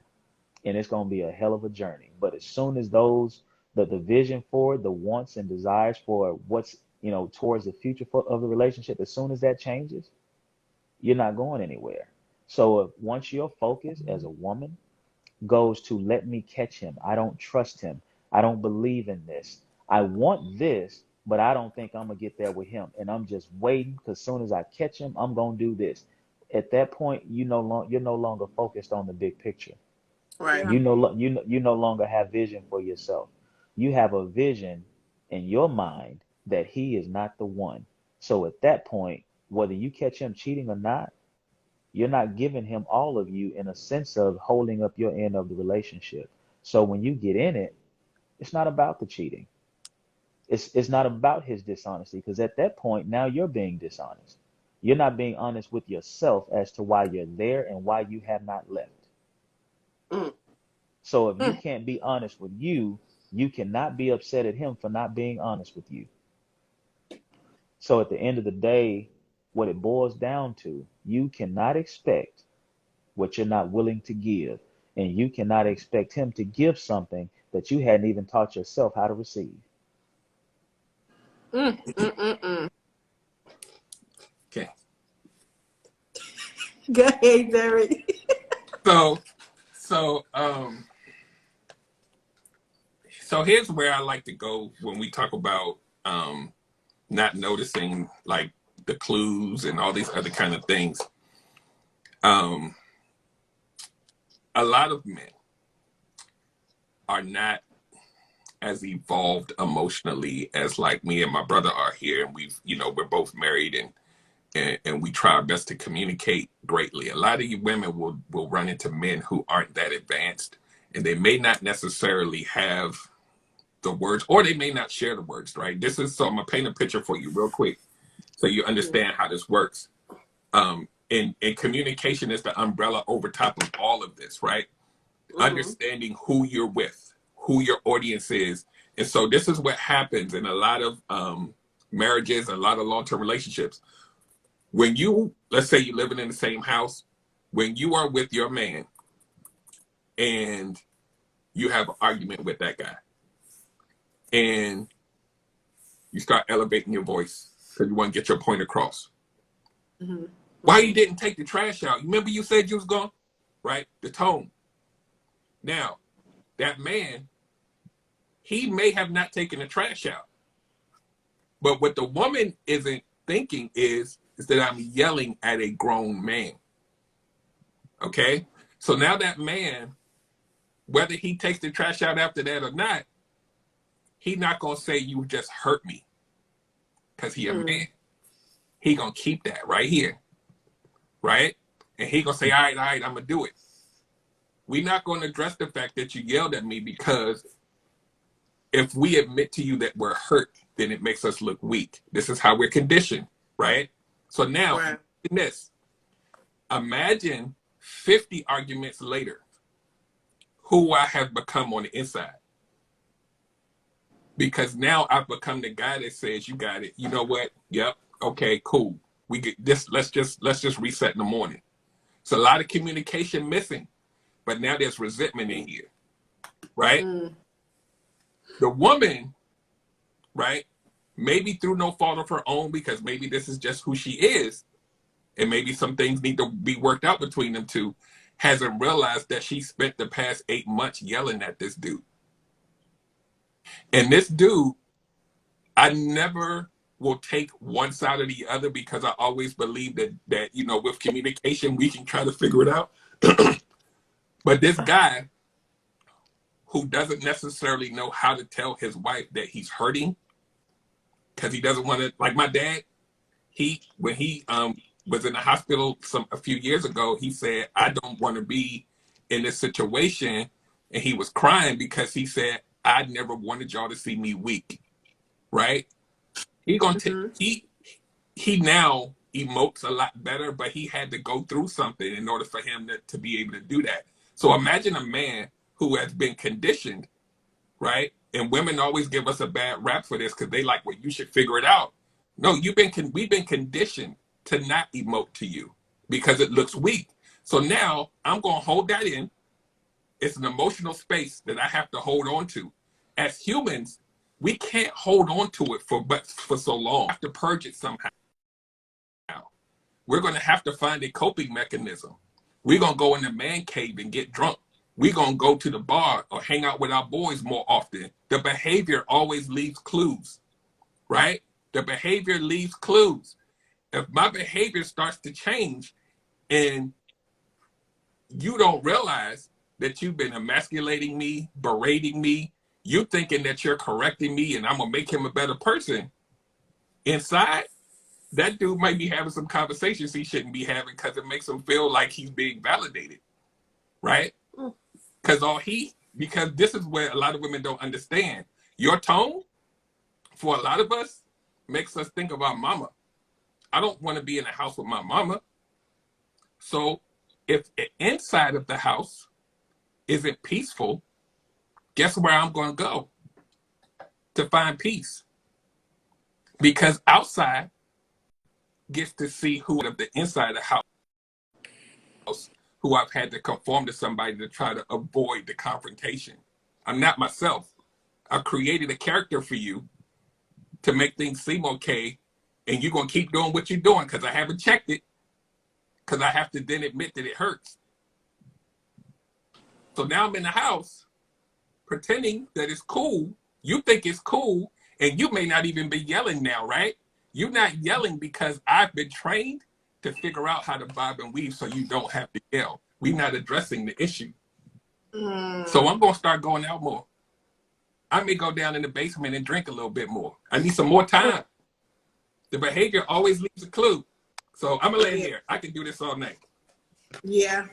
And it's going to be a hell of a journey. But as soon as the vision for it, the wants and desires for what's, you know, towards the future of the relationship, as soon as that changes, you're not going anywhere. So if once your focus as a woman goes to let me catch him, I don't trust him, I don't believe in this, I want this, but I don't think I'm gonna get there with him, and I'm just waiting because as soon as I catch him, I'm gonna do this. At that point, you're no longer focused on the big picture. Right. You no longer have vision for yourself. You have a vision in your mind that he is not the one. So at that point, whether you catch him cheating or not, you're not giving him all of you in a sense of holding up your end of the relationship. So when you get in it, it's not about the cheating. It's not about his dishonesty because at that point now you're being dishonest. You're not being honest with yourself as to why you're there and why you have not left. So if you can't be honest with you, you cannot be upset at him for not being honest with you. So at the end of the day, what it boils down to, you cannot expect what you're not willing to give. And you cannot expect him to give something that you hadn't even taught yourself how to receive. Okay. Go ahead, Derek. So So, so here's where I like to go when we talk about not noticing like the clues and all these other kind of things. A lot of men are not as evolved emotionally as like me and my brother are here, and we're both married, and we try our best to communicate greatly. A lot of you women will run into men who aren't that advanced, and they may not necessarily have the words, or they may not share the words, right? So I'm gonna paint a picture for you real quick so you understand how this works. And communication is the umbrella over top of all of this, right? Understanding who you're with, who your audience is. And so this is what happens in a lot of marriages, a lot of long-term relationships. When let's say you're living in the same house, when you are with your man and you have an argument with that guy and you start elevating your voice because you want to get your point across. Why you didn't take the trash out? You remember you said you was gone, right? The tone. Now, that man, he may have not taken the trash out. But what the woman isn't thinking is that I'm yelling at a grown man. Okay? So now that man, whether he takes the trash out after that or not, he's not going to say you just hurt me because he a man. He going to keep that right here. Right? And he going to say, all right, I'm going to do it. We're not going to address the fact that you yelled at me, because if we admit to you that we're hurt, then it makes us look weak. This is how we're conditioned, right? So now, imagine 50 arguments later, who I have become on the inside. Because now I've become the guy that says, you got it. You know what? Yep. Okay, cool. We get this. Let's just reset in the morning. It's a lot of communication missing, but now there's resentment in here, right? The woman, right, maybe through no fault of her own, because maybe this is just who she is, and maybe some things need to be worked out between them two, hasn't realized that she spent the past 8 months yelling at this dude. And this dude, I never will take one side or the other, because I always believe that with communication, we can try to figure it out. But this guy who doesn't necessarily know how to tell his wife that he's hurting, because he doesn't want to, like my dad, when he was in the hospital a few years ago, he said, I don't want to be in this situation. And he was crying because he said, I never wanted y'all to see me weak. Right? He now emotes a lot better, but he had to go through something in order for him to be able to do that. So imagine a man who has been conditioned, right? And women always give us a bad rap for this because they like, well, you should figure it out. No, we've been conditioned to not emote to you because it looks weak. So now I'm going to hold that in. It's an emotional space that I have to hold on to. As humans, we can't hold on to it for so long. We have to purge it somehow. We're going to have to find a coping mechanism. We're going to go in the man cave and get drunk. We're going to go to the bar or hang out with our boys more often. The behavior always leaves clues, right? The behavior leaves clues. If my behavior starts to change and you don't realize that you've been emasculating me, berating me, you thinking that you're correcting me and I'm going to make him a better person, inside, that dude might be having some conversations he shouldn't be having because it makes him feel like he's being validated, right? Because this is where a lot of women don't understand. Your tone, for a lot of us, makes us think of our mama. I don't want to be in the house with my mama. So if the inside of the house isn't peaceful, guess where I'm going to go to find peace? Because outside gets to see who of the inside of the house, who I've had to conform to somebody to try to avoid the confrontation. I'm not myself. I've created a character for you to make things seem okay, and you're going to keep doing what you're doing because I haven't checked it, because I have to then admit that it hurts. So now I'm in the house pretending that it's cool. You think it's cool, and you may not even be yelling now, right? You're not yelling because I've been trained to figure out how to bob and weave so you don't have to yell. We're not addressing the issue. So I'm going to start going out more. I may go down in the basement and drink a little bit more. I need some more time. The behavior always leaves a clue. So I'm going to land here. I can do this all night. Yeah.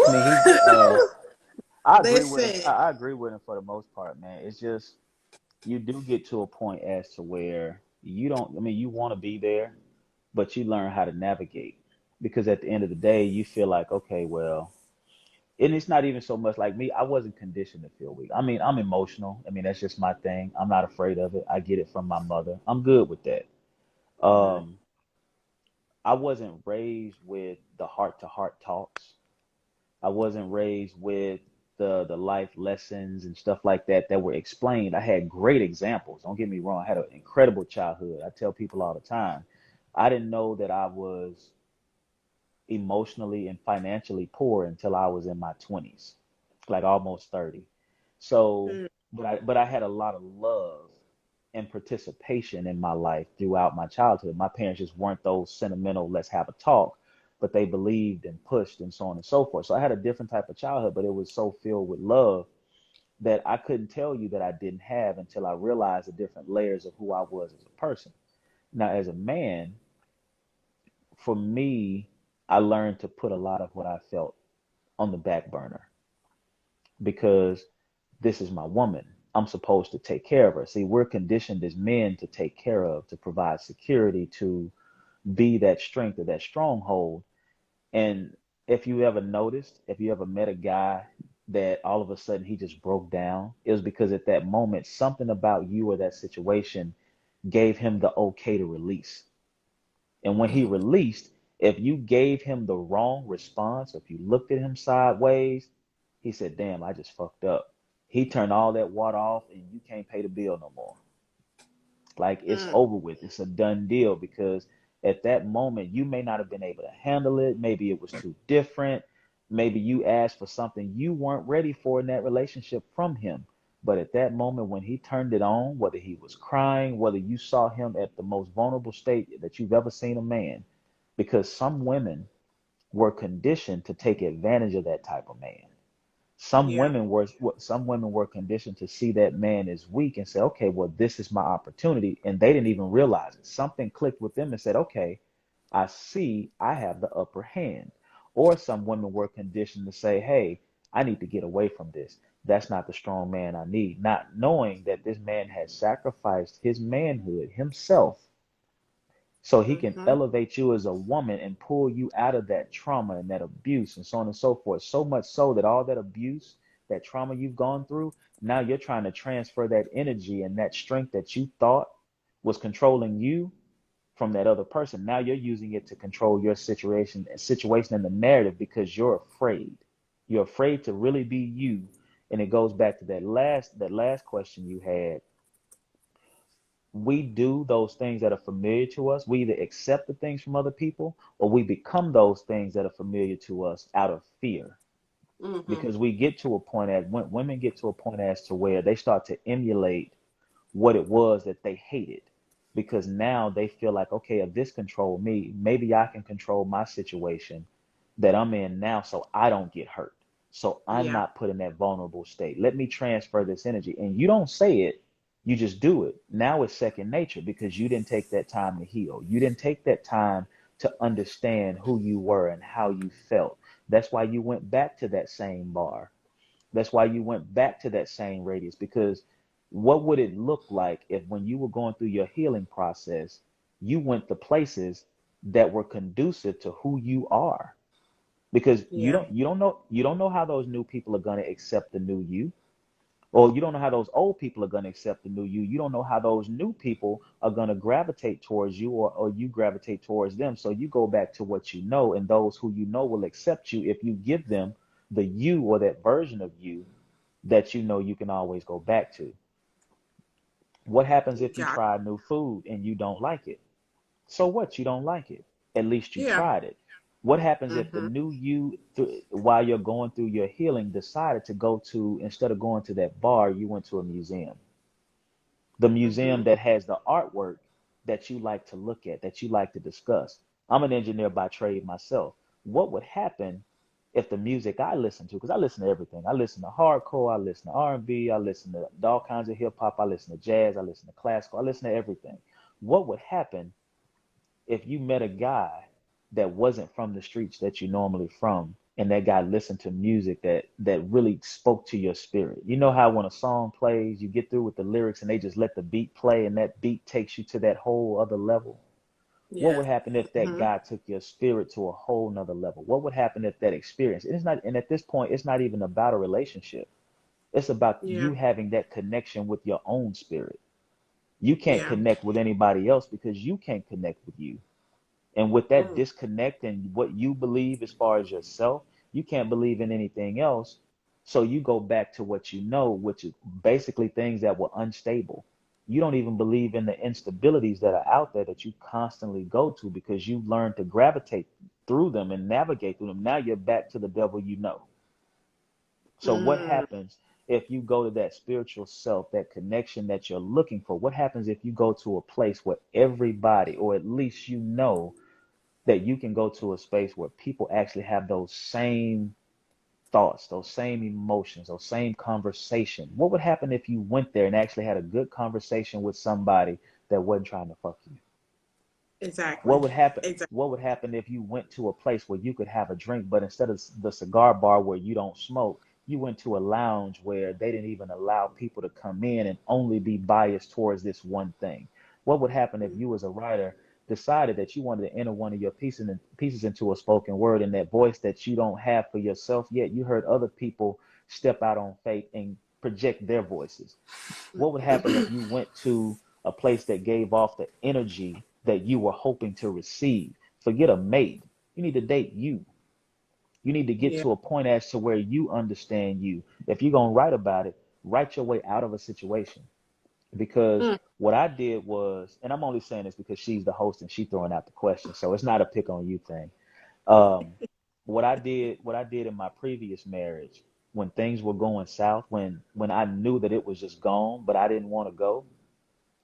I mean, I agree with him. Listen. I agree with him for the most part, man. It's just you do get to a point as to where you don't. I mean, you want to be there, but you learn how to navigate because at the end of the day, you feel like, okay, well, and it's not even so much like me. I wasn't conditioned to feel weak. I mean, I'm emotional. I mean, that's just my thing. I'm not afraid of it. I get it from my mother. I'm good with that. Um, I wasn't raised with the heart to heart talks. I wasn't raised with the life lessons and stuff like that that were explained. I had great examples. Don't get me wrong. I had an incredible childhood. I tell people all the time. I didn't know that I was emotionally and financially poor until I was in my 20s, like almost 30. So, but I had a lot of love and participation in my life throughout my childhood. My parents just weren't those sentimental, let's have a talk, but they believed and pushed and so on and so forth. So I had a different type of childhood, but it was so filled with love that I couldn't tell you that I didn't have until I realized the different layers of who I was as a person. Now, as a man, for me, I learned to put a lot of what I felt on the back burner because this is my woman. I'm supposed to take care of her. See, we're conditioned as men to take care of, to provide security, to be that strength or that stronghold. And if you ever noticed, if you ever met a guy that all of a sudden he just broke down, it was because at that moment, something about you or that situation gave him the okay to release. And when he released, if you gave him the wrong response, if you looked at him sideways, he said, damn, I just fucked up. He turned all that water off and you can't pay the bill no more. Like it's over with. It's a done deal because at that moment, you may not have been able to handle it. Maybe it was too different. Maybe you asked for something you weren't ready for in that relationship from him. But at that moment, when he turned it on, whether he was crying, whether you saw him at the most vulnerable state that you've ever seen a man, because some women were conditioned to take advantage of that type of man. Yeah. Some women were conditioned to see that man as weak and say, okay, well, this is my opportunity. And they didn't even realize it. Something clicked with them and said, okay, I see I have the upper hand. Or some women were conditioned to say, hey, I need to get away from this. That's not the strong man I need. Not knowing that this man had sacrificed his manhood himself so he can elevate you as a woman and pull you out of that trauma and that abuse and so on and so forth. So much so that all that abuse, that trauma you've gone through, now you're trying to transfer that energy and that strength that you thought was controlling you from that other person. Now you're using it to control your situation in the narrative because you're afraid. You're afraid to really be you. And it goes back to that last question you had. We do those things that are familiar to us. We either accept the things from other people or we become those things that are familiar to us out of fear. Because we get to a point as when women get to a point as to where they start to emulate what it was that they hated. Because now they feel like, okay, if this controlled me, maybe I can control my situation that I'm in now so I don't get hurt. So I'm Yeah. not put in that vulnerable state. Let me transfer this energy. And you don't say it, you just do it. Now it's second nature because you didn't take that time to heal. You didn't take that time to understand who you were and how you felt. That's why you went back to that same bar. That's why you went back to that same radius because what would it look like if when you were going through your healing process, you went to places that were conducive to who you are? Because you Yeah. don't know how those new people are going to accept the new you. Or you don't know how those old people are going to accept the new you. You don't know how those new people are going to gravitate towards you or you gravitate towards them. So you go back to what you know, and those who you know will accept you if you give them the you or that version of you that you know you can always go back to. What happens if you Got try new food and you don't like it? So what? You don't like it. At least you Yeah. tried it. What happens if the Mm-hmm. new you, while you're going through your healing, decided to go to, instead of going to that bar, you went to a museum? The Mm-hmm. museum that has the artwork that you like to look at, that you like to discuss. I'm an engineer by trade myself. What would happen if the music I listen to, because I listen to everything. I listen to hardcore, I listen to R&B, I listen to all kinds of hip hop, I listen to jazz, I listen to classical, I listen to everything. What would happen if you met a guy that wasn't from the streets that you normally from, and that guy listened to music that really spoke to your spirit? You know how when a song plays, you get through with the lyrics and they just let the beat play, and that beat takes you to that whole other level? What Yeah. would happen if that Mm-hmm. guy took your spirit to a whole nother level? What would happen if that experience, and it's not, and at this point, it's not even about a relationship. It's about Yeah. you having that connection with your own spirit. You can't Yeah. connect with anybody else because you can't connect with you. And with that Mm. disconnect and what you believe as far as yourself, you can't believe in anything else. So you go back to what you know, which is basically things that were unstable. You don't even believe in the instabilities that are out there that you constantly go to because you've learned to gravitate through them and navigate through them. Now you're back to the devil you know. So what Mm. happens if you go to that spiritual self, that connection that you're looking for? What happens if you go to a place where everybody, or at least you know, that you can go to a space where people actually have those same thoughts, those same emotions, those same conversation? What would happen if you went there and actually had a good conversation with somebody that wasn't trying to fuck you? What Exactly. would happen? Exactly. What would happen if you went to a place where you could have a drink, but instead of the cigar bar where you don't smoke, you went to a lounge where they didn't even allow people to come in and only be biased towards this one thing? What would happen if you, as a writer, decided that you wanted to enter one of your pieces into a spoken word, and that voice that you don't have for yourself yet, you heard other people step out on faith and project their voices? What would happen if you went to a place that gave off the energy that you were hoping to receive? Forget a mate. You need to date you. You need to get Yeah. to a point as to where you understand you. If you're going to write about it, write your way out of a situation. Because Mm. what I did was, and I'm only saying this because she's the host and she throwing out the question, so it's not a pick on you thing. Um, what I did in my previous marriage, when things were going south, when I knew that it was just gone, but I didn't want to go,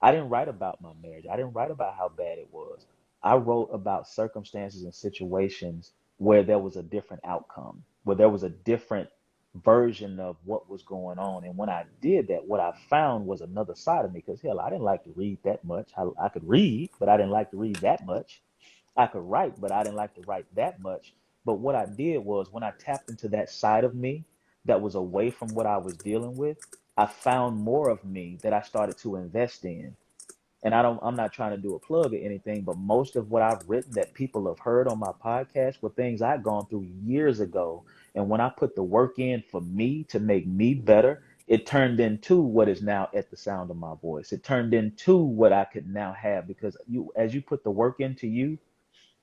I didn't write about my marriage. I didn't write about how bad it was. I wrote about circumstances and situations where there was a different outcome, where there was a different version of what was going on. And when I did that, what I found was another side of me. Because hell, I didn't like to read that much. I could read, but I didn't like to read that much. I could write, but I didn't like to write that much. But what I did was, when I tapped into that side of me that was away from what I was dealing with, I found more of me that I started to invest in. And I'm not trying to do a plug or anything, but most of what I've written that people have heard on my podcast were things I'd gone through years ago. And when I put the work in for me to make me better, it turned into what is now at the sound of my voice. It turned into what I could now have, because as you put the work into you,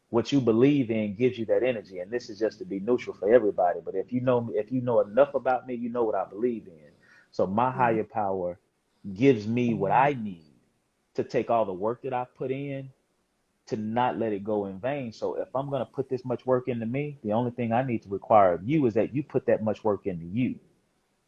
what you believe in gives you that energy. And this is just to be neutral for everybody. But if you know enough about me, you know what I believe in. So my Mm. higher power gives me what I need to take all the work that I put in, to not let it go in vain. So if I'm going to put this much work into me, the only thing I need to require of you is that you put that much work into you.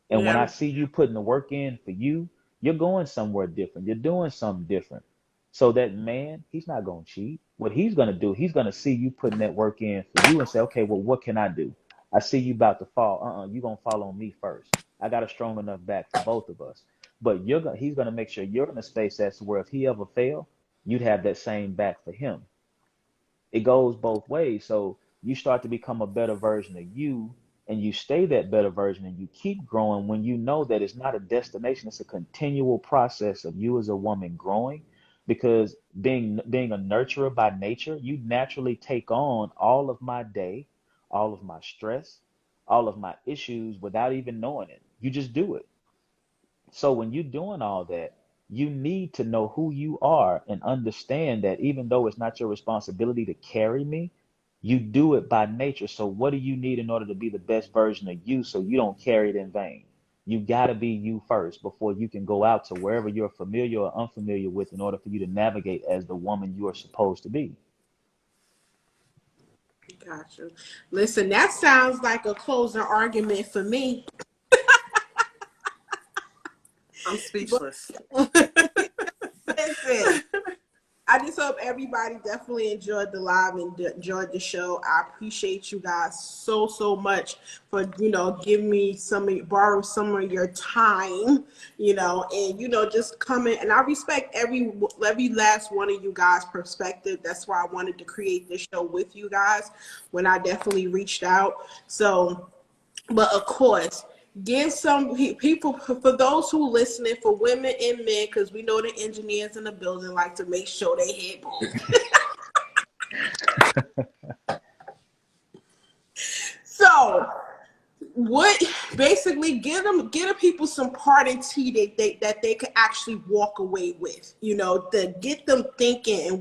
And when I Yeah. see you putting the work in for you, you're going somewhere different. You're doing something different. So that man, he's not going to cheat. What he's going to do, he's going to see you putting that work in for you and say, okay, well, what can I do? I see you about to fall. You're going to fall on me first. I got a strong enough back for both of us. But he's going to make sure you're in a space as to where if he ever fail, you'd have that same back for him. It goes both ways. So you start to become a better version of you, and you stay that better version, and you keep growing when you know that it's not a destination, it's a continual process of you as a woman growing. Because being a nurturer by nature, you naturally take on all of my day, all of my stress, all of my issues without even knowing it. You just do it. So when you're doing all that, you need to know who you are and understand that even though it's not your responsibility to carry me, you do it by nature. So what do you need in order to be the best version of you so you don't carry it in vain? You got to be you first before you can go out to wherever you're familiar or unfamiliar with in order for you to navigate as the woman you are supposed to be. Gotcha. Listen, that sounds like a closing argument for me. I'm speechless. Listen, I just hope everybody definitely enjoyed the live and enjoyed the show. I appreciate you guys so much for, giving me borrow some of your time, and, just coming. And I respect every last one of you guys' perspective. That's why I wanted to create this show with you guys when I definitely reached out. So, but of course, give some people, for those who listening, for women and men, because we know the engineers in the building like to make sure they hit both. So what basically give the people some parting tea that they could actually walk away with, to get them thinking and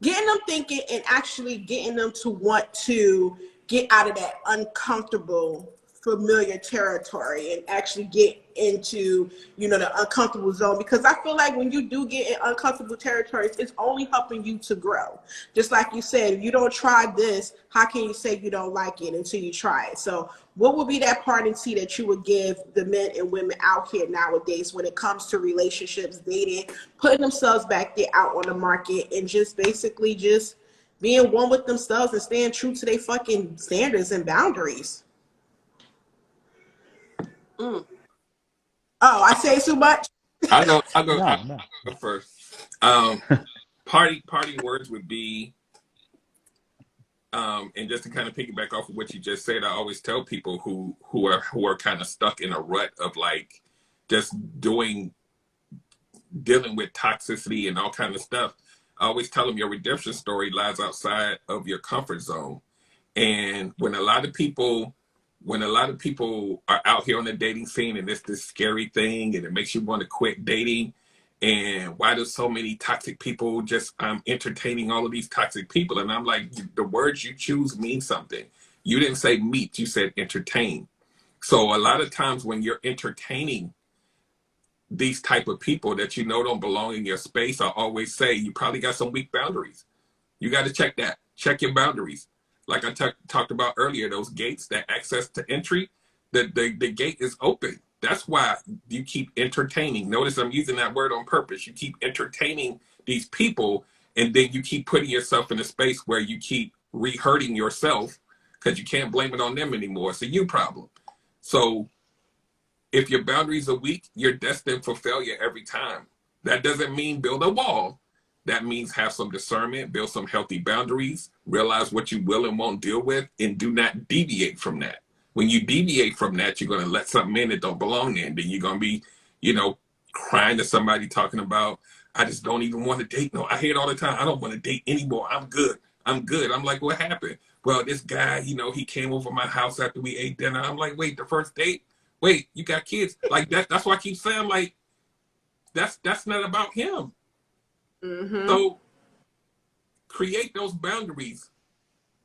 getting them thinking and actually getting them to want to get out of that uncomfortable, familiar territory and actually get into, the uncomfortable zone. Because I feel like when you do get in uncomfortable territories, it's only helping you to grow. Just like you said, if you don't try this, how can you say you don't like it until you try it? So what would be that parting tea that you would give the men and women out here nowadays when it comes to relationships, dating, putting themselves back there out on the market, and just basically just being one with themselves and staying true to their fucking standards and boundaries? Oh, I say too much. I go No. first. Parting words would be, and just to kind of piggyback off of what you just said, I always tell people who are kind of stuck in a rut of like just dealing with toxicity and all kind of stuff. I always tell them your redemption story lies outside of your comfort zone. And when a lot of people are out here on the dating scene and it's this scary thing and it makes you want to quit dating, and why do so many toxic people just entertaining all of these toxic people? And I'm like, the words you choose mean something. You didn't say meet, you said entertain. So a lot of times when you're entertaining these type of people that don't belong in your space, I always say you probably got some weak boundaries. You got to check that. Check your boundaries. Like I talked about earlier, those gates, that access to entry, the gate is open. That's why you keep entertaining. Notice I'm using that word on purpose. You keep entertaining these people, and then you keep putting yourself in a space where you keep re-hurting yourself because you can't blame it on them anymore. It's a you problem. So if your boundaries are weak, you're destined for failure every time. That doesn't mean build a wall. That means have some discernment, build some healthy boundaries, realize what you will and won't deal with, and do not deviate from that. When you deviate from that, you're going to let something in that don't belong in. Then you're going to be, crying to somebody talking about, I just don't even want to date. No, I hear it all the time. I don't want to date anymore. I'm good. I'm like, what happened? Well, this guy, he came over my house after we ate dinner. I'm like, wait, the first date? Wait, you got kids? Like that. That's why I keep saying, like, that's not about him. Mm-hmm. So create those boundaries,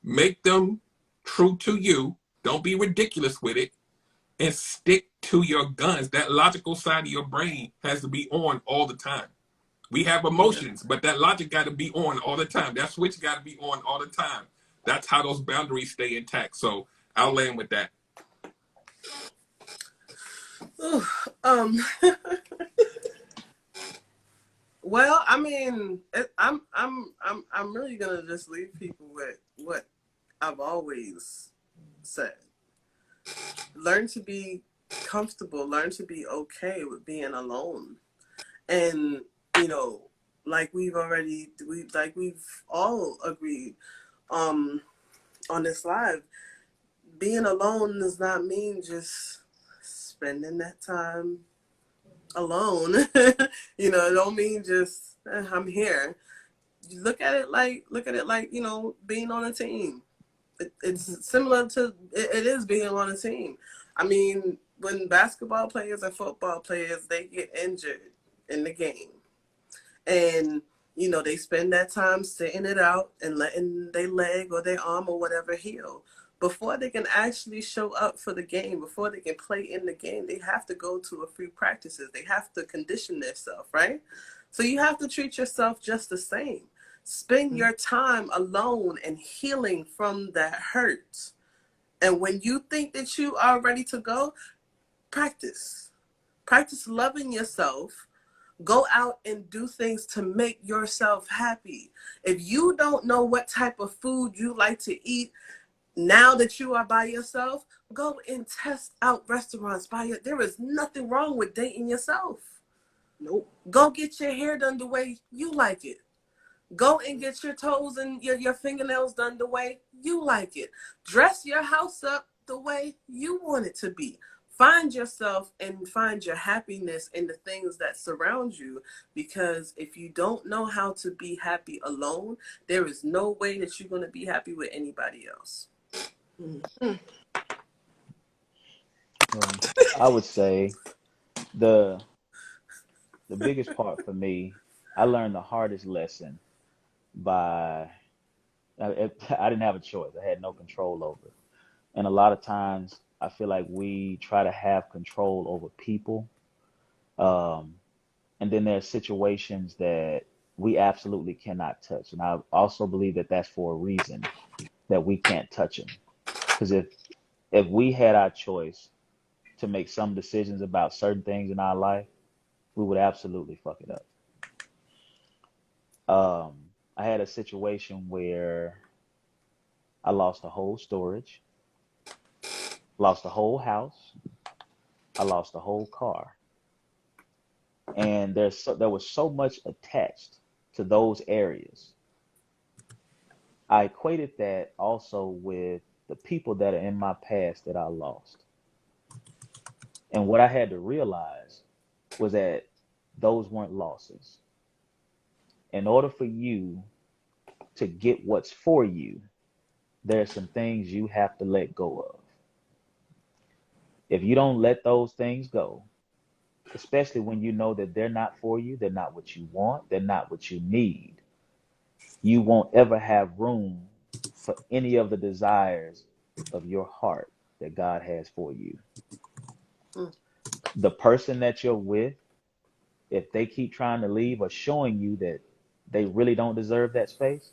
make them true to you. Don't be ridiculous with it, and stick to your guns. That logical side of your brain has to be on all the time. We have emotions, but that logic got to be on all the time. That switch got to be on all the time. That's how those boundaries stay intact. So I'll land with that. Well, I mean, I'm really gonna just leave people with what I've always said. Learn to be comfortable. Learn to be okay with being alone. And like we've all agreed, on this live, being alone does not mean just spending that time alone. It don't mean just I'm here. You look at it like being on a team. It's similar to it is being on a team. I mean, when basketball players and football players, they get injured in the game, and they spend that time sitting it out and letting their leg or their arm or whatever heal before they can actually show up for the game, before they can play in the game. They have to go to a few practices. They have to condition themselves, right? So you have to treat yourself just the same. Spend your time alone and healing from that hurt. And when you think that you are ready to go, practice. Practice loving yourself. Go out and do things to make yourself happy. If you don't know what type of food you like to eat now that you are by yourself, go and test out restaurants there is nothing wrong with dating yourself. Nope. Go get your hair done the way you like it. Go and get your toes and your fingernails done the way you like it. Dress your house up the way you want it to be. Find yourself and find your happiness in the things that surround you, because if you don't know how to be happy alone, there is no way that you're going to be happy with anybody else. I would say the biggest part for me, I learned the hardest lesson by I didn't have a choice. I had no control over it. And a lot of times I feel like we try to have control over people. Um, and then there's situations that we absolutely cannot touch. And I also believe that that's for a reason, that we can't touch them. Because if we had our choice to make some decisions about certain things in our life, we would absolutely fuck it up. I had a situation where I lost the whole storage, lost the whole house, I lost the whole car. And there was so much attached to those areas. I equated that also with the people that are in my past that I lost. And what I had to realize was that those weren't losses. In order for you to get what's for you, there are some things you have to let go of. If you don't let those things go, especially when you know that they're not for you, they're not what you want, they're not what you need, you won't ever have room for any of the desires of your heart that God has for you. The person that you're with, if they keep trying to leave or showing you that they really don't deserve that space,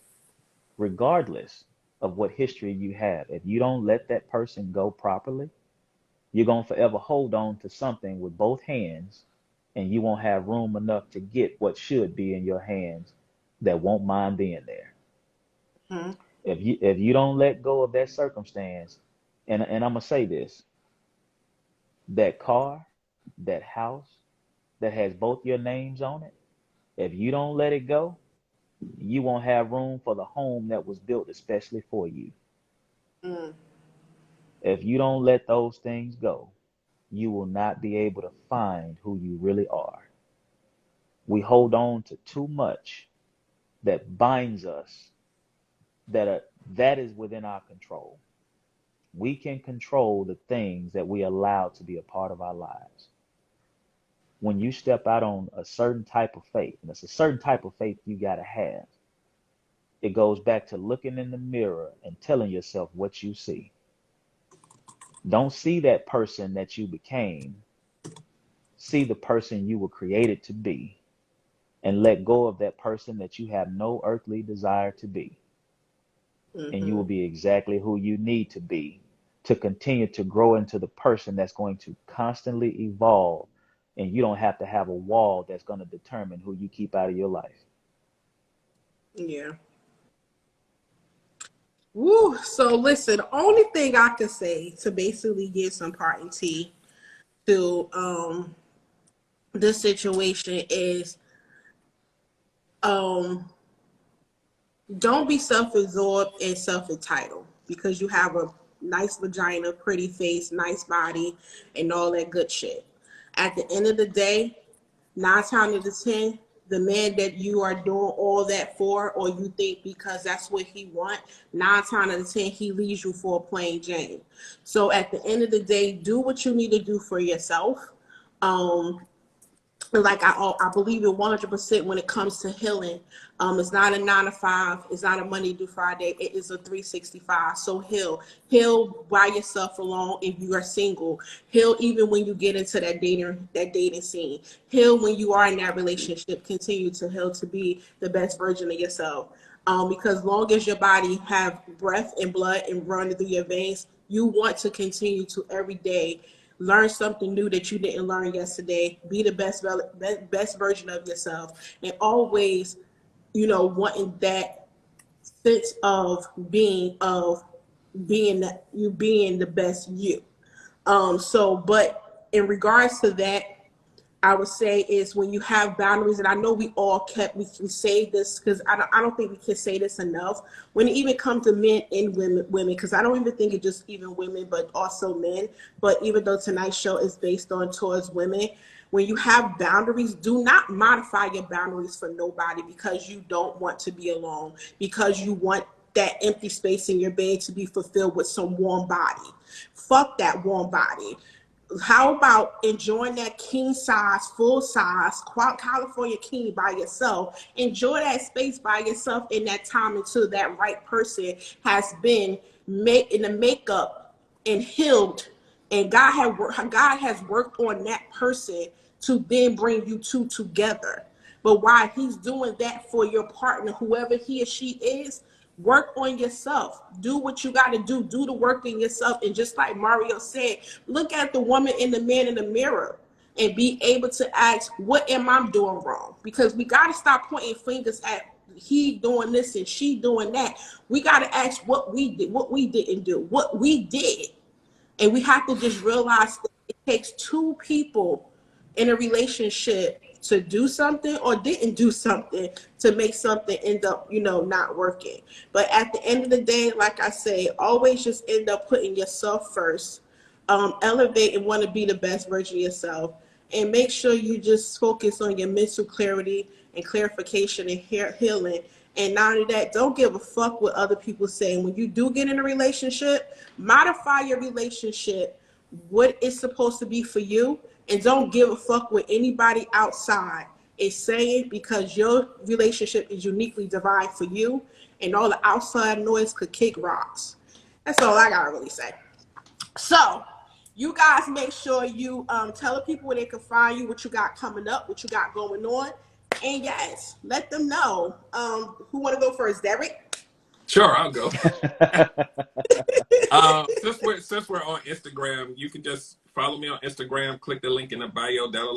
regardless of what history you have, if you don't let that person go properly, you're going to forever hold on to something with both hands, and you won't have room enough to get what should be in your hands that won't mind being there. If you don't let go of that circumstance, and I'm going to say this, that car, that house that has both your names on it, if you don't let it go, you won't have room for the home that was built especially for you. If you don't let those things go, you will not be able to find who you really are. We hold on to too much that binds us, that is within our control. We can control the things that we allow to be a part of our lives. When you step out on a certain type of faith, and it's a certain type of faith you got to have, it goes back to looking in the mirror and telling yourself what you see. Don't see that person that you became. See the person you were created to be, and let go of that person that you have no earthly desire to be. And you will be exactly who you need to be to continue to grow into the person that's going to constantly evolve, and you don't have to have a wall that's going to determine who you keep out of your life. Yeah. Woo. So listen, the only thing I can say to basically give some part and tea to this situation is don't be self-absorbed and self-entitled because you have a nice vagina, pretty face, nice body, and all that good shit. At the end of the day, 9 times out of 10, the man that you are doing all that for, or you think because that's what he want, 9 times out of 10, he leaves you for a plain Jane. So at the end of the day, do what you need to do for yourself. Like I believe it 100% when it comes to healing. It's not a 9 to 5. It's not a Monday through Friday. It is a 365. So heal by yourself alone if you are single. Heal even when you get into that dating scene. Heal when you are in that relationship. Continue to heal to be the best version of yourself. Because long as your body have breath and blood and running through your veins, you want to continue to every day learn something new that you didn't learn yesterday, be the best version of yourself, and always, wanting that sense of being that you being the best you. But in regards to that, I would say is when you have boundaries, and I know we can say this because I don't think we can say this enough. When it even comes to men and women, because I don't even think it's just even women, but also men. But even though tonight's show is based on towards women, when you have boundaries, do not modify your boundaries for nobody because you don't want to be alone, because you want that empty space in your bed to be fulfilled with some warm body. Fuck that warm body. How about enjoying that king size, full size, California king by yourself? Enjoy that space by yourself in that time until that right person has been made in the makeup and healed, and God has worked on that person to then bring you two together. But while he's doing that for your partner, whoever he or she is, work on yourself. Do what you got to do. Do the work in yourself. And just like Mario said, look at the woman and the man in the mirror and be able to ask, what am I doing wrong? Because we got to stop pointing fingers at he doing this and she doing that. We got to ask what we did, what we didn't do, what we did. And we have to just realize that it takes two people in a relationship to do something or didn't do something to make something end up, not working. But at the end of the day, like I say, always just end up putting yourself first, elevate and want to be the best version of yourself, and make sure you just focus on your mental clarity and clarification and healing. And not only that, don't give a fuck what other people say. When you do get in a relationship, modify your relationship what it's supposed to be for you, and don't give a fuck what anybody outside is saying, because your relationship is uniquely designed for you, and all the outside noise could kick rocks. That's all I gotta really say. So you guys make sure you tell the people where they can find you, what you got coming up, what you got going on, and yes, let them know. Who want to go first, Derek? Sure, I'll go. Since we're on Instagram, you can just follow me on Instagram. Click the link in the bio. That'll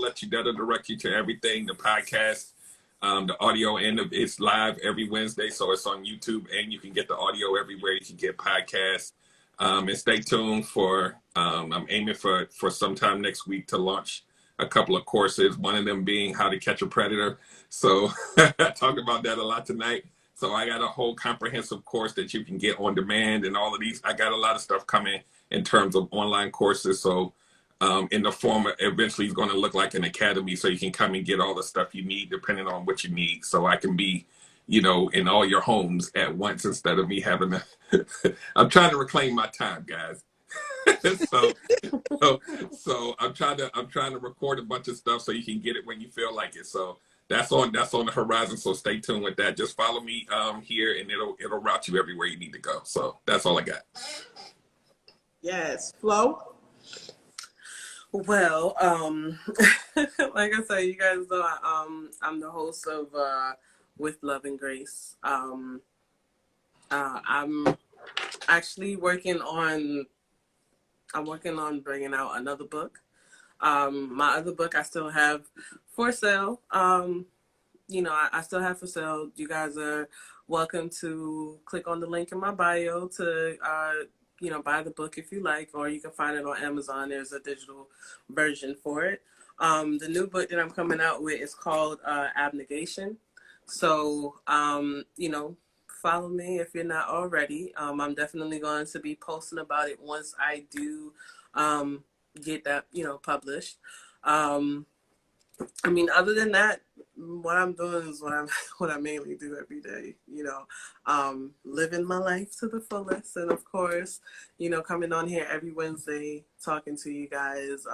direct you to everything. The podcast, the audio, and it's live every Wednesday, so it's on YouTube, and you can get the audio everywhere. You can get podcasts. And stay tuned for. I'm aiming for sometime next week to launch a couple of courses. One of them being how to catch a predator. So I talked about that a lot tonight. So I got a whole comprehensive course that you can get on demand and all of these. I got a lot of stuff coming in terms of online courses. So in the form of eventually it's going to look like an academy, so you can come and get all the stuff you need depending on what you need. So I can be, in all your homes at once instead of me having to. I'm trying to reclaim my time, guys. so I'm trying to record a bunch of stuff so you can get it when you feel like it. So that's on the horizon. So stay tuned with that. Just follow me here, and it'll route you everywhere you need to go. So that's all I got. Yes, Flo. Well, like I said, you guys know I'm the host of With Love and Grace. I'm actually working on bringing out another book. My other book I still have for sale. I still have for sale. You guys are welcome to click on the link in my bio to buy the book if you like, or you can find it on Amazon. There's a digital version for it. The new book that I'm coming out with is called Abnegation. So, follow me if you're not already. I'm definitely going to be posting about it once I do get that, published. Other than that, what I'm doing is what I mainly do every day, living my life to the fullest. And of course, coming on here every Wednesday, talking to you guys.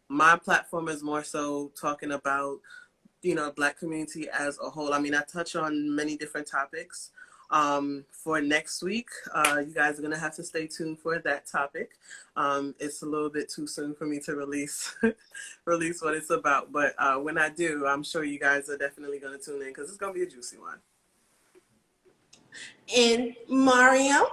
My platform is more so talking about, Black community as a whole. I touch on many different topics. For next week, you guys are going to have to stay tuned for that topic. It's a little bit too soon for me to release what it's about. But when I do, I'm sure you guys are definitely going to tune in because it's going to be a juicy one. And Mario.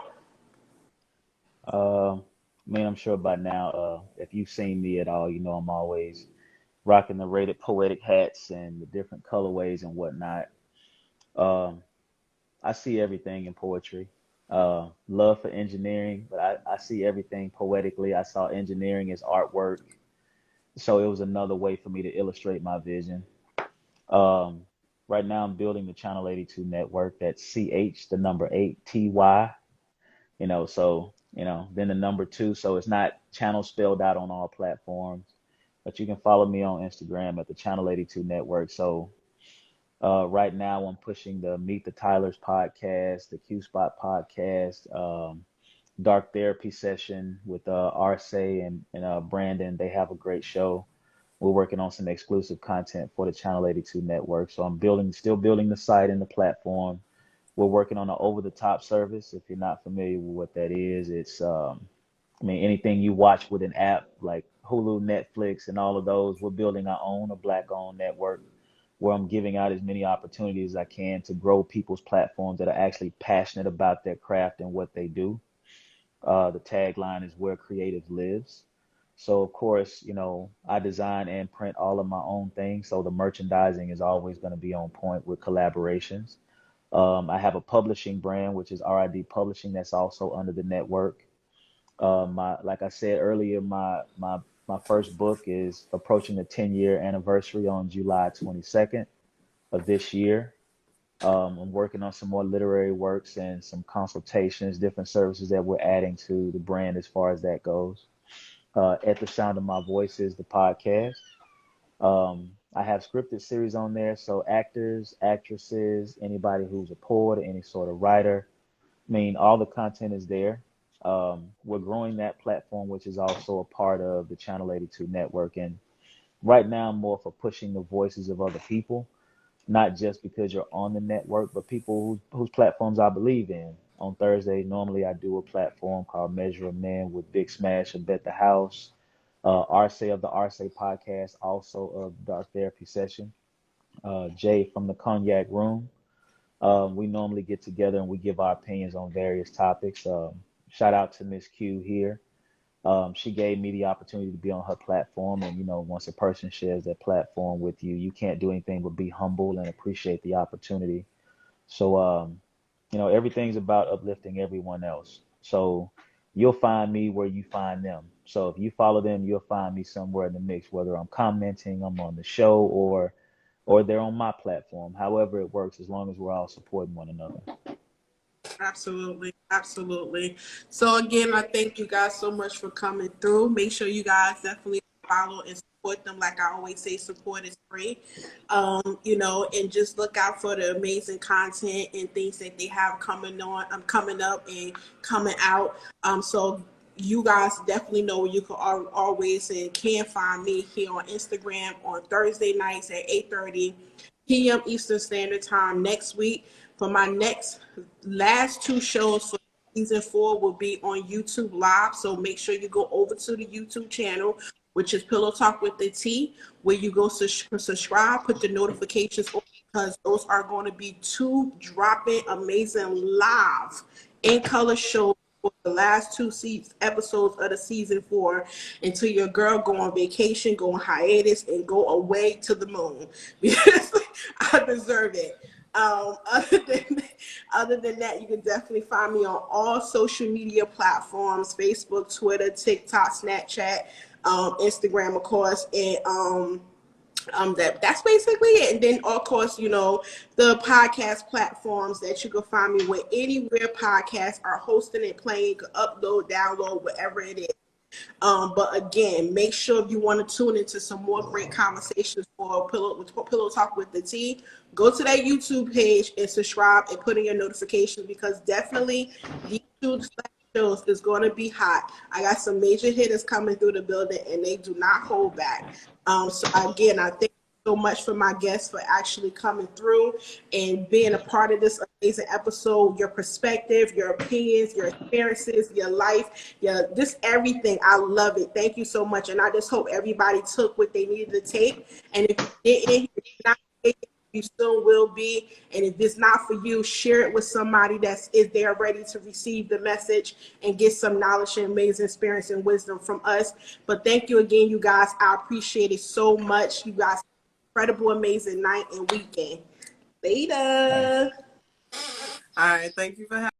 I'm sure by now, if you've seen me at all, you know I'm always rocking the rated poetic hats and the different colorways and whatnot. Um, I see everything in poetry. Love for engineering, but I see everything poetically. I saw engineering as artwork, so it was another way for me to illustrate my vision. Um, right now, I'm building the Channel 82 network. That's CH, the number 8TY. Then the number two. So it's not channel spelled out on all platforms, but you can follow me on Instagram at the Channel 82 network. So right now, I'm pushing the Meet the Tylers podcast, the Q Spot podcast, Dark Therapy session with Arce and Brandon. They have a great show. We're working on some exclusive content for the Channel 82 network. So I'm still building the site and the platform. We're working on an over-the-top service. If you're not familiar with what that is, it's anything you watch with an app like Hulu, Netflix, and all of those. We're building our own, a Black-owned network where I'm giving out as many opportunities as I can to grow people's platforms that are actually passionate about their craft and what they do. The tagline is where creative lives. So of course, I design and print all of my own things. So the merchandising is always going to be on point with collaborations. I have a publishing brand, which is RID Publishing, that's also under the network. Like I said earlier, my first book is approaching the 10-year anniversary on July 22nd of this year. I'm working on some more literary works and some consultations, different services that we're adding to the brand as far as that goes. At the Sound of My Voice is the podcast. I have scripted series on there, so actors, actresses, anybody who's a poet or any sort of writer, all the content is there. We're growing that platform, which is also a part of the Channel 82 network. And right now, I'm more for pushing the voices of other people, not just because you're on the network, but people whose platforms I believe in. On Thursday, normally I do a platform called Measure of Men with Big Smash and Bet the House. Arce of the Arce podcast, also of Dark Therapy Session. Jay from the Cognac Room. We normally get together and we give our opinions on various topics. Shout out to Miss Q here. She gave me the opportunity to be on her platform. And, once a person shares that platform with you, you can't do anything but be humble and appreciate the opportunity. So, everything's about uplifting everyone else. So you'll find me where you find them. So if you follow them, you'll find me somewhere in the mix, whether I'm commenting, I'm on the show, or they're on my platform. However it works, as long as we're all supporting one another. Absolutely. Absolutely. So again, I thank you guys so much for coming through. Make sure you guys definitely follow and support them. Like I always say, support is free. And just look out for the amazing content and things that they have coming up and coming out. So you guys definitely know where you can always and can find me here on Instagram on Thursday nights at 8:30 p.m. Eastern Standard Time next week. For my last two shows for season 4 will be on YouTube Live. So make sure you go over to the YouTube channel, which is Pillow Talk with the Tea, where you go subscribe, put the notifications on, because those are going to be 2 dropping amazing live in color shows for the last 2 episodes of the season 4 until your girl go on vacation, go on hiatus, and go away to the moon, because I deserve it. Other than that, you can definitely find me on all social media platforms: Facebook, Twitter, TikTok, Snapchat, Instagram, of course, and that's basically it. And then, of course, the podcast platforms that you can find me with, anywhere podcasts are hosting and playing. You can upload, download, whatever it is. But again, make sure if you want to tune into some more great conversations for Pillow Talk with the Tea, go to that YouTube page and subscribe and put in your notifications, because definitely these 2 shows is going to be hot. I got some major hitters coming through the building, and they do not hold back. So again, I thank you so much for my guests for actually coming through and being a part of this amazing episode. Your perspective, your opinions, your experiences, your life, just everything. I love it. Thank you so much. And I just hope everybody took what they needed to take. And if you didn't, you're not taking, you soon will be. And if it's not for you, share it with somebody that is there ready to receive the message and get some knowledge and amazing experience and wisdom from us. But thank you again, you guys. I appreciate it so much. You guys, incredible, amazing night and weekend. Thanks. Later. All right. Thank you for having me.